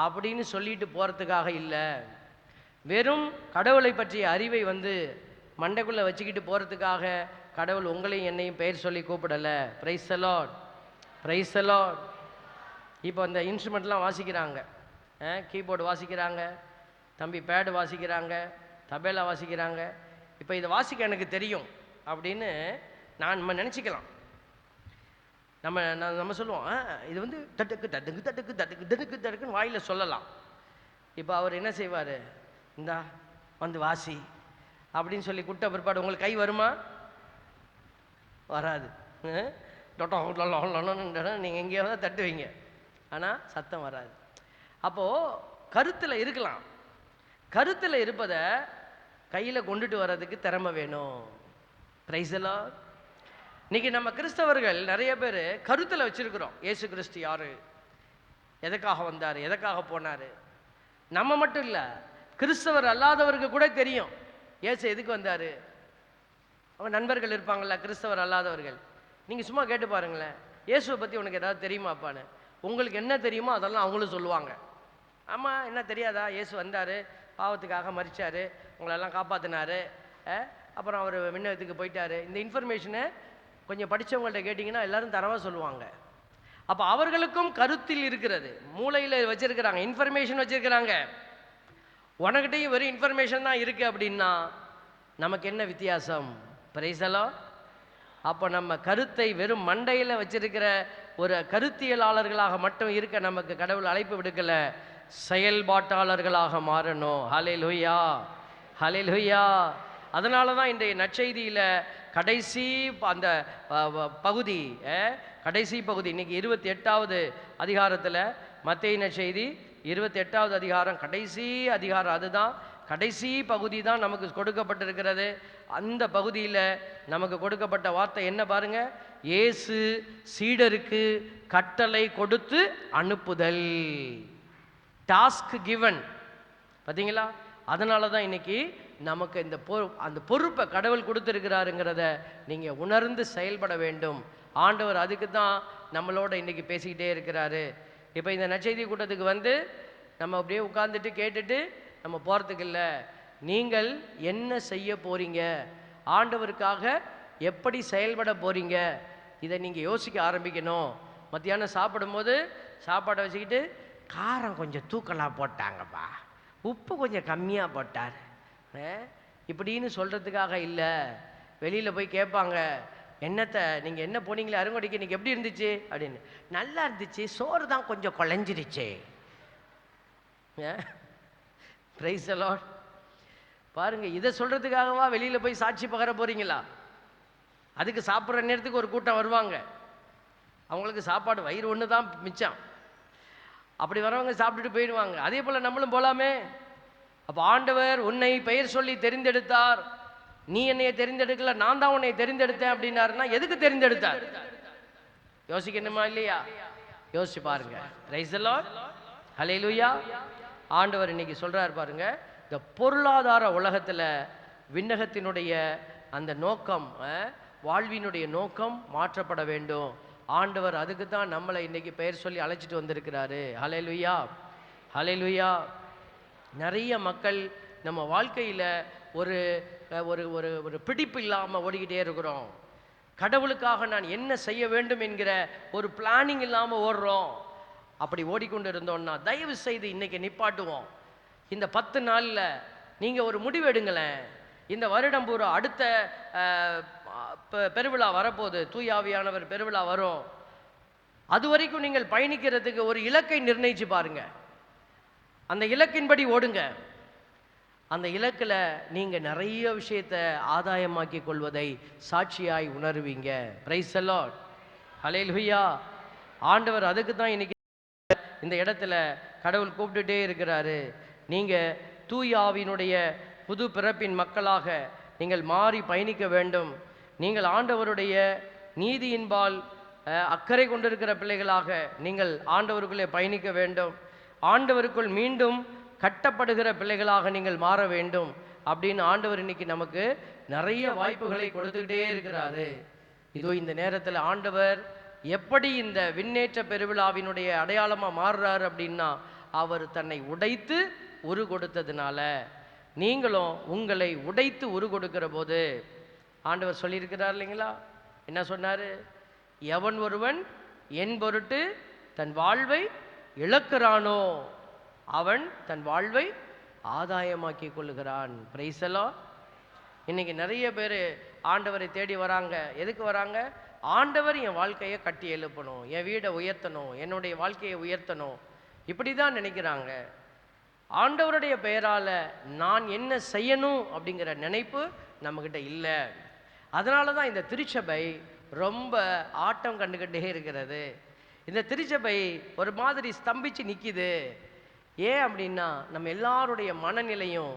அப்படின்னு சொல்லிட்டு போகிறதுக்காக இல்லை. வெறும் கடவுளை பற்றிய அறிவை வந்து மண்டைக்குள்ளே வச்சுக்கிட்டு போகிறதுக்காக கடவுள் உங்களையும் என்னையும் பெயர் சொல்லி கூப்பிடலை. Praise the lord, praise the lord. இப்போ அந்த இன்ஸ்ட்ருமெண்ட்லாம் வாசிக்கிறாங்க, கீபோர்டு வாசிக்கிறாங்க, தம்பி பேடு வாசிக்கிறாங்க, தபேலா வாசிக்கிறாங்க. இப்போ இதை வாசிக்க எனக்கு தெரியும் அப்படின்னு நம்ம நினச்சிக்கலாம். நம்ம சொல்லுவோம், இது வந்து தட்டுக்கு தட்டுக்கு தட்டுக்கு தட்டுக்கு தட்டுக்கு தட்டுக்குன்னு வாயில் சொல்லலாம். இப்போ அவர் என்ன செய்வார், இந்தா வந்து வாசி அப்படின்னு சொல்லி குட்ட பிற்பாடு உங்களுக்கு கை வருமா? வராது. நீங்கள் எங்கேயாவது தட்டுவீங்க, ஆனால் சத்தம் வராது. அப்போது கருத்தில் இருக்கலாம், கருத்தில் இருப்பதை கையில் கொண்டுட்டு வர்றதுக்கு திறமை வேணும். Price the Lord. இன்னைக்கு நம்ம கிறிஸ்தவர்கள் நிறைய பேர் கருத்தில் வச்சிருக்கிறோம், இயேசு கிறிஸ்து யாரு, எதுக்காக வந்தார், எதுக்காக போனார். நம்ம மட்டும் இல்லை, கிறிஸ்தவர் அல்லாதவருக்கு கூட தெரியும் இயேசு எதுக்கு வந்தார். அவங்க நண்பர்கள் இருப்பாங்கள்ல கிறிஸ்தவர் அல்லாதவர்கள், நீங்கள் சும்மா கேட்டு பாருங்களேன், இயேசுவை பற்றி உனக்கு ஏதாவது தெரியுமாப்பான்னு. உங்களுக்கு என்ன தெரியுமோ அதெல்லாம் அவங்களும் சொல்லுவாங்க. ஆமாம், என்ன தெரியாதா, இயேசு வந்தார், பாவத்துக்காக மரிச்சார், உங்களெல்லாம் காப்பாற்றினார், அப்புறம் அவர் விண்ணகத்துக்கு போயிட்டார். இந்த இன்ஃபர்மேஷனை கொஞ்சம் படித்தவங்கள்ட்ட கேட்டிங்கன்னா எல்லோரும் தரவாக சொல்லுவாங்க. அப்போ அவர்களுக்கும் கருத்தில் இருக்கிறது, மூளையில் வச்சுருக்கிறாங்க, இன்ஃபர்மேஷன் வச்சுருக்கிறாங்க. உனக்கிட்டையும் வெறும் இன்ஃபர்மேஷன் தான் இருக்குது அப்படின்னா நமக்கு என்ன வித்தியாசம்? Price the lord. அப்போ நம்ம கருத்தை வெறும் மண்டையில் வச்சிருக்கிற ஒரு கருத்தியலாளர்களாக மட்டும் இருக்க நமக்கு கடவுள் அழைப்பு விடுக்கல, செயல்பாட்டாளர்களாக மாறணும். ஹல்லேலூயா, ஹல்லேலூயா. அதனால தான் இன்றைய நற்செய்தியில் கடைசி அந்த பகுதி, கடைசி பகுதி இன்னைக்கு 28வது அதிகாரத்தில், மத்தேயு நற்செய்தி 28வது அதிகாரம் கடைசி அதிகாரம், அதுதான் கடைசி பகுதி தான் நமக்கு கொடுக்கப்பட்டிருக்கிறது. அந்த பகுதியில் நமக்கு கொடுக்கப்பட்ட வார்த்தை என்ன பாருங்க, இயேசு சீடருக்கு கட்டளை கொடுத்து அனுப்புதல், டாஸ்க் கிவன். பார்த்தீங்களா? அதனால தான் இன்னைக்கு நமக்கு இந்த அந்த பொறுப்பை கடவுள் கொடுத்துருக்கிறாருங்கிறத நீங்கள் உணர்ந்து செயல்பட வேண்டும். ஆண்டவர் அதுக்கு தான் நம்மளோட இன்னைக்கு பேசிக்கிட்டே இருக்கிறாரு. இப்போ இந்த நற்செய்தி கூட்டத்துக்கு வந்து நம்ம அப்படியே உட்கார்ந்துட்டு கேட்டுட்டு நம்ம போகிறதுக்கு இல்லை, நீங்கள் என்ன செய்ய போகிறீங்க, ஆண்டவருக்காக எப்படி செயல்பட போகிறீங்க, இதை நீங்கள் யோசிக்க ஆரம்பிக்கணும். மத்தியானம் சாப்பிடும்போது சாப்பாடை வச்சுக்கிட்டு காரம் கொஞ்சம் தூக்கலாக போட்டாங்கப்பா, உப்பு கொஞ்சம் கம்மியாக போட்டார் இப்படின்னு சொல்கிறதுக்காக இல்லை. வெளியில் போய் கேட்பாங்க, என்னத்தை நீங்கள் என்ன போனீங்களே அருங்கொடைக்கு, இன்றைக்கி எப்படி இருந்துச்சு அப்படின்னு. நல்லா இருந்துச்சு, சோறு தான் கொஞ்சம் குழஞ்சிருச்சு. Price the Lord. பாருங்கள், இதை சொல்கிறதுக்காகவா வெளியில் போய் சாட்சி பகர போகிறீங்களா? அதுக்கு சாப்பிட்ற நேரத்துக்கு ஒரு கூட்டம் வருவாங்க, அவங்களுக்கு சாப்பாடு வயிறு ஒன்று தான் மிச்சம், அப்படி வரவங்க சாப்பிட்டுட்டு போயிடுவாங்க. அதே போல் நம்மளும் போகலாமே. அப்போ ஆண்டவர் உன்னை பெயர் சொல்லி தெரிந்தெடுத்தார், நீ என்னைய தெரிந்தெடுக்கல, நான் தான் உன்னை தெரிந்தெடுத்தேன் அப்படின்னாருன்னா எதுக்கு தெரிந்தெடுத்தார்? யோசிக்கணுமா இல்லையா? யோசிச்சு பாருங்க. பிரைஸ் தி லார்ட், ஹல்லேலூயா. ஆண்டவர் இன்னைக்கு சொல்றாரு பாருங்க, இந்த பொருளாதார உலகத்தில் விண்ணகத்தினுடைய அந்த நோக்கம், வாழ்வினுடைய நோக்கம் மாற்றப்பட வேண்டும். ஆண்டவர் அதுக்கு தான் நம்மளை இன்னைக்கு பெயர் சொல்லி அழைச்சிட்டு வந்திருக்கிறாரு. ஹல்லேலூயா, ஹல்லேலூயா. நிறைய மக்கள் நம்ம வாழ்க்கையில் ஒரு ஒரு ஒரு ஒரு பிடிப்பு இல்லாமல் ஓடிக்கிட்டே இருக்கிறோம். கடவுளுக்காக நான் என்ன செய்ய வேண்டும் என்கிற ஒரு பிளானிங் இல்லாமல் ஓடுறோம். அப்படி ஓடிக்கொண்டு இருந்தோம்னா தயவு செய்து இன்னைக்கு நிப்பாட்டுவோம். இந்த 10 நாளில் நீங்கள் ஒரு முடிவு எடுங்களேன். இந்த வருடம் பூரா அடுத்த பெருவிழா வரப்போகுது, தூயாவியானவர் பெருவிழா வரும். அது வரைக்கும் நீங்கள் பயணிக்கிறதுக்கு ஒரு இலக்கை நிர்ணயிச்சு பாருங்க, அந்த இலக்கின்படி ஓடுங்க. அந்த இலக்கில் நீங்கள் நிறைய விஷயத்தை ஆதாயமாக்கி கொள்வதை சாட்சியாய் உணர்வீங்க. பிரைஸ் தி லார்ட், ஹல்லேலூயா. ஆண்டவர் அதுக்கு தான் இன்னைக்கு இந்த இடத்துல கடவுள் கூப்பிட்டுட்டே இருக்கிறாரு. நீங்கள் தூயாவினுடைய புது பிறப்பின் மக்களாக நீங்கள் மாறி பயணிக்க வேண்டும். நீங்கள் ஆண்டவருடைய நீதியின்பால் அக்கறை கொண்டிருக்கிற பிள்ளைகளாக நீங்கள் ஆண்டவருக்குள்ளே பயணிக்க வேண்டும். ஆண்டவருக்குள் மீண்டும் கட்டப்படுகிற பிள்ளைகளாக நீங்கள் மாற வேண்டும் அப்படின்னு ஆண்டவர் இன்னைக்கு நமக்கு நிறைய வாய்ப்புகளை கொடுத்துக்கிட்டே இருக்கிறாரு. இதோ இந்த நேரத்தில் ஆண்டவர் எப்படி இந்த விண்ணேற்ற பெருவிழாவினுடைய அடையாளமாக மாறுறாரு அப்படின்னா, அவர் தன்னை உடைத்து உரு கொடுத்ததுனால நீங்களும் உங்களை உடைத்து உரு கொடுக்கிற போது ஆண்டவர் சொல்லியிருக்கிறார் இல்லைங்களா? என்ன சொன்னார்? எவன் ஒருவன் என் பொருட்டு தன் வாழ்வை இழக்கிறானோ அவன் தன் வாழ்வை ஆதாயமாக்கி கொள்ளுகிறான். Price the Lord. இன்னைக்கு நிறைய பேர் ஆண்டவரை தேடி வராங்க. எதுக்கு வராங்க? ஆண்டவர் என் வாழ்க்கையை கட்டி எழுப்பணும், என் வீடை உயர்த்தணும், என்னுடைய வாழ்க்கையை உயர்த்தணும், இப்படி தான் நினைக்கிறாங்க. ஆண்டவருடைய பெயரால் நான் என்ன செய்யணும் அப்படிங்கிற நினைப்பு நம்மக்கிட்ட இல்லை. அதனால தான் இந்த திருச்சபை ரொம்ப ஆட்டம் கண்டுக்கிட்டே இருக்கிறது. இந்த திருச்சபை ஒரு மாதிரி ஸ்தம்பிச்சு நிற்கிது. ஏன் அப்படின்னா நம்ம எல்லாருடைய மனநிலையும்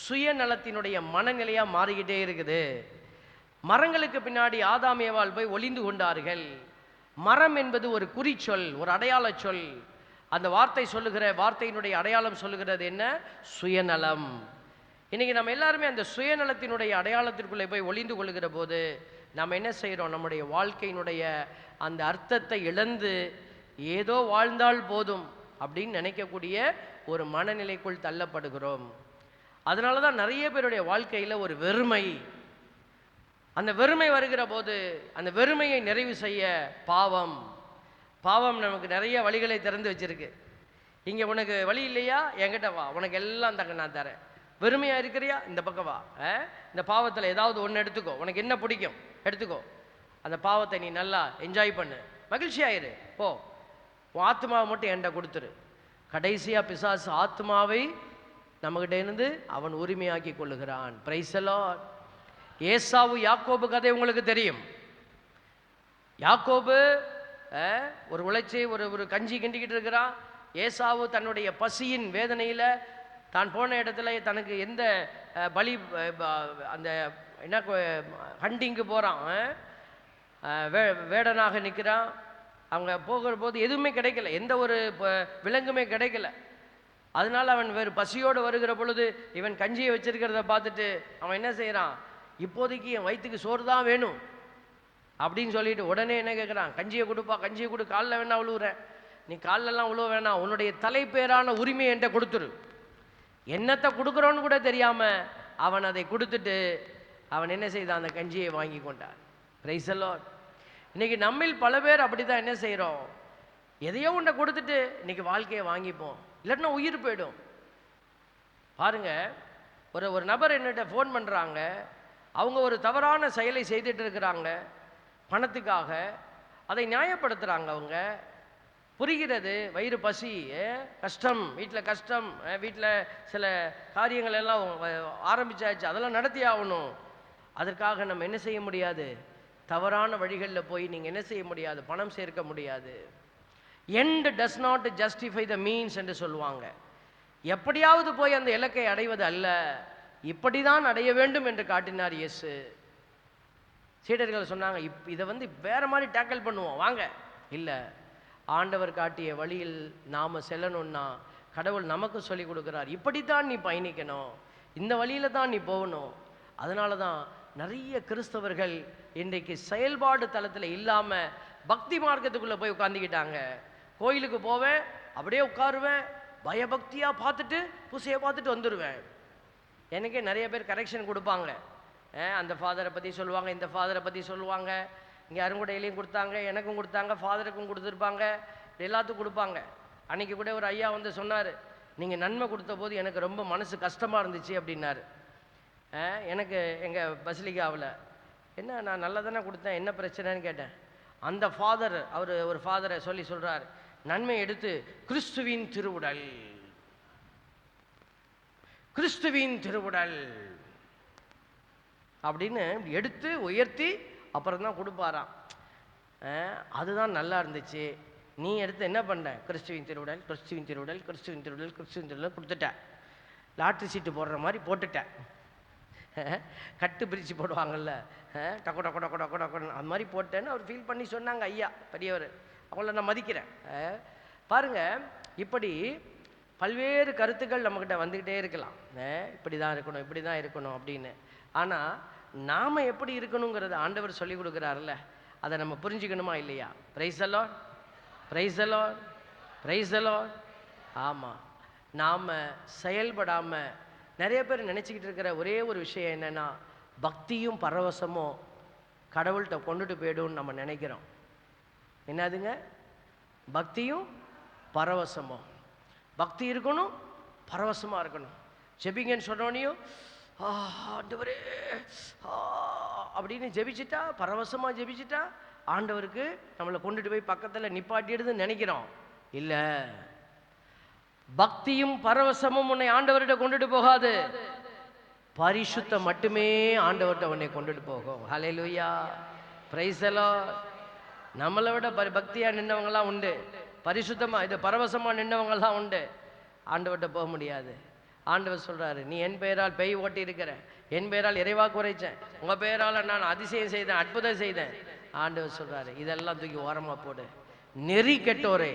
சுயநலத்தினுடைய மனநிலையாக மாறிக்கிட்டே இருக்குது. மரங்களுக்கு பின்னாடி ஆதாம் ஏவாள் போய் ஒளிந்து கொண்டார்கள். மரம் என்பது ஒரு குறிச்சொல், ஒரு அடையாள சொல். அந்த வார்த்தை சொல்லுகிற வார்த்தையினுடைய அடையாளம் சொல்லுகிறது என்ன? சுயநலம். இன்னைக்கு நம்ம எல்லாருமே அந்த சுயநலத்தினுடைய அடையாளத்திற்குள்ளே போய் ஒளிந்து கொள்ளுகிற போது நம்ம என்ன செய்கிறோம்? நம்முடைய வாழ்க்கையினுடைய அந்த அர்த்தத்தை இழந்து ஏதோ வாழ்ந்தால் போதும் அப்படின்னு நினைக்கக்கூடிய ஒரு மனநிலைக்குள் தள்ளப்படுகிறோம். அதனால தான் நிறைய பேருடைய வாழ்க்கையில் ஒரு வெறுமை, அந்த வெறுமை வருகிற போது அந்த வெறுமையை நிறைவு செய்ய பாவம் நமக்கு நிறைய வழிகளை திறந்து வச்சிருக்கு. இங்கே உனக்கு வழி இல்லையா, என்கிட்ட வா, உனக்கு எல்லாம் தங்க நான் தரேன். வெறுமையாக இருக்கிறியா, இந்த பக்கம் வா, இந்த பாவத்தில் ஏதாவது ஒன்று எடுத்துக்கோ, உனக்கு என்ன பிடிக்கும் எடுத்துக்கோ, அந்த பாவத்தை நீ நல்லா என்ஜாய் பண்ணு, மகிழ்ச்சியாயிரு, போ, உன் ஆத்மாவை மட்டும் என்கிட்ட கொடுத்துரு. கடைசியாக பிசாசு ஆத்மாவை நம்மகிட்ட இருந்து அவன் உரிமையாக்கி கொள்ளுகிறான். Price the Lord. ஏசாவு யாக்கோபு கதை உங்களுக்கு தெரியும். யாக்கோபு ஒரு உழைச்சி ஒரு கஞ்சி கிண்டிக்கிட்டு இருக்கிறான். ஏசாவு தன்னுடைய பசியின் வேதனையில் தான் போன இடத்துல தனக்கு எந்த பலி அந்த என்ன ஹண்டிங்கு போகிறான், வேடனாக நிற்கிறான். அவங்க போகிற போது எதுவுமே கிடைக்கல, எந்த ஒரு விலங்குமே கிடைக்கல. அதனால் அவன் வேறு பசியோடு வருகிற பொழுது இவன் கஞ்சியை வச்சிருக்கிறத பார்த்துட்டு அவன் என்ன செய்கிறான், இப்போதைக்கு என் வயிற்றுக்கு சோறு தான் வேணும் அப்படின்னு சொல்லிட்டு உடனே என்ன கேட்குறான், கஞ்சியை கொடுப்பா, கஞ்சியை கொடு, காலில் வேணா விழுவுறேன், நீ காலிலெல்லாம் விழுவ வேணாம், உன்னுடைய தலைப்பேரான உரிமையை என்கிட்ட கொடுத்துரு. என்னத்தை கொடுக்குறோன்னு கூட தெரியாமல் அவன் அதை கொடுத்துட்டு அவன் என்ன செய்தான், அந்த கஞ்சியை வாங்கி கொண்டான். Price the Lord. இன்னைக்கு நம்மில் பல பேர் அப்படி தான் என்ன செய்கிறோம், எதையோ ஒன்றை கொடுத்துட்டு இன்னைக்கு வாழ்க்கையை வாங்கிப்போம், இல்லைன்னா உயிர் போயிடும். பாருங்க, ஒரு நபர் என்னிட்ட ஃபோன் பண்ணுறாங்க, அவங்க ஒரு தவறான செயலை செய்துட்டு இருக்கிறாங்க பணத்துக்காக, அதை நியாயப்படுத்துகிறாங்க. அவங்க புரிகிறது, வயிறு பசி, கஷ்டம், வீட்டில் கஷ்டம், வீட்டில் சில காரியங்கள் எல்லாம் ஆரம்பிச்சாச்சு, அதெல்லாம் நடத்தி ஆகணும். அதற்காக நம்ம என்ன செய்ய முடியாது, தவறான வழிகளில் போய் நீங்கள் என்ன செய்ய முடியாது, பணம் சேர்க்க முடியாது. End does not justify the means என்று சொல்லுவாங்க. எப்படியாவது போய் அந்த இலக்கை அடைவது அல்ல, இப்படி தான் அடைய வேண்டும் என்று காட்டினார் இயேசு. சீடர்கள் சொன்னாங்க, இதை வேற மாதிரி டேக்கிள் பண்ணுவோம் வாங்க. இல்லை, ஆண்டவர் காட்டிய வழியில் நாம் செல்லணும்னா கடவுள் நமக்கு சொல்லி கொடுக்குறார், இப்படித்தான் நீ பயணிக்கணும், இந்த வழியில தான் நீ போகணும். அதனால தான் நிறைய கிறிஸ்தவர்கள் இன்றைக்கு செயல்பாடு தளத்தில் இல்லாமல் பக்தி மார்க்கத்துக்குள்ளே போய் உட்காந்துக்கிட்டாங்க. கோயிலுக்கு போவேன், அப்படியே உட்காருவேன், பயபக்தியாக பார்த்துட்டு பூசையை பார்த்துட்டு வந்துடுவேன். எனக்கே நிறைய பேர் கரெக்ஷன் கொடுப்பாங்க, அந்த ஃபாதரை பற்றி சொல்லுவாங்க, இந்த ஃபாதரை பற்றி சொல்லுவாங்க. இங்கே அருங்குடையிலையும் கொடுத்தாங்க, எனக்கும் கொடுத்தாங்க, ஃபாதருக்கும் கொடுத்துருப்பாங்க, எல்லாத்துக்கும் கொடுப்பாங்க. அன்றைக்கி கூட ஒரு ஐயா சொன்னார், நீங்கள் நன்மை கொடுத்த போது எனக்கு ரொம்ப மனசு கஷ்டமாக இருந்துச்சு அப்படின்னாரு. எனக்கு எங்கள் பசிலிக்காவில் என்ன, நான் நல்லா தானே கொடுத்தேன், என்ன பிரச்சனைன்னு கேட்டேன். அந்த ஃபாதர் அவர் ஒரு ஃபாதரை சொல்கிறார், நன்மை எடுத்து கிறிஸ்துவின் திருவுடல், கிறிஸ்துவின் திருவுடல் அப்படின்னு எடுத்து உயர்த்தி அப்புறம் தான் கொடுப்பாராம். அதுதான் நல்லா இருந்துச்சு. நீ எடுத்து என்ன பண்ண, கிறிஸ்துவின் திருவுடல், கிறிஸ்துவின் திருவுடல், கிறிஸ்துவின் திருவுடல், கிறிஸ்துவின் திருவுடல் கொடுத்துட்ட, லாட்ரி சீட்டு போடுற மாதிரி போட்டுட்டேன். கட்டு பிரித்து போடுவாங்கல்ல, டக்கு டக்கு டக்கு டக்கு டக்குன்னு அது மாதிரி போட்டேன்னு அவர் ஃபீல் பண்ணி சொன்னாங்க ஐயா பெரியவர். அவங்கள நான் மதிக்கிறேன். பாருங்கள், இப்படி பல்வேறு கருத்துக்கள் நம்மக்கிட்ட வந்துக்கிட்டே இருக்கலாம், இப்படி தான் இருக்கணும், இப்படி தான் இருக்கணும் அப்படின்னு. ஆனால் நாம் எப்படி இருக்கணுங்கிறது ஆண்டவர் சொல்லி கொடுக்குறாருல்ல, அதை நம்ம புரிஞ்சுக்கணுமா இல்லையா? Price the lord, praise the lord, praise the Lord. ஆமாம், நாம் செயல்படாமல் நிறைய பேர் நினச்சிக்கிட்டு இருக்கிற ஒரே ஒரு விஷயம் என்னென்னா, பக்தியும் பரவசமும் கடவுள்கிட்ட கொண்டுட்டு போய்டும்னு நம்ம நினைக்கிறோம். என்னதுங்க? பக்தியும் பரவசமும். பக்தி இருக்கணும், பரவசமாக இருக்கணும். ஜெபிங்கன்னு சொன்னோனையும் ஆண்டவரே அப்படின்னு ஜெபிச்சிட்டா, பரவசமாக ஜெபிச்சிட்டா ஆண்டவருக்கு நம்மளை கொண்டுட்டு போய் பக்கத்தில் நிப்பாட்டிடுதுன்னு நினைக்கிறோம். இல்லை, பக்தியும் பரவசமும் உன்னை ஆண்டவர்கிட்ட கொண்டுட்டு போகாது, பரிசுத்தம் மட்டுமே ஆண்டவர்கிட்ட உன்னை கொண்டுட்டு போகும். ஹல்லேலூயா, பிரைஸ் தி லார்ட். நம்மளை விட பக்தியாக நின்றவங்களாம் உண்டு, பரிசுத்தமாக இது பரவசமாக நின்றவங்களாம் உண்டு. ஆண்டவர்கிட்ட போக முடியாது. ஆண்டவர் சொல்கிறாரு, நீ என் பெயரால் பேய் ஓட்டி இருக்கிற, என் பெயரால் இறைவாக்கு குறைச்சேன், உங்கள் பெயரால் நான் அதிசயம் செய்தேன், அற்புதம் செய்தேன். ஆண்டவர் சொல்கிறாரு, இதெல்லாம் தூக்கி ஓரமாக போடு, நெறி கெட்டோரே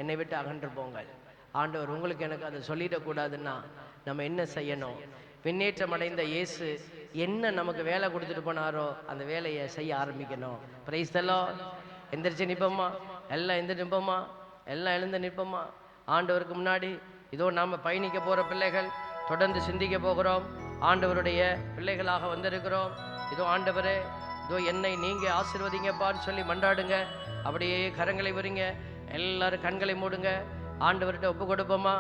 என்னை விட்டு அகன்று போங்கள். ஆண்டவர் உங்களுக்கு எனக்கு அதை சொல்லிடக்கூடாதுன்னா நம்ம என்ன செய்யணும்? பின்னேற்றம் அடைந்த இயேசு என்ன நமக்கு வேலை கொடுத்துட்டு போனாரோ அந்த வேலையை செய்ய ஆரம்பிக்கணும். Price the Lord. எந்திரிச்சு நிற்போமா? எல்லாம் எந்திரிச்சு நிற்போமா? எல்லாம் எழுந்து நிற்போமா? ஆண்டவருக்கு முன்னாடி இதோ நாம் பயணிக்க போகிற பிள்ளைகள், தொடர்ந்து சிந்திக்க போகிறோம். ஆண்டவருடைய பிள்ளைகளாக வந்திருக்கிறோம். இதோ ஆண்டவரே, இதோ என்னை நீங்கள் ஆசீர்வதிங்கப்பான்னு சொல்லி மன்றாடுங்க. அப்படியே கரங்களை விரிங்க, எல்லாரும் கண்களை மூடுங்க. ஆண்டவர்கிட்ட ஒப்பு கொடுப்போமா?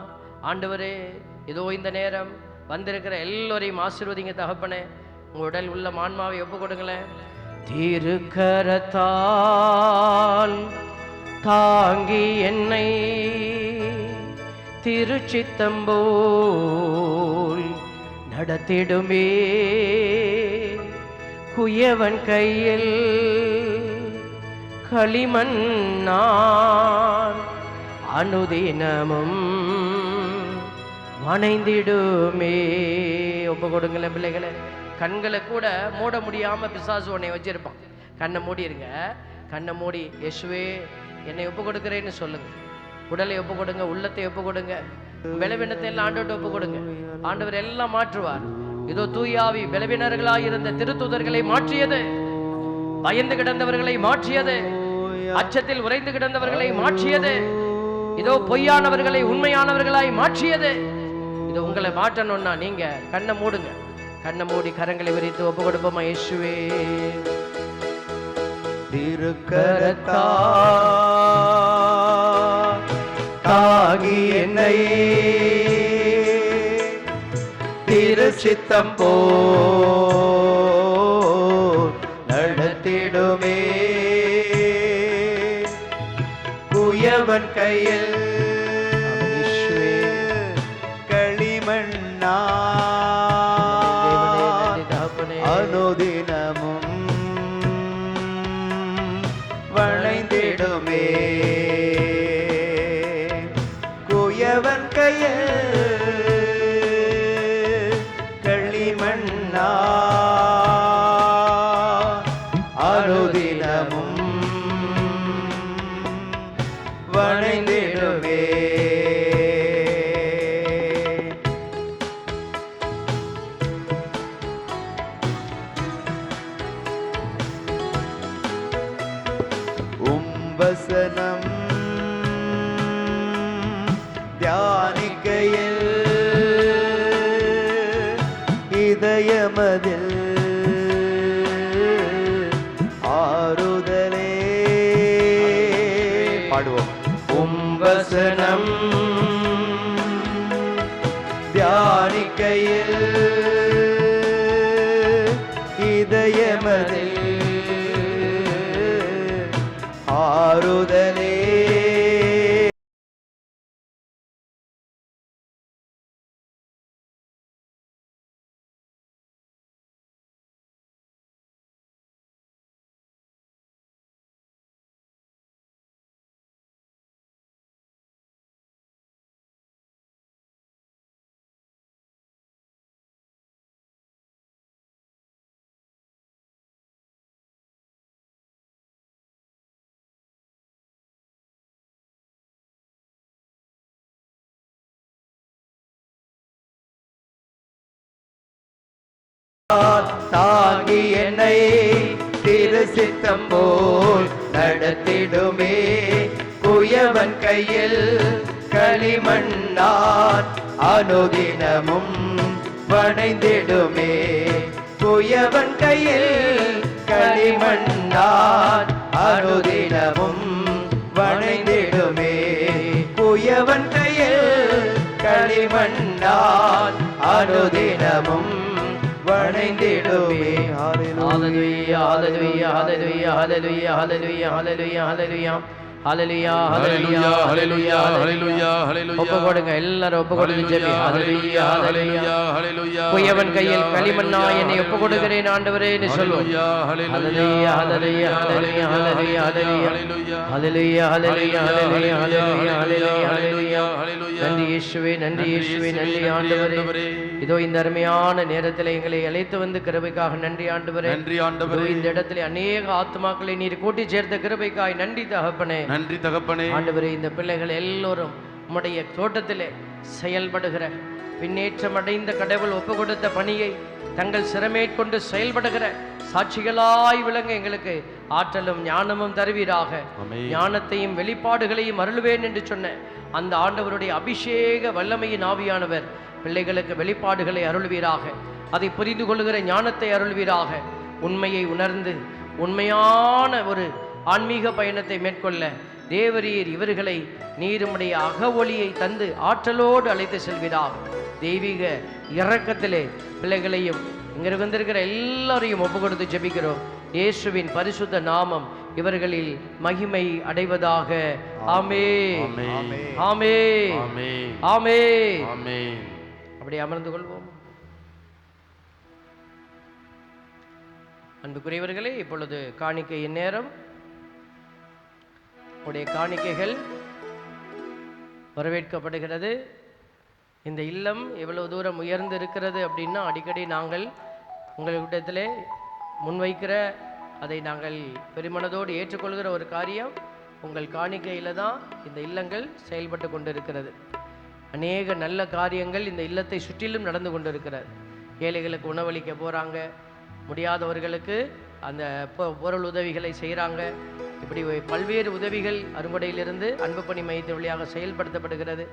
ஆண்டவரே, இதோ இந்த நேரம் வந்திருக்கிற எல்லோரையும் ஆசீர்வதிங்க தகப்பனே. உங்கள் உடல் உள்ள ஆன்மாவை ஒப்பு கொடுங்களேன். திருக்கரத்தால் தாங்கி என்னை திருச்சித்தம்போல் நடத்திடுமே, குயவன் கையில் களிமண்ணான் அனுதினமும் வணைந்திடுமே. ஒப்பு கொடுங்களேன் பிள்ளைகளை. கண்களை கூட மூட முடியாம பிசாசு உன்னை வச்சிருப்பான். கண்ணை மூடிருங்க. கண்ணை மூடி இயேசுவே என்னை ஒப்பு கொடுக்கிறேன்னு சொல்லுங்க. உடலை ஒப்பு கொடுங்க, உள்ளத்தை ஒப்பு கொடுங்க, பலவீனத்தை எல்லாம் ஆண்டவர்கிட்ட ஒப்பு கொடுங்க. ஆண்டவர் எல்லாம் மாற்றுவார். இதோ தூயாவி பலவீனர்களாய் இருந்த திருத்தூதர்களை மாற்றியது, பயந்து கிடந்தவர்களை மாற்றியது, அச்சத்தில் உறைந்து கிடந்தவர்களை மாற்றியது, இதோ பொய்யானவர்களை உண்மையானவர்களாய் மாற்றியது. இது உங்களை மாற்றணும்னா நீங்க கண்ணை மூடுங்க. கண்ணை மூடி கரங்களை விரித்து ஒப்பு கொடுப்போமா? இயேசுவே திருக்கரத்தா தாங்கி என்னை திருச்சித்தம் போல் நடத்திடுமே, குயவன் கையில் களிமண்ணா அனுதினமும் வளைந்திடுமே, குயவன் கையில் களிமண்ணா அனுதினமும் வளைந்திடுமே. வசனம் தியானிக்கையில் இதயமதில் ஆறுதலே. பாடுவோம். வசனம் தியானிக்கையில் இதயமதில் ஆறுதலே. தாங்கி என்னை திருச்சித்தம் போல் நடத்திடுமே, குயவன் கையில் களிமண்ணான் அனுதினமும் வணைந்திடுமே, குயவன் கையில் களிமண்ணான் அனுதினமும் வணைந்திடுமே, குயவன் கையில் களிமண்ணான் அனுதினமும் வணைந்திடுமே. ஹalleluya hallelujah hallelujah hallelujah hallelujah hallelujah hallelujah ஹalleluya ஹalleluya ஹalleluya ஹalleluya ஹalleluya. ஒப்பு கொடுங்க, எல்லாரும் ஒப்பு கொடுங்க. ஜெபி. ஹalleluya ஹalleluya ஹalleluya. குயவன் கையில் களிமண்ணா என்னை ஒப்பு கொடுக்கிறேன் ஆண்டவரே என்று சொல்லுவோம். ஹalleluya ஹalleluya ஹalleluya ஹalleluya ஹalleluya ஹalleluya ஹalleluya ஹalleluya ஹalleluya ஹalleluya ஹalleluya. நன்றி இயேசுவே, நன்றி இயேசுவே, நன்றி ஆண்டவரே. இதோ இந்த அருமையான நேரத்தில் எங்களை அழைத்து வந்து கிருபைக்காக நன்றி ஆண்டவரே. நன்றி ஆண்டவரே. இந்த இடத்துல அநேக ஆத்துமாக்களை நீர் கூட்டி சேர்த்த கிருபைக்காய் நன்றி தகப்பனே. நன்றி தகப்பனே. ஆண்டவரே, இந்த பிள்ளைகள் எல்லோரும் உம்முடைய தோட்டத்திலே செயல்படுகிற பின்னேற்றம் அடைந்த கடவுள் ஒப்பு கொடுத்த பணியை தங்கள் சிரமேற்கொண்டு செயல்படுகிற சாட்சிகளாய் விளங்க எங்களுக்கு ஆற்றலும் ஞானமும் தருவீராக. ஞானத்தையும் வெளிப்பாடுகளையும் அருள்வேன் என்று சொன்ன அந்த ஆண்டவருடைய அபிஷேக வல்லமையின் ஆவியானவர் பிள்ளைகளுக்கு வெளிப்பாடுகளை அருள்வீராக. அதை புரிந்து கொள்ளுகிற ஞானத்தை அருள்வீராக. உண்மையை உணர்ந்து உண்மையான ஒரு ஆன்மீக பயணத்தை மேற்கொள்ள தேவரீர் இவர்களை நீருமுடைய அகவொளியை தந்து ஆற்றலோடு அழைத்து செல்வீராக. தெய்வீக இரக்கத்திலே பிள்ளைகளையும் இங்கே வந்திருக்கிற எல்லாரையும் ஒப்பு கொடுத்து ஜெபிக்கிறோம். இயேசுவின் பரிசுத்த நாமம் இவர்களில் மகிமை அடைவதாக. ஆமென், ஆமென், ஆமென். அப்படி அமர்ந்து கொள்வோம். அன்புக்குரியவர்களே, இப்பொழுது காணிக்கையின் நேரம். உடைய காணிக்கைகள் வரவேற்கப்படுகிறது. இந்த இல்லம் எவ்வளவு தூரம் உயர்ந்து இருக்கிறது அப்படின்னா, அடிக்கடி நாங்கள் உங்களிடத்திலே முன்வைக்கிற அதை நாங்கள் பெருமனதோடு ஏற்றுக்கொள்கிற ஒரு காரியம், உங்கள் காணிக்கையில் தான் இந்த இல்லங்கள் செயல்பட்டு கொண்டிருக்கிறது. அநேக நல்ல காரியங்கள் இந்த இல்லத்தை சுற்றிலும் நடந்து கொண்டிருக்கிறது. ஏழைகளுக்கு உணவளிக்க போகிறாங்க, முடியாதவர்களுக்கு அந்த பொருள் உதவிகளை செய்கிறாங்க. இப்படி பல்வேறு உதவிகள் அருங்கொடையிலிருந்து அன்பு பணி மையத்தின் வழியாக செயல்படுத்தப்படுகிறது.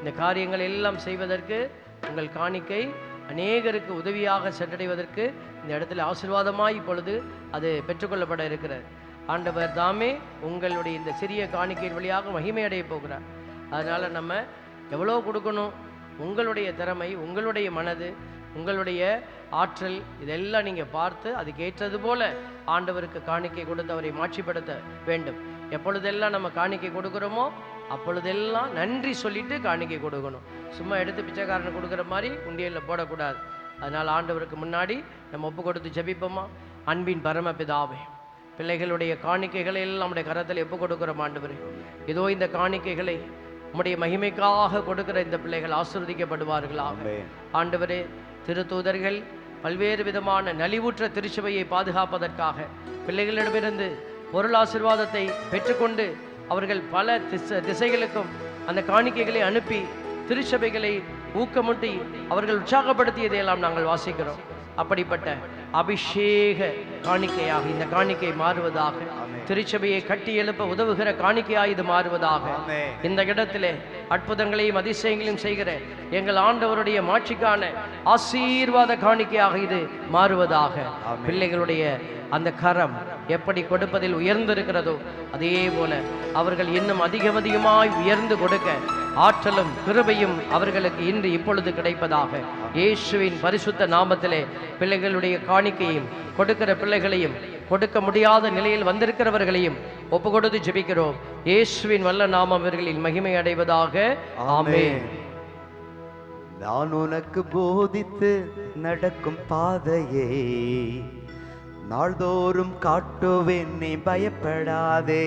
இந்த காரியங்கள் எல்லாம் செய்வதற்கு உங்கள் காணிக்கை அநேகருக்கு உதவியாக சென்றடைவதற்கு இந்த இடத்துல ஆசீர்வாதமாய் இப்பொழுது அது பெற்றுக்கொள்ளப்பட இருக்கிறது. ஆண்டவர் தாமே உங்களுடைய இந்த சிறிய காணிக்கையின் வழியாக மகிமை அடைய போகிறார். அதனால் நம்ம எவ்வளோ கொடுக்கணும், உங்களுடைய திறமை, உங்களுடைய மனது, உங்களுடைய ஆற்றல், இதெல்லாம் நீங்கள் பார்த்து அதுக்கு ஏற்றது போல ஆண்டவருக்கு காணிக்கை கொடுத்து அவரை மாட்சிப்படுத்த வேண்டும். எப்பொழுதெல்லாம் நம்ம காணிக்கை கொடுக்குறோமோ அப்பொழுதெல்லாம் நன்றி சொல்லிட்டு காணிக்கை கொடுக்கணும். சும்மா எடுத்து பிச்சைக்காரனை கொடுக்குற மாதிரி உண்டியலில் போடக்கூடாது. அதனால் ஆண்டவருக்கு முன்னாடி நம்ம ஒப்பு கொடுத்து ஜெபிப்போமா? அன்பின் பரமபிதாவே, பிள்ளைகளுடைய காணிக்கைகளை எல்லாம் நம்முடைய கரத்தில் ஒப்பு கொடுக்குறோம். ஆண்டவரே, இதோ இந்த காணிக்கைகளை உம்முடைய மகிமைக்காக கொடுக்கிற இந்த பிள்ளைகள் ஆசீர்வதிக்கப்படுவார்களாக. ஆண்டவரே, திருத்தூதர்கள் பல்வேறு விதமான நலிவுற்ற திருச்சபையை பாதுகாப்பதற்காக பிள்ளைகளிடமிருந்து பொருள் ஆசீர்வாதத்தை பெற்றுக்கொண்டு அவர்கள் பல திசைகளுக்கும் அந்த காணிக்கைகளை அனுப்பி திருச்சபைகளை ஊக்கமுட்டி அவர்கள் உற்சாகப்படுத்தியதையெல்லாம் நாங்கள் வாசிக்கிறோம். அப்படிப்பட்ட அபிஷேக காணிக்கையாக இந்த காணிக்கை மாறுவதாக. திருச்சபையை கட்டி எழுப்ப உதவுகிற காணிக்கையாக இது மாறுவதாக. இந்த இடத்திலே அற்புதங்களையும் அதிசயங்களையும் செய்கிற எங்கள் ஆண்டவருடைய மாட்சிக்கான ஆசீர்வாத காணிக்கையாக இது மாறுவதாக. பிள்ளைகளுடைய அந்த கரம் எப்படி கொடுப்பதில் உயர்ந்திருக்கிறதோ அதே போல அவர்கள் இன்னும் அதிகமாய் உயர்ந்து கொடுக்க ஆற்றலும் கிருபையும் அவர்களுக்கு இன்று இப்பொழுது கிடைப்பதாக. இயேசுவின் பரிசுத்த நாமத்திலே பிள்ளைகளுடைய காணிக்கையும் கொடுக்கிற பிள்ளைகளையும் கொடுக்க முடியாத நிலையில் வந்திருக்கிறவர்களையும் ஒப்பு கொடுத்து ஜெபிக்கிறோம். இயேசுவின் வல்ல நாமம் அவர்களில் மகிமை அடைவதாக. ஆமென். நான் உனக்கு போதித்து நடக்கும் பாதையை நாள்தோறும் காட்டுவேன், நீ பயப்படாதே.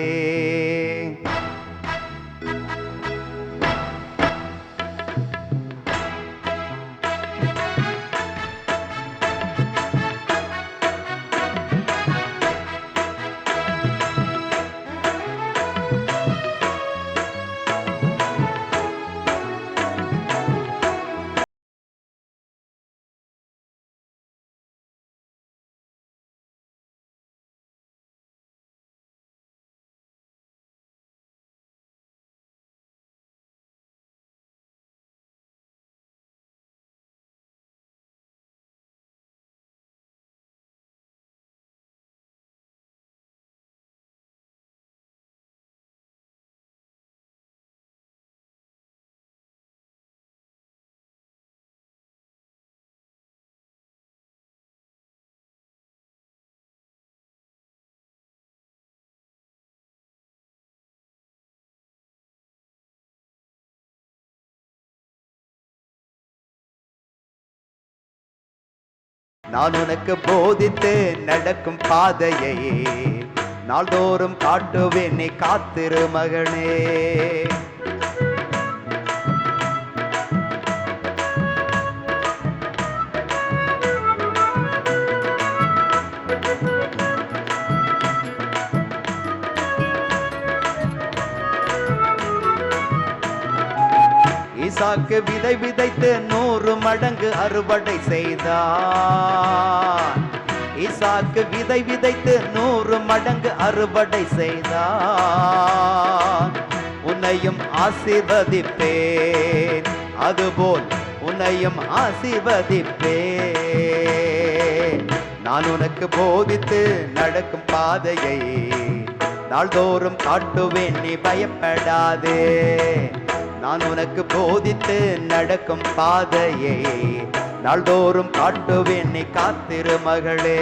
நான் உனக்கு போதித்து நடக்கும் பாதையை நாள்தோறும் காட்டுவேன், நீ காத்திரு மகனே. ஈசாக்கு விதை விதைத்து 100 மடங்கு அறுவடை செய்தான். ஈசாக்கு விதை விதைத்து 100 மடங்கு அறுவடை செய்தான். உன்னையும் ஆசீர்வதிப்பேன், அதுபோல் உன்னையும் ஆசீர்வதிப்பேன். நான் உனக்கு போதித்து நடக்கும் பாதையை நாள்தோறும் காட்டுவேன், நீ பயப்படாதே. நான் உனக்கு போதித்து நடக்கும் பாதையை நாள்தோறும் காட்டுவேன், நீ காத்திரு மகளே.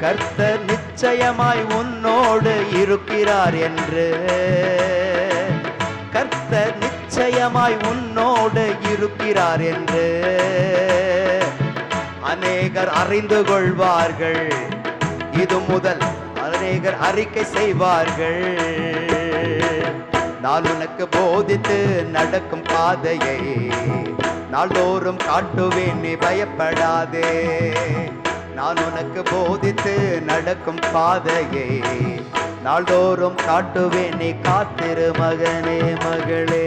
கர்த்தர் நிச்சயமாய் உன்னோடு இருக்கிறார் என்று, கர்த்தர் நிச்சயமாய் உன்னோடு இருக்கிறார் என்று அநேகர் அறிந்து கொள்வார்கள். இது முதல் அநேகர் அறிக்கை செய்வார்கள். நான் உனக்கு போதித்து நடக்கும் பாதையை நாள்தோறும் காட்டுவேன், நீ பயப்படாதே. நான் உனக்கு போதித்து நடக்கும் பாதையை நாள்தோறும் காட்டுவேன், நீ காத்திரு மகனே மகளே.